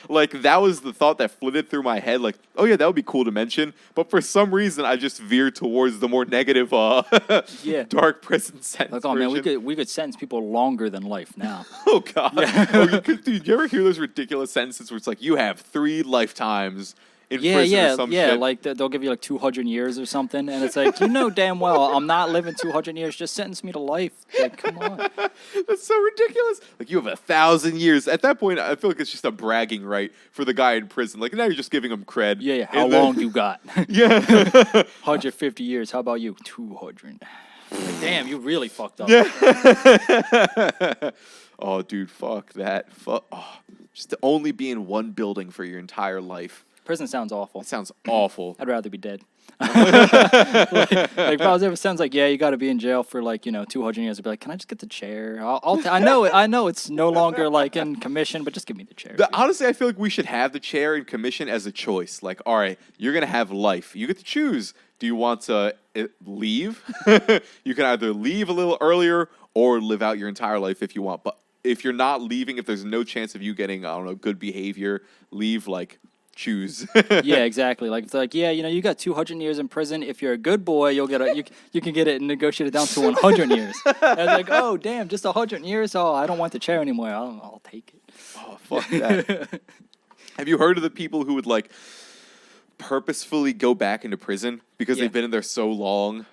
Like, that was the thought that flitted through my head. Like, oh, yeah, that would be cool to mention. But for some reason, I just veered towards the more negative, dark prison sentence like, oh, man, we could sentence people longer than life now. Oh, God. Yeah. Dude, you ever hear those ridiculous sentences where it's like, you have 3 lifetimes in prison or some shit? Like they'll give you like 200 years or something, and it's like, you know damn well I'm not living 200 years. Just sentence me to life. Like, come on. That's so ridiculous. Like, you have 1,000 years. At that point, I feel like it's just a bragging right for the guy in prison. Like, now you're just giving him cred. Yeah. How long you got? Yeah. 150 years. How about you? 200. Like, damn, you really fucked up. Yeah. Oh, dude, fuck that. Just to only be in one building for your entire life. Prison sounds awful. It sounds awful. I'd rather be dead. like if I was ever sounds like, yeah, you got to be in jail for like 200 years. I'd be like, can I just get the chair? I know it's no longer like in commission, but just give me the chair. Honestly, I feel like we should have the chair in commission as a choice. Like, all right, you're gonna have life. You get to choose. Do you want to leave? You can either leave a little earlier or live out your entire life if you want. But if you're not leaving, if there's no chance of you getting, I don't know, good behavior, leave. Like, choose. Yeah, exactly. Like, it's like, yeah, you got 200 years in prison. If you're a good boy, you'll get you can get it negotiated down to 100 years. And it's like, oh damn, just 100 years. Oh, I don't want the chair anymore. I'll take it. Oh, fuck that. Have you heard of the people who would like purposefully go back into prison because Yeah. they've been in there so long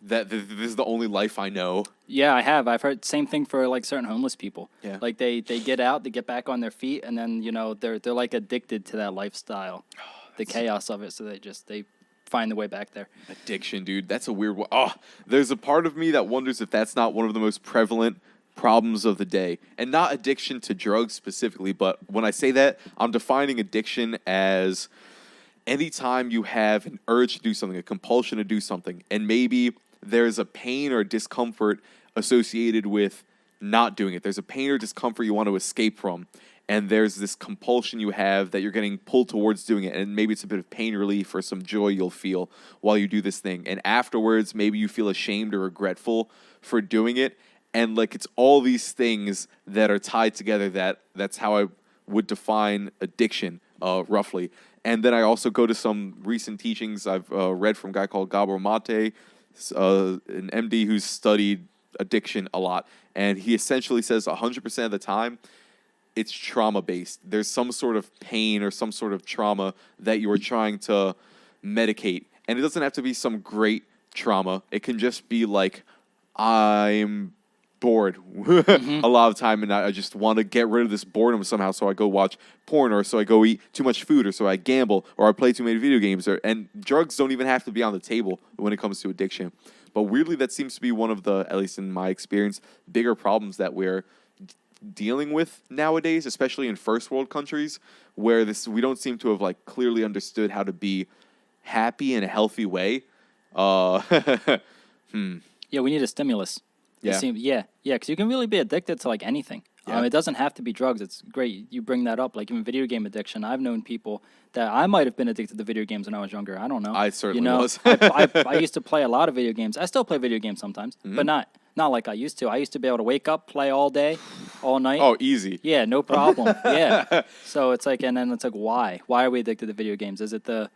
that this is the only life I know. Yeah, I have. I've heard same thing for like certain homeless people. Yeah. Like they get out, they get back on their feet, and then they're like addicted to that lifestyle, the chaos of it. So they find the way back there. Addiction, dude. That's a weird one. Oh, there's a part of me that wonders if that's not one of the most prevalent problems of the day. And not addiction to drugs specifically, but when I say that, I'm defining addiction as anytime you have an urge to do something, a compulsion to do something, and maybe there's a pain or discomfort associated with not doing it. There's a pain or discomfort you want to escape from, and there's this compulsion you have that you're getting pulled towards doing it, and maybe it's a bit of pain relief or some joy you'll feel while you do this thing. And afterwards, maybe you feel ashamed or regretful for doing it, and like it's all these things that are tied together. That's how I would define addiction, roughly. And then I also go to some recent teachings I've read from a guy called Gabor Mate, an MD who's studied addiction a lot. And he essentially says 100% of the time, it's trauma-based. There's some sort of pain or some sort of trauma that you are trying to medicate. And it doesn't have to be some great trauma. It can just be like, I'm bored a lot of time, and I just want to get rid of this boredom somehow, so I go watch porn, or so I go eat too much food, or so I gamble, or I play too many video games, and drugs don't even have to be on the table when it comes to addiction. But weirdly, that seems to be one of the, at least in my experience, bigger problems that we're dealing with nowadays, especially in first world countries, where we don't seem to have like clearly understood how to be happy in a healthy way. Yeah, we need a stimulus. Yeah. Because you can really be addicted to like anything. Yeah. It doesn't have to be drugs. It's great you bring that up. Like even video game addiction. I've known people that I might have been addicted to video games when I was younger. I don't know. I certainly was. I used to play a lot of video games. I still play video games sometimes, but not like I used to. I used to be able to wake up, play all day, all night. Oh, easy. Yeah, no problem. Yeah. So it's like, and then it's like, why? Why are we addicted to video games? Is it the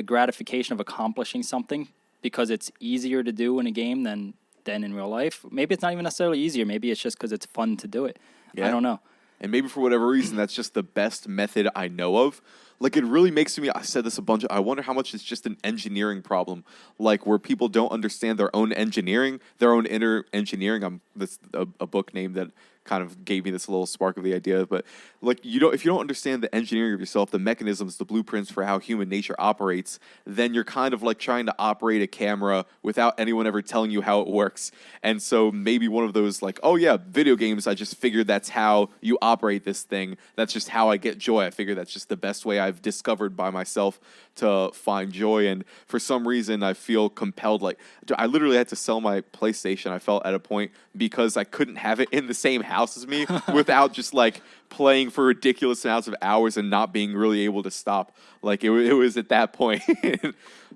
gratification of accomplishing something because it's easier to do in a game than in real life? Maybe it's not even necessarily easier. Maybe it's just because it's fun to do it. Yeah. I don't know. And maybe for whatever reason, that's just the best method I know of. Like, it really makes me, I said this a bunch, I wonder how much it's just an engineering problem. Like, where people don't understand their own engineering, their own inner engineering. That's a book name that kind of gave me this little spark of the idea. But, like, if you don't understand the engineering of yourself, the mechanisms, the blueprints for how human nature operates, then you're kind of like trying to operate a camera without anyone ever telling you how it works. And so maybe one of those, like, oh yeah, video games, I just figured that's how you operate this thing. That's just how I get joy. I figure that's just the best way I've discovered by myself to find joy. And for some reason, I feel compelled. Like, I literally had to sell my PlayStation, I felt, at a point, because I couldn't have it in the same house as me without just like playing for ridiculous amounts of hours and not being really able to stop. Like, it was at that point.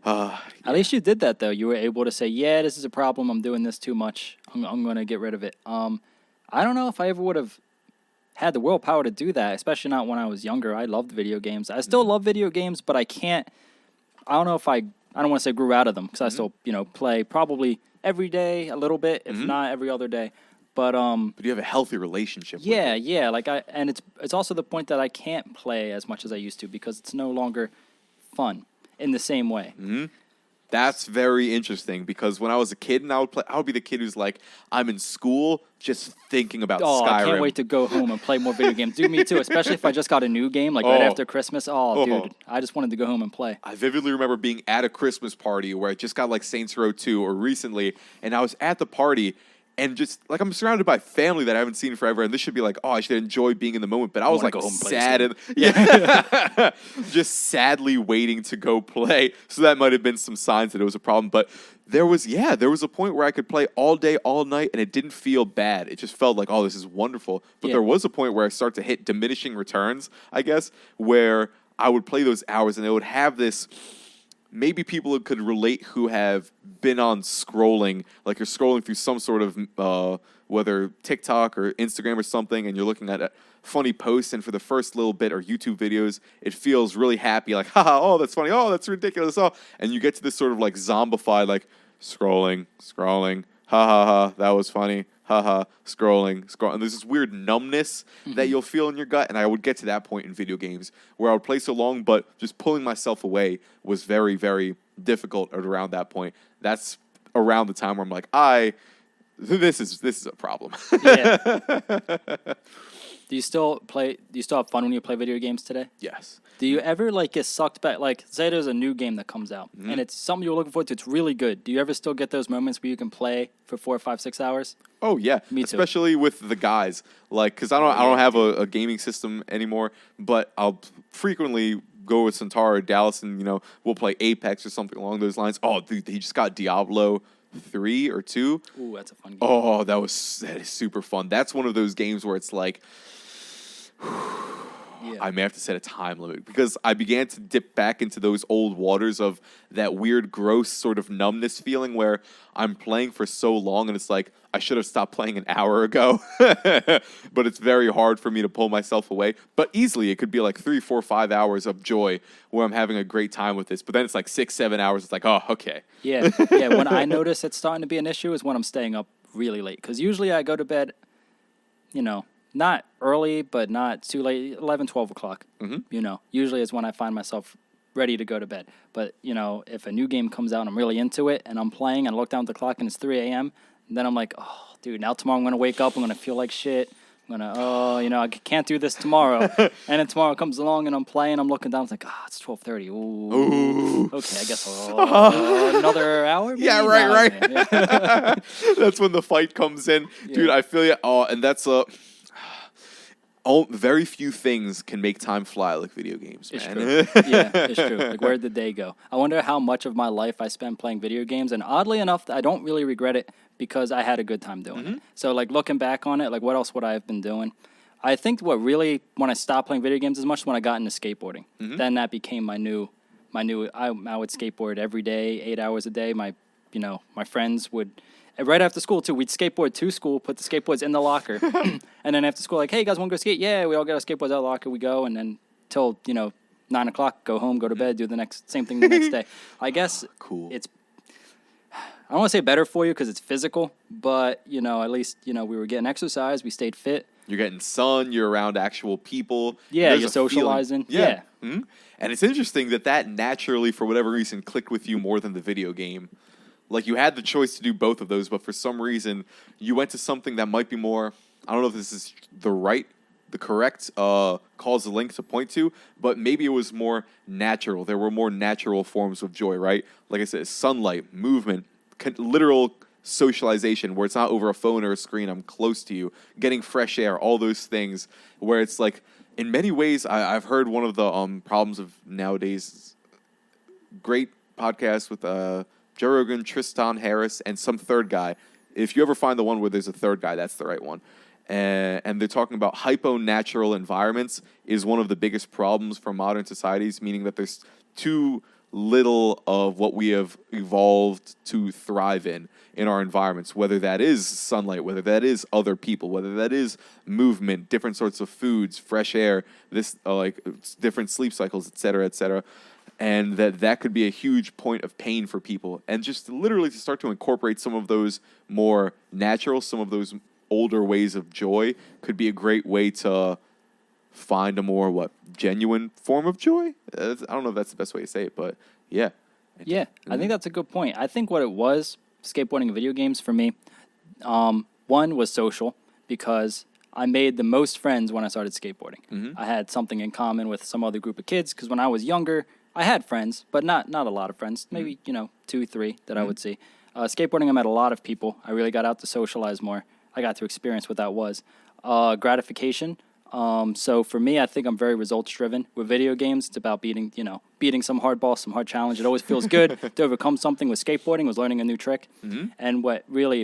At least you did that, though. You were able to say, yeah, this is a problem. I'm doing this too much. I'm going to get rid of it. I don't know if I ever would have had the willpower to do that, especially not when I was younger. I loved video games. I still love video games, but I don't know if I don't want to say grew out of them, because I still, play probably every day a little bit, if not every other day. But you have a healthy relationship with yeah, it. yeah. Like it's also the point that I can't play as much as I used to because it's no longer fun in the same way. Mm-hmm. That's very interesting, because when I was a kid and I would be the kid who's like, I'm in school just thinking about Skyrim. I can't wait to go home and play more video games. Dude, me too, especially if I just got a new game, like right after Christmas. Dude, I just wanted to go home and play. I vividly remember being at a Christmas party where I just got like Saints Row 2 or recently, and I was at the party and just like I'm surrounded by family that I haven't seen forever, and this should be like, I should enjoy being in the moment. But I was like sad and just sadly waiting to go play. So that might have been some signs that it was a problem. But there was a point where I could play all day, all night, and it didn't feel bad. It just felt like, this is wonderful. But there was a point where I start to hit diminishing returns, I guess, where I would play those hours and it would have this. Maybe people could relate who have been on scrolling, like you're scrolling through some sort of, whether TikTok or Instagram or something, and you're looking at funny posts, and for the first little bit, or YouTube videos, it feels really happy, like, haha, that's funny, that's ridiculous, and you get to this sort of like zombified, like, scrolling, ha ha ha, that was funny, ha ha, scrolling. And there's this weird numbness that you'll feel in your gut, and I would get to that point in video games where I would play so long, but just pulling myself away was very, very difficult around that point. That's around the time where I'm like, this is a problem. Yeah. Do you still have fun when you play video games today? Yes. Do you ever get sucked back? Like, say there's a new game that comes out and it's something you're looking forward to. It's really good. Do you ever still get those moments where you can play for 4, 5, 6 hours? Oh yeah, Me too. Especially with the guys. Like, because I don't have a gaming system anymore, but I'll frequently go with Santara or Dallas, and we'll play Apex or something along those lines. Oh, dude, he just got Diablo 3 or 2. Ooh, that's a fun game. Oh, that is super fun. That's one of those games where it's like, I may have to set a time limit, because I began to dip back into those old waters of that weird, gross sort of numbness feeling where I'm playing for so long and it's like, I should have stopped playing an hour ago. But it's very hard for me to pull myself away. But easily it could be like 3, 4, 5 hours of joy where I'm having a great time with this. But then it's like 6, 7 hours. It's like, oh, okay. Yeah. When I notice it's starting to be an issue is when I'm staying up really late. Because usually I go to bed, not early, but not too late, 11, 12 o'clock. Usually is when I find myself ready to go to bed. But, if a new game comes out and I'm really into it and I'm playing and I look down at the clock and it's 3 a.m., then I'm like, oh, dude, now tomorrow I'm going to wake up, I'm going to feel like shit. I'm going to, I can't do this tomorrow. And then tomorrow comes along and I'm playing, I'm looking down, it's like, it's 12:30. Ooh. Okay, I guess another hour? Maybe? Yeah, right. Yeah. That's when the fight comes in. Yeah. Dude, I feel you. Oh, and that's very few things can make time fly like video games, man. It's true. Yeah, it's true. Like, where'd the day go? I wonder how much of my life I spent playing video games, and oddly enough, I don't really regret it because I had a good time doing it. So, looking back on it, what else would I have been doing? I think when I stopped playing video games as much is when I got into skateboarding. Then that became my new. I would skateboard every day, 8 hours a day. My friends would. And right after school, too, we'd skateboard to school, put the skateboards in the locker. And then after school, hey, you guys want to go skate? Yeah, we all get our skateboards out of the locker. We go, and then till, 9 o'clock, go home, go to bed, do the same thing the next day. I guess cool. It's, I don't want to say better for you because it's physical, but, at least, we were getting exercise. We stayed fit. You're getting sun. You're around actual people. Yeah, you're socializing. Yeah. Mm-hmm. And it's interesting that naturally, for whatever reason, clicked with you more than the video game. Like, you had the choice to do both of those, but for some reason, you went to something that might be more, I don't know if this is the correct causal link to point to, but maybe it was more natural. There were more natural forms of joy, right? Like I said, sunlight, movement, literal socialization where it's not over a phone or a screen, I'm close to you, getting fresh air, all those things where it's like, in many ways, I've heard one of the problems of nowadays, great podcast with Joe Rogan, Tristan Harris, and some third guy. If you ever find the one where there's a third guy, that's the right one. And they're talking about hypo-natural environments is one of the biggest problems for modern societies, meaning that there's too little of what we have evolved to thrive in our environments, whether that is sunlight, whether that is other people, whether that is movement, different sorts of foods, fresh air, different sleep cycles, et cetera, et cetera. And that could be a huge point of pain for people. And just literally to start to incorporate some of those more natural, some of those older ways of joy could be a great way to find a more, genuine form of joy? I don't know if that's the best way to say it, but yeah. Yeah, I think that's a good point. I think what it was, skateboarding and video games for me, one was social because I made the most friends when I started skateboarding. I had something in common with some other group of kids because when I was younger, I had friends, but not a lot of friends. Maybe, 2, 3 that I would see. Skateboarding, I met a lot of people. I really got out to socialize more. I got to experience what that was. Gratification. So for me, I think I'm very results-driven. With video games, it's about beating some hard boss, some hard challenge. It always feels good to overcome something. With skateboarding, was learning a new trick. And what really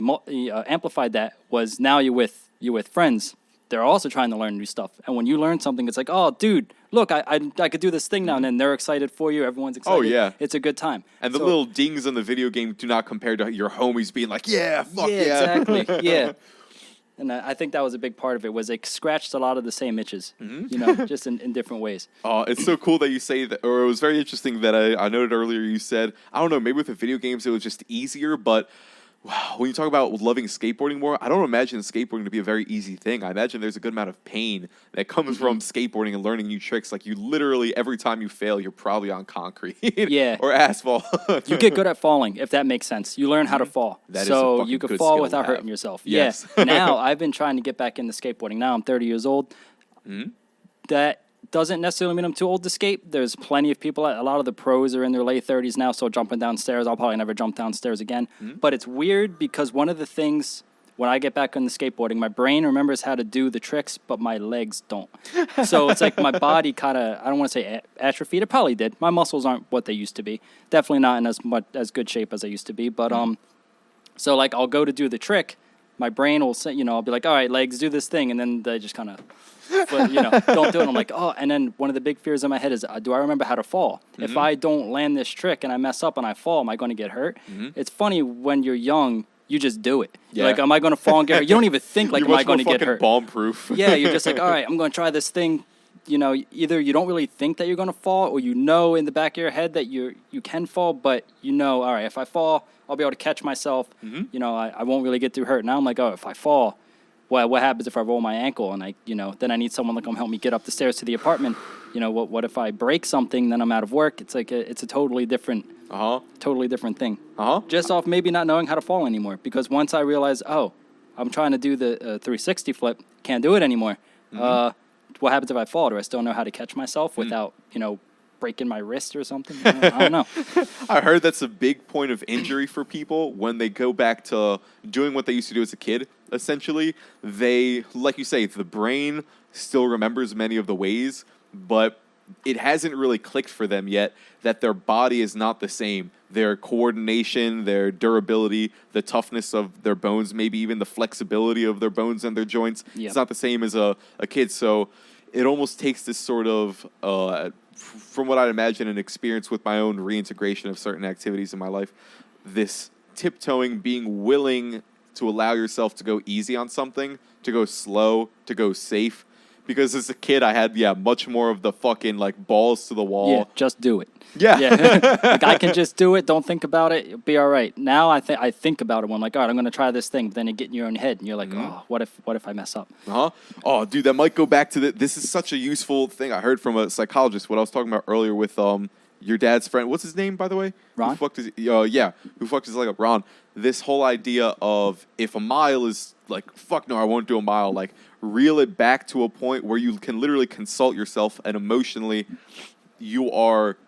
amplified that was now you're with friends. They're also trying to learn new stuff. And when you learn something, it's like, oh, dude, look, I could do this thing now. And then they're excited for you. Everyone's excited. Oh, yeah. It's a good time. And the little dings in the video game do not compare to your homies being like, yeah, fuck yeah. Exactly, yeah. And I think that was a big part of it, was it scratched a lot of the same itches, just in different ways. Oh, it's so cool that you say that, or it was very interesting that I noted earlier you said, I don't know, maybe with the video games it was just easier, but Wow, when you talk about loving skateboarding more, I don't imagine skateboarding to be a very easy thing. I imagine there's a good amount of pain that comes from skateboarding and learning new tricks. Like you literally, every time you fail, you're probably on concrete or asphalt. You get good at falling, if that makes sense. You learn how to fall. That is so a you can good fall skill without to have. hurting yourself. Yes. Yeah. Now I've been trying to get back into skateboarding. Now I'm 30 years old. That doesn't necessarily mean I'm too old to skate. There's plenty of people, a lot of the pros are in their late 30s now, so jumping downstairs, I'll probably never jump downstairs again. But it's weird because one of the things, when I get back on the skateboarding, my brain remembers how to do the tricks, but my legs don't. So it's like my body kind of, I don't want to say atrophied. It probably did. My muscles aren't what they used to be. Definitely not in as good shape as I used to be. But so like I'll go to do the trick, my brain will say, I'll be like, all right, legs, do this thing, and then they just kind of, don't do it. I'm like, oh, and then one of the big fears in my head is, do I remember how to fall? If I don't land this trick and I mess up and I fall, am I going to get hurt? It's funny when you're young, you just do it. You're like, am I going to fall and get hurt? You don't even think like, am I going to get hurt? Bomb-proof. Yeah, you're just like, all right, I'm going to try this thing. Either you don't really think that you're going to fall, or in the back of your head that you can fall, but all right, if I fall, I'll be able to catch myself. I won't really get too hurt. Now I'm like, oh, if I fall, what happens if I roll my ankle and then I need someone to come help me get up the stairs to the apartment? What if I break something? Then I'm out of work. It's like it's a totally different thing. Just off maybe not knowing how to fall anymore. Because once I realize, oh, I'm trying to do the 360 flip, can't do it anymore. What happens if I fall? Do I still know how to catch myself without breaking my wrist or something? I don't know. I heard that's a big point of injury for people when they go back to doing what they used to do as a kid. Essentially, they, like you say, the brain still remembers many of the ways, but it hasn't really clicked for them yet that their body is not the same. Their coordination, their durability, the toughness of their bones, maybe even the flexibility of their bones and their joints. Yep. It's not the same as a kid. So it almost takes this sort of, from what I'd imagine, an experience with my own reintegration of certain activities in my life, this tiptoeing, being willing to allow yourself to go easy on something, to go slow, to go safe. Because as a kid, I had, much more of the fucking, balls to the wall. Yeah, just do it. Yeah. I can just do it. Don't think about it. It'll be all right. Now I think about it when I'm like, all right, I'm going to try this thing. But then you get in your own head, and you're like, oh, what if I mess up? Oh, dude, that might go back to this is such a useful thing. I heard from a psychologist, what I was talking about earlier with your dad's friend. What's his name, by the way? Ron? Who fucked his leg up? Ron. This whole idea of if a mile is fuck no, I won't do a mile. Reel it back to a point where you can literally consult yourself and emotionally you are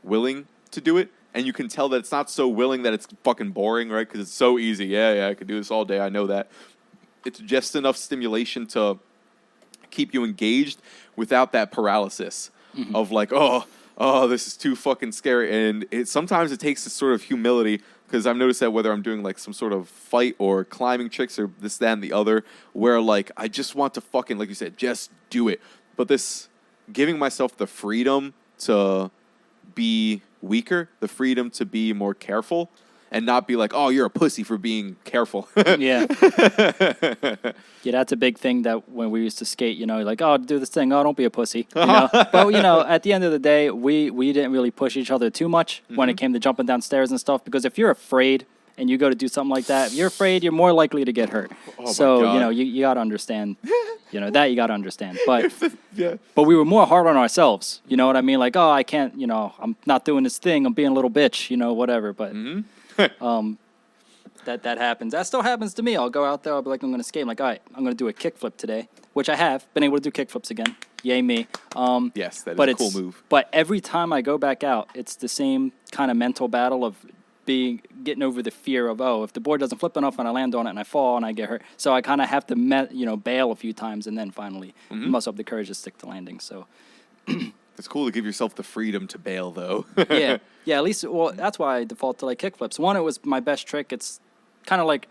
willing to do it. And you can tell that it's not so willing that it's fucking boring, right? Because it's so easy. Yeah, I could do this all day. I know that. It's just enough stimulation to keep you engaged without that paralysis of oh, this is too fucking scary. And sometimes it takes this sort of humility, because I've noticed that whether I'm doing some sort of fight or climbing tricks or this, that, and the other, where I just want to fucking, like you said, just do it. But this giving myself the freedom to be weaker, the freedom to be more careful, and not be like, oh, you're a pussy for being careful. Yeah. Yeah, that's a big thing that when we used to skate, oh, do this thing. Oh, don't be a pussy. But, at the end of the day, we didn't really push each other too much when it came to jumping downstairs and stuff. Because if you're afraid and you go to do something like that, if you're afraid, you're more likely to get hurt. Oh, so, you got to understand, that you got to understand. But but we were more hard on ourselves. You know what I mean? Like, oh, I can't, I'm not doing this thing. I'm being a little bitch, whatever. But that happens. That still happens to me. I'll go out there. I'll be like, I'm going to skate. I'm like, all right, I'm going to do a kickflip today, which I have been able to do kickflips again. Yay me. Yes, that is a cool move. But every time I go back out, it's the same kind of mental battle of getting over the fear of, oh, if the board doesn't flip enough and I land on it and I fall and I get hurt. So I kind of have to, bail a few times and then finally muster up the courage to stick to landing. So it's cool to give yourself the freedom to bail, though. Yeah, at least, that's why I default to kickflips. One, it was my best trick. It's kind of it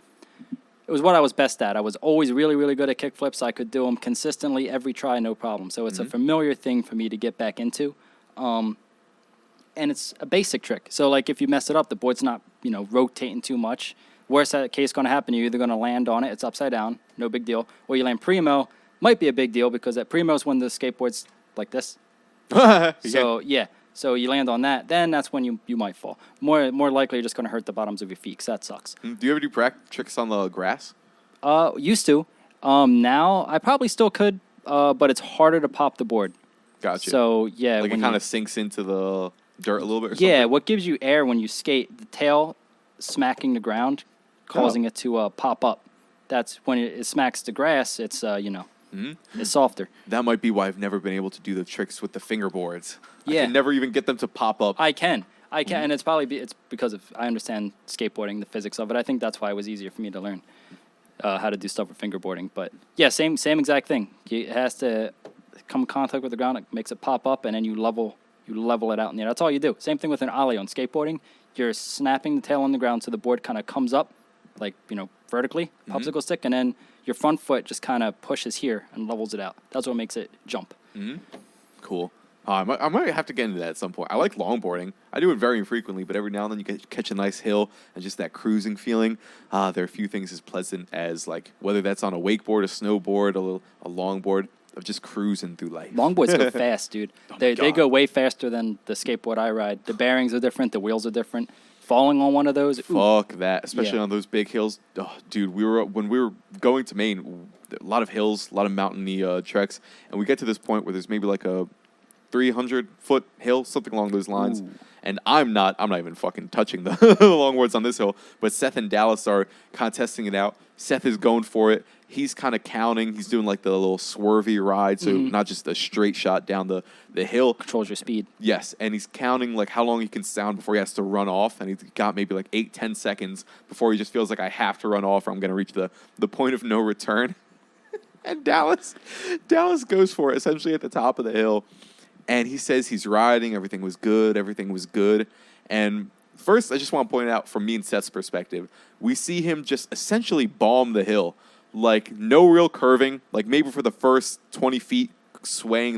was what I was best at. I was always really, really good at kickflips. I could do them consistently every try, no problem. So it's a familiar thing for me to get back into. And it's a basic trick. So, if you mess it up, the board's not, rotating too much. Worst case going to happen, you're either going to land on it, it's upside down, no big deal. Or you land primo, might be a big deal, because at primo is when the skateboard's like this. So, yeah. So you land on that, then that's when you might fall. More likely, you're just going to hurt the bottoms of your feet, 'cause that sucks. Do you ever do tricks on the grass? Used to. Now I probably still could, but it's harder to pop the board. Gotcha. So yeah, like it kind of sinks into the dirt a little bit. Or yeah, something? what gives you air when you skate? The tail smacking the ground, causing it to pop up. That's when it smacks the grass. It's it's softer. That might be why I've never been able to do the tricks with the fingerboards. Yeah. I can never even get them to pop up. I can, and it's probably it's because of I understand skateboarding, the physics of it. I think that's why it was easier for me to learn how to do stuff with fingerboarding. But yeah, same exact thing. It has to come in contact with the ground. It makes it pop up, and then you level it out in the air. That's all you do. Same thing with an ollie on skateboarding. You're snapping the tail on the ground so the board kind of comes up, like vertically, popsicle stick, and then your front foot just kind of pushes here and levels it out. That's what makes it jump. Cool. I might have to get into that at some point. I like longboarding. I do it very infrequently, but every now and then you catch a nice hill and just that cruising feeling. There are a few things as pleasant as like whether that's on a wakeboard, a snowboard, a longboard, of just cruising through life. Longboards go fast, dude. They God. go way faster than the skateboard I ride. The bearings are different. The wheels are different. Falling on one of those, fuck that, especially Yeah. on those big hills. Oh, dude, when we were going to Maine, a lot of hills, a lot of mountainy treks, and we get to this point where there's maybe like a 300-foot hill, something along those lines. Ooh. And I'm not even fucking touching the longboards on this hill. But Seth and Dallas are kind of testing it out. Seth is going for it. He's kind of counting. He's doing like the little swervy ride, so not just a straight shot down the hill. controls your speed. Yes, and he's counting like how long he can sound before he has to run off, and he's got maybe like 8-10 seconds before he just feels like I have to run off or I'm going to reach the point of no return. And Dallas goes for it essentially at the top of the hill, and he says he's riding, everything was good. And first, I just want to point out from me and Seth's perspective, we see him just essentially bomb the hill. Like, no real curving, like maybe for the first 20 feet, swaying,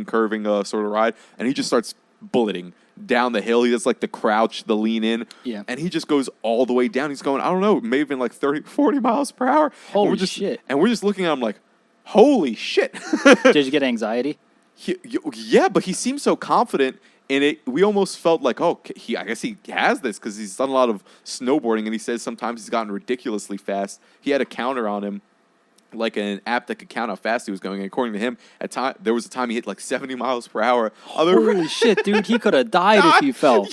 curving sort of ride, and he just starts bulleting down the hill. He does like the crouch, the lean in, and he just goes all the way down. He's going, I don't know, maybe been like 30, 40 miles per hour. Holy shit. And we're just looking at him like, holy shit. Did you get anxiety? Yeah, but he seems so confident in it. We almost felt like, I guess he has this because he's done a lot of snowboarding, and he says sometimes he's gotten ridiculously fast. He had a counter on him, like an app that could count how fast he was going. And according to him, there was a time he hit like 70 miles per hour. Holy shit, dude! He could have died if he fell.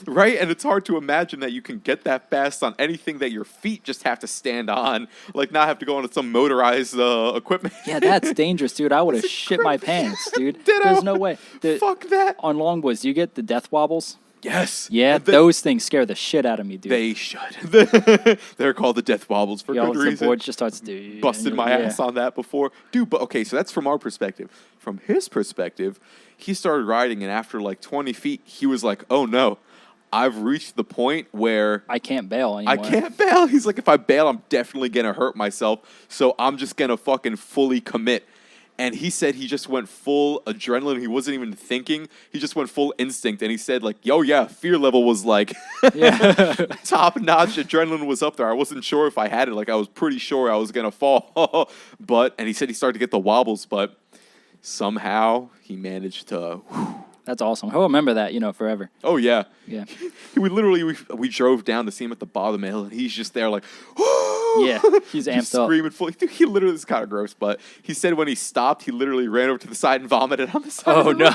Right? And it's hard to imagine that you can get that fast on anything that your feet just have to stand on, like not have to go on some motorized equipment. Yeah, that's dangerous, dude. I would have shit my pants, dude. Ditto. There's no way. Fuck that. On longboards, do you get the death wobbles? Yes. Yeah, those things scare the shit out of me, dude. They should. They're called the death wobbles for good reason. The board just starts busted my ass on that before. Dude, but okay, so that's from our perspective. From his perspective, he started riding, and after like 20 feet, he was like, oh no, I've reached the point where I can't bail anymore. I can't bail. He's like, if I bail, I'm definitely going to hurt myself, so I'm just going to fucking fully commit. And he said he just went full adrenaline. He wasn't even thinking. He just went full instinct. And he said, like, fear level was like top notch. Adrenaline was up there. I wasn't sure if I had it. Like, I was pretty sure I was going to fall. And he said he started to get the wobbles, but somehow he managed to. That's awesome. He'll remember that, forever. Oh, yeah. Yeah. We drove down to see him at the bottom of the hill, and he's just there like, yeah, he's amped up. Screaming fully. Dude, he literally is kind of gross, but he said when he stopped, he literally ran over to the side and vomited on the side. Oh, no.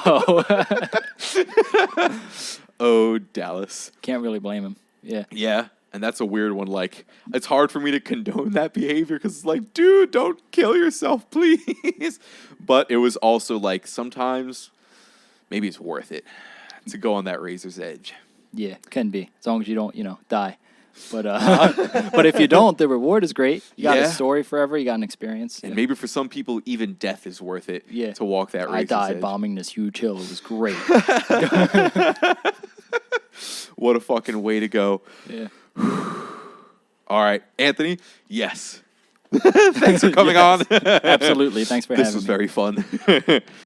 Oh, Dallas. Can't really blame him. Yeah. Yeah, and that's a weird one. Like, it's hard for me to condone that behavior because it's like, dude, don't kill yourself, please. But it was also like sometimes maybe it's worth it to go on that razor's edge. Yeah, can be. As long as you don't, die. But but if you don't, the reward is great. You got a story forever. You got an experience. And maybe for some people, even death is worth it to walk that razor's edge. I died bombing this huge hill. It was great. What a fucking way to go. Yeah. All right, Anthony, yes. Thanks for coming on. Absolutely. Thanks for having me. This was very fun.